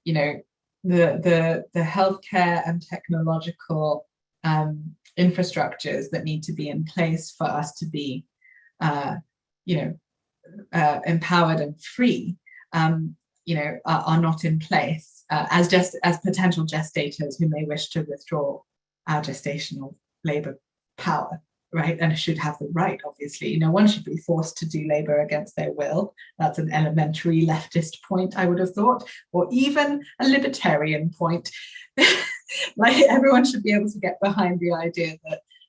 You know, the healthcare and technological infrastructures that need to be in place for us to be, you know, empowered and free, you know, are not in place as potential gestators who may wish to withdraw our gestational labor power, right? And should have the right, obviously. No one should be forced to do labor against their will. That's an elementary leftist point, I would have thought, or even a libertarian point. Like, everyone should be able to get behind the idea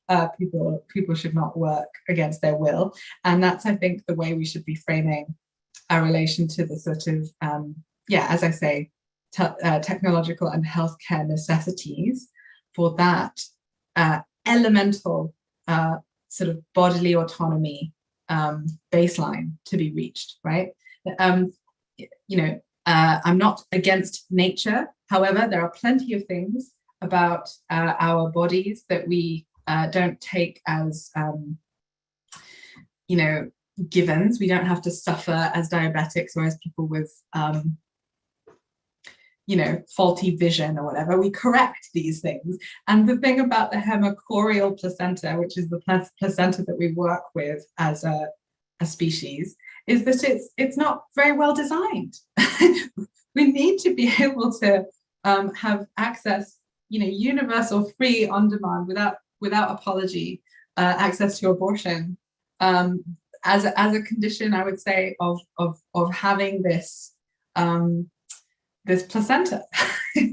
that people should not work against their will. And that's, I think, the way we should be framing our relation to the sort of, yeah, as I say, technological and healthcare necessities for that elemental sort of bodily autonomy baseline to be reached, right? You know, I'm not against nature. However, there are plenty of things about our bodies that we don't take as, you know, givens. We don't have to suffer as diabetics or as people with, you know, faulty vision or whatever. We correct these things. And the thing about the hemachorial placenta, which is the placenta that we work with as a species, is that it's not very well designed. We need to be able to have access, you know, universal, free, on demand, without apology, access to abortion as a condition, I would say, of having this this placenta,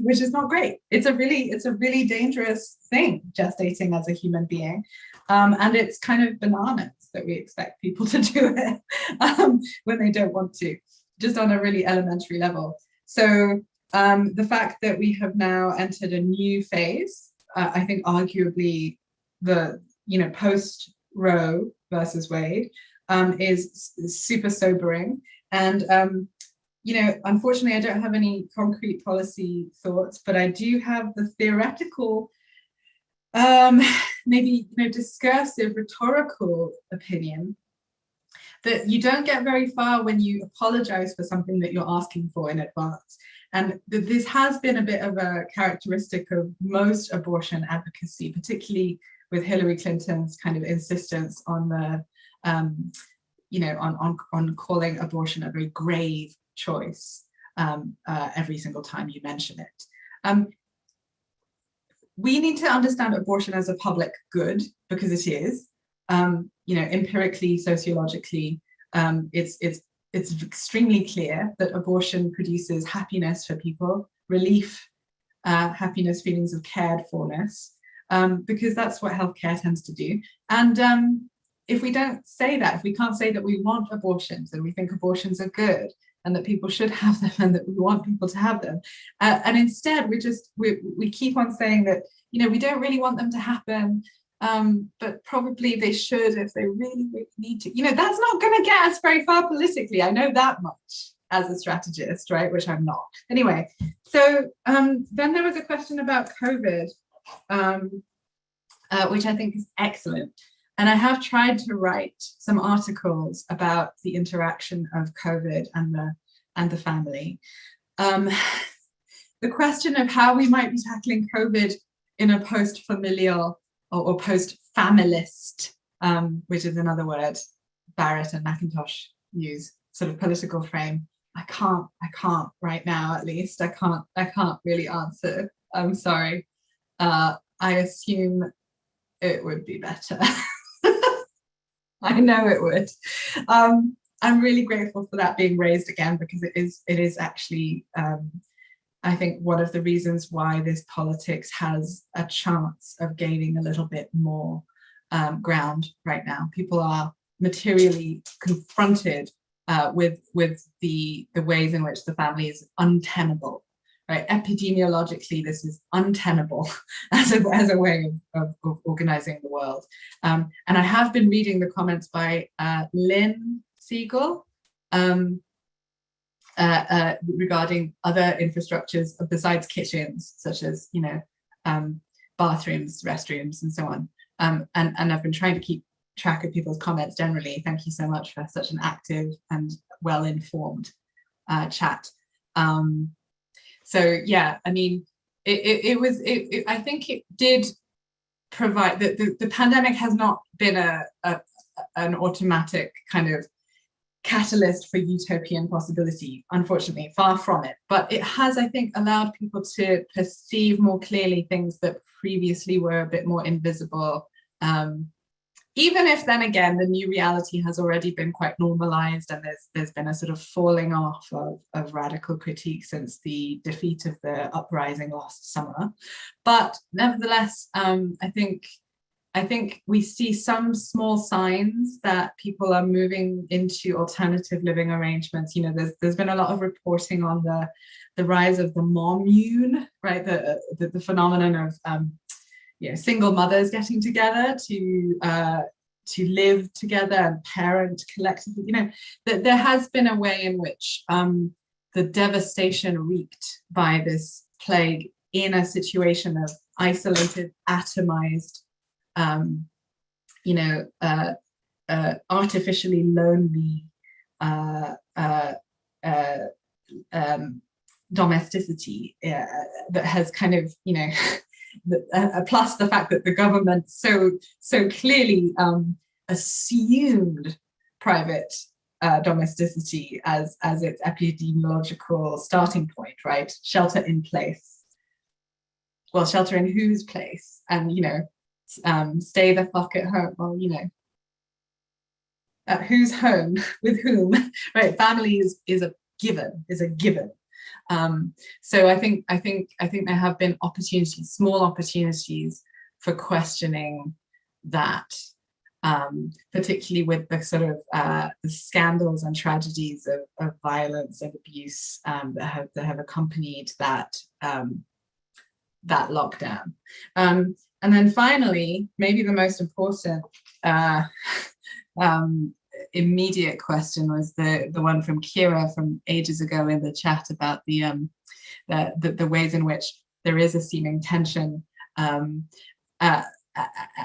which is not great. It's a really dangerous thing, gestating as a human being, and it's kind of bananas that we expect people to do it when they don't want to, just on a really elementary level. So the fact that we have now entered a new phase, I think arguably the, you know, post Roe versus Wade is super sobering. And you know, unfortunately, I don't have any concrete policy thoughts, but I do have the theoretical, maybe, you know, discursive, rhetorical opinion that you don't get very far when you apologize for something that you're asking for in advance. And this has been a bit of a characteristic of most abortion advocacy, particularly with Hillary Clinton's kind of insistence on the, on calling abortion a very grave choice every single time you mention it. We need to understand abortion as a public good, because it is. Empirically, sociologically, it's extremely clear that abortion produces happiness for people, relief, happiness, feelings of cared forness, because that's what healthcare tends to do. And if we don't say that, if we can't say that we want abortions and we think abortions are good and that people should have them and that we want people to have them, and instead we keep on saying that, we don't really want them to happen, but probably they should if they really, really need to. That's not going to get us very far politically. I know that much as a strategist, right? Which I'm not. Anyway, so then there was a question about COVID, which I think is excellent. And I have tried to write some articles about the interaction of COVID and the family. The question of how we might be tackling COVID in a post-familial or post-familist, which is another word Barrett and McIntosh use, sort of political frame. I can't right now, at least. I can't really answer. I'm sorry. I assume it would be better. I know it would. I'm really grateful for that being raised again, because it is actually, I think, one of the reasons why this politics has a chance of gaining a little bit more ground right now. People are materially confronted with the ways in which the family is untenable. Right? Epidemiologically, this is untenable as a way of organizing the world. And I have been reading the comments by Lynn Siegel regarding other infrastructures besides kitchens, such as bathrooms, restrooms, and so on. And I've been trying to keep track of people's comments generally. Thank you so much for such an active and well-informed chat. So yeah, I mean, I think it did provide that the pandemic has not been an automatic kind of catalyst for utopian possibility, unfortunately, far from it. But it has, I think, allowed people to perceive more clearly things that previously were a bit more invisible. Even if then again, the new reality has already been quite normalized, and there's been a sort of falling off of radical critique since the defeat of the uprising last summer. But nevertheless, I think we see some small signs that people are moving into alternative living arrangements. There's been a lot of reporting on the rise of the mommune, right? The phenomenon of single mothers getting together to live together and parent collectively. That there has been a way in which the devastation wreaked by this plague in a situation of isolated, atomized, artificially lonely domesticity that has kind of, plus the fact that the government so clearly assumed private domesticity as its epidemiological starting point, right? Shelter in place. Well, shelter in whose place? And stay the fuck at home. Well, whose home with whom, right? Family is a given. So I think there have been opportunities, small opportunities, for questioning that, particularly with the sort of the scandals and tragedies of violence and abuse that have accompanied that lockdown. And then finally, maybe the most important immediate question was the one from Kira from ages ago in the chat about the ways in which there is a seeming tension,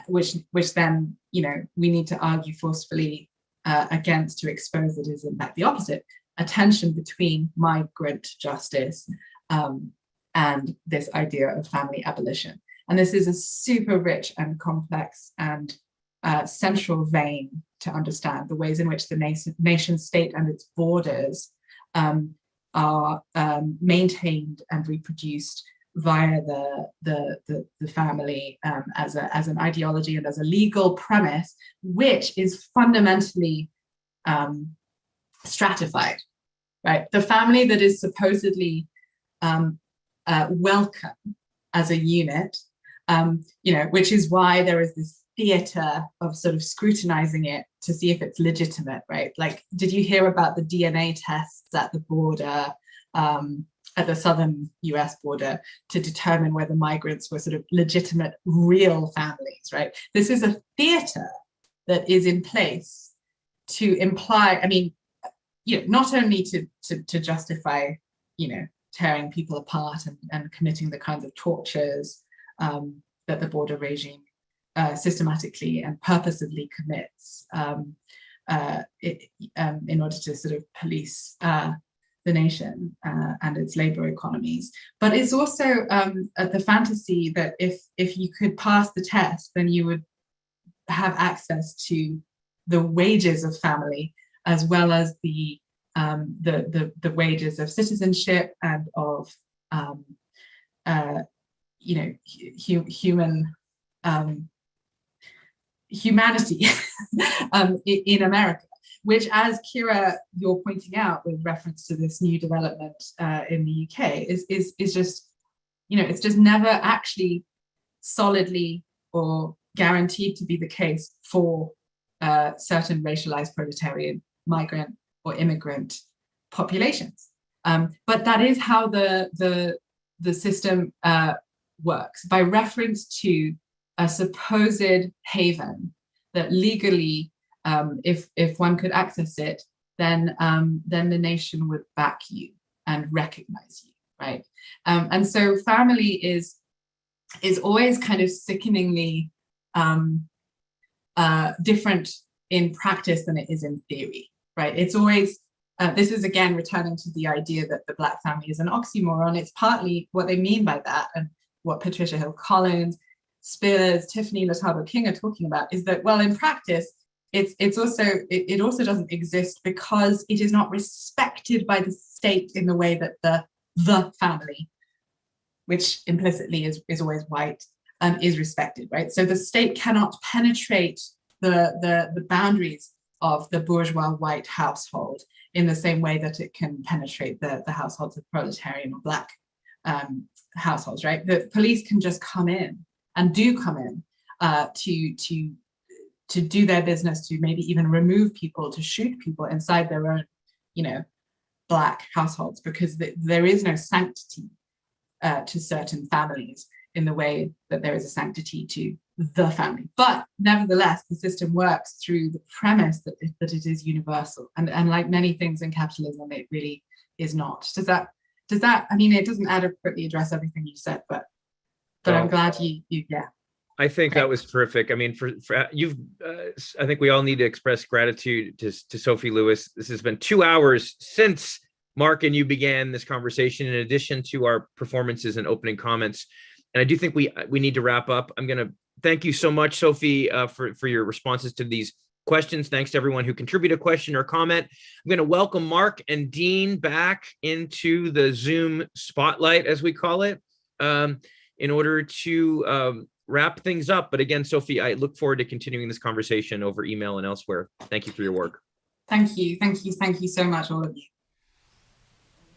which then we need to argue forcefully against, to expose that is in fact the opposite, a tension between migrant justice and this idea of family abolition. And this is a super rich and complex and central vein to understand the ways in which the nation state and its borders are maintained and reproduced via the family as an ideology and as a legal premise, which is fundamentally stratified, right? The family that is supposedly welcome as a unit, which is why there is this theater of sort of scrutinizing it to see if it's legitimate, right? Like, did you hear about the DNA tests at the border, at the southern US border, to determine whether migrants were sort of legitimate, real families, right? This is a theater that is in place to imply, I mean, not only to justify, tearing people apart and committing the kinds of tortures that the border regime systematically and purposively commits in order to sort of police the nation and its labor economies. But it's also the fantasy that if you could pass the test, then you would have access to the wages of family, as well as the wages of citizenship and of humanity in America, which, as Kira, you're pointing out with reference to this new development in the UK, is just, it's just never actually solidly or guaranteed to be the case for certain racialized proletarian, migrant, or immigrant populations. But that is how the system works, by reference to a supposed haven that legally, if one could access it, then the nation would back you and recognize you, right? And so family is always kind of sickeningly different in practice than it is in theory, right? It's always, this is again returning to the idea that the Black family is an oxymoron. It's partly what they mean by that, and what Patricia Hill Collins, Spears, Tiffany Latabo King are talking about is that, well, in practice, it also doesn't exist because it is not respected by the state in the way that the family, which implicitly is always white, is respected, right? So the state cannot penetrate the boundaries of the bourgeois white household in the same way that it can penetrate the households of proletarian or Black households, right? The police can just come in and do come in to do their business, to maybe even remove people, to shoot people inside their own, Black households, because there is no sanctity to certain families in the way that there is a sanctity to the family. But nevertheless, the system works through the premise that it is universal. And like many things in capitalism, it really is not. Does that, I mean, it doesn't adequately address everything you said, but I'm glad you yeah. I think that was terrific. I mean, for you've, I think we all need to express gratitude to Sophie Lewis. This has been 2 hours since Mark and you began this conversation, in addition to our performances and opening comments. And I do think we need to wrap up. I'm going to thank you so much, Sophie, for your responses to these questions. Thanks to everyone who contributed a question or comment. I'm going to welcome Mark and Dean back into the Zoom spotlight, as we call it, in order to wrap things up. But again, Sophie, I look forward to continuing this conversation over email and elsewhere. Thank you for your work. Thank you so much, all of you.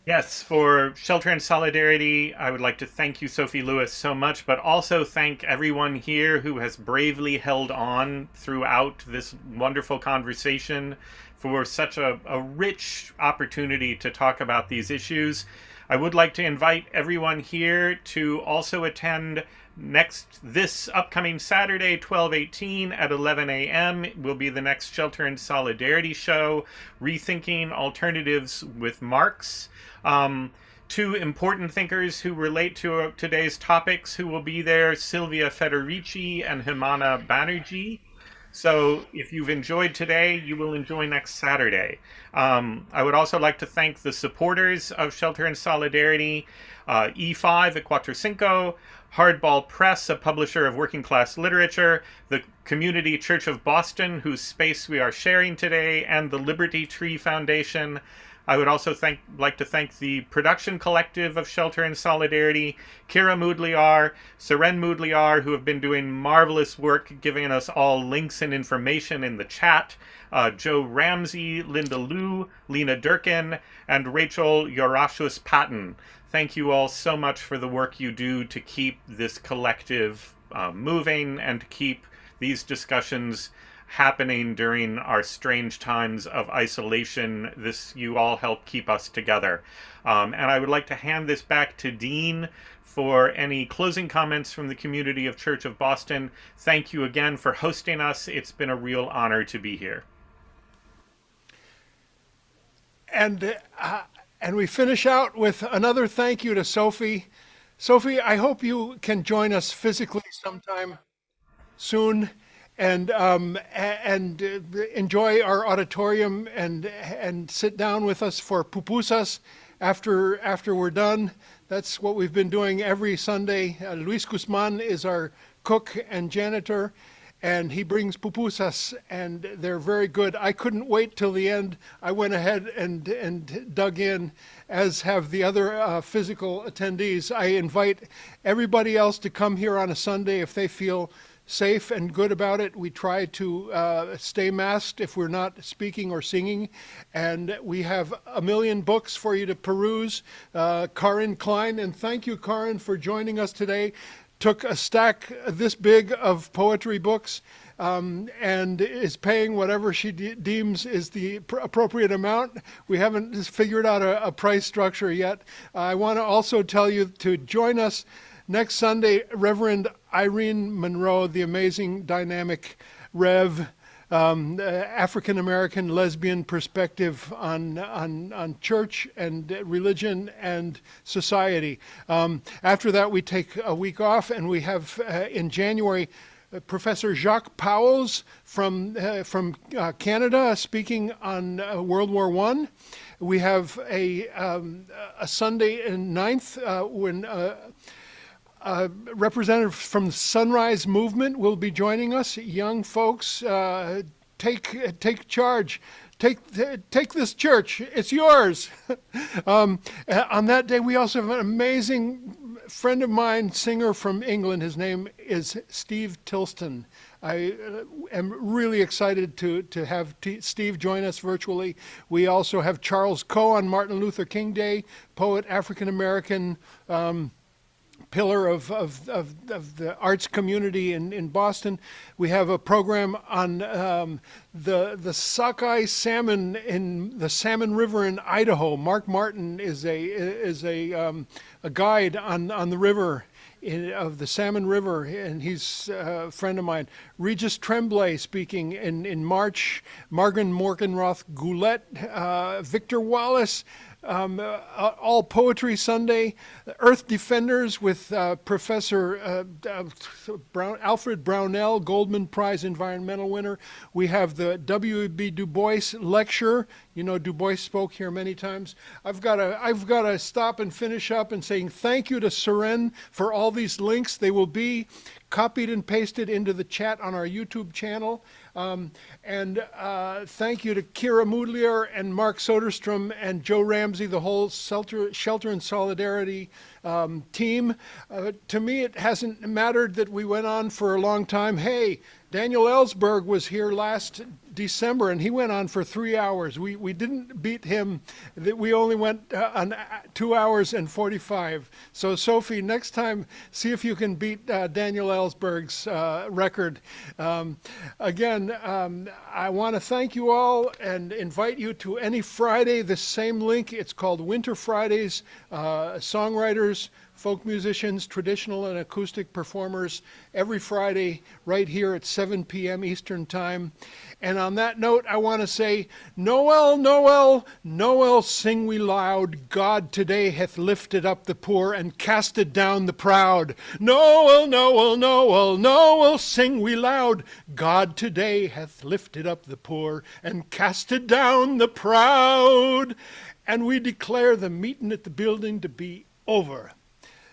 Yes, for Shelter and Solidarity, I would like to thank you, Sophie Lewis, so much, but also thank everyone here who has bravely held on throughout this wonderful conversation for such a rich opportunity to talk about these issues. I would like to invite everyone here to also attend this upcoming Saturday, 12/18 at 11 a.m. will be the next Shelter and Solidarity show, Rethinking Alternatives with Marx. Two important thinkers who relate to today's topics who will be there, Sylvia Federici and Himana Banerjee. So if you've enjoyed today, you will enjoy next Saturday. I would also like to thank the supporters of Shelter in Solidarity, E5 at Cuatro Cinco, Hardball Press, a publisher of working class literature, the Community Church of Boston, whose space we are sharing today, and the Liberty Tree Foundation. I would also like to thank the production collective of Shelter in Solidarity, Kira Moodliar, Seren Moodliar, who have been doing marvelous work giving us all links and information in the chat, Joe Ramsey, Linda Liu, Lena Durkin, and Rachel Yorashus Patton. Thank you all so much for the work you do to keep this collective moving and to keep these discussions happening during our strange times of isolation. You all help keep us together. And I would like to hand this back to Dean for any closing comments from the community of Church of Boston. Thank you again for hosting us. It's been a real honor to be here. And we finish out with another thank you to Sophie. Sophie, I hope you can join us physically sometime soon and enjoy our auditorium and sit down with us for pupusas after we're done. That's what we've been doing every Sunday. Luis Guzman is our cook and janitor, and he brings pupusas, and they're very good. I couldn't wait till the end. I went ahead and dug in, as have the other physical attendees. I invite everybody else to come here on a Sunday if they feel safe and good about it. We try to stay masked if we're not speaking or singing, and we have a million books for you to peruse. Karin Klein, and thank you, Karin, for joining us today, took a stack this big of poetry books and is paying whatever she deems is the appropriate amount. We haven't figured out a price structure yet. I want to also tell you to join us next Sunday. Reverend Irene Monroe, the amazing, dynamic Rev, African-American lesbian perspective on church and religion and society. After that, we take a week off, and we have in January Professor Jacques Pauwels from Canada speaking on World War I. We have a Sunday in 9th when representative from the Sunrise Movement will be joining us. Young folks, take charge. Take this church. It's yours. On that day, we also have an amazing friend of mine, singer from England. His name is Steve Tilston. I am really excited to have Steve join us virtually. We also have Charles Coe on Martin Luther King Day, poet, African-American, pillar of the arts community in Boston. We have a program on the sockeye salmon in the Salmon River in Idaho. Mark Martin is a guide on the river of the Salmon River, and he's a friend of mine. Regis Tremblay speaking in March. Margaret Morgenroth Goulet, Victor Wallace. All Poetry Sunday, Earth Defenders with Professor Alfred Brownell, Goldman Prize Environmental winner. We have the W.E.B. Du Bois lecture. You know, Du Bois spoke here many times. I've got to stop and finish up and saying thank you to Seren for all these links. They will be copied and pasted into the chat on our YouTube channel. And thank you to Kira Moodliar and Mark Soderstrom and Joe Ramsey, the whole Shelter in Solidarity team. To me, it hasn't mattered that we went on for a long time. Hey, Daniel Ellsberg was here last December, and he went on for 3 hours. We didn't beat him. We only went on 2 hours and 45. So Sophie, next time, see if you can beat Daniel Ellsberg's record. Again, I want to thank you all and invite you to any Friday, the same link. It's called Winter Fridays, songwriters, folk musicians, traditional and acoustic performers, every Friday right here at 7 7 p.m. Eastern Time. And on that note, I want to say, Noel, Noel, Noel, sing we loud. God today hath lifted up the poor and casted down the proud. Noel, Noel, Noel, Noel, sing we loud. God today hath lifted up the poor and casted down the proud. And we declare the meeting at the building to be over.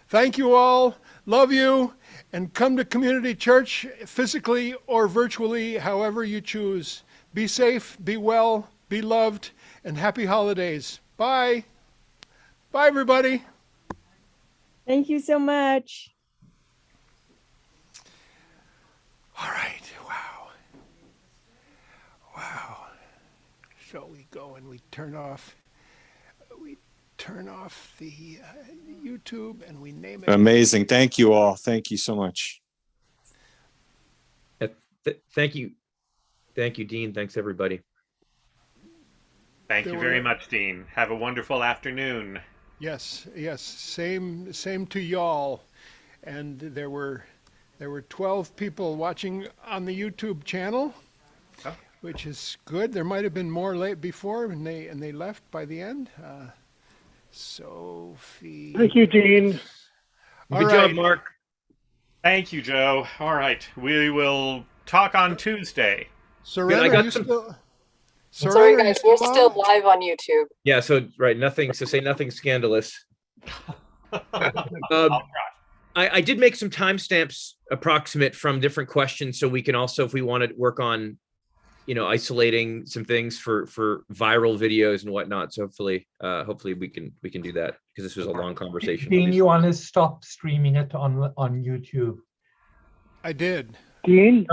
Thank you all. Love you. And come to community church physically or virtually, however you choose. Be safe, be well, be loved, and happy holidays. Bye. Bye, everybody. Thank you so much. All right. Wow. Wow. So we go and we turn off the YouTube and we name it. Amazing. Thank you all. Thank you so much. Thank you. Thank you, Dean. Thanks, everybody. Thank you very much, Dean. Have a wonderful afternoon. Yes, yes. Same to y'all. And there were 12 people watching on the YouTube channel, which is good. There might have been more late before, and they left by the end. Sophie. Thank you, Dean. Good job, Mark. Thank you, Joe. All right, we will talk on Tuesday. Sorry, guys, we're still live on YouTube. Yeah, so right, nothing. So say nothing scandalous. I did make some timestamps approximate from different questions, so we can also, if we want to work on, isolating some things for viral videos and whatnot. So hopefully we can do that, because this was a long conversation. Dean, you want to stop streaming it on YouTube? I did. Dean?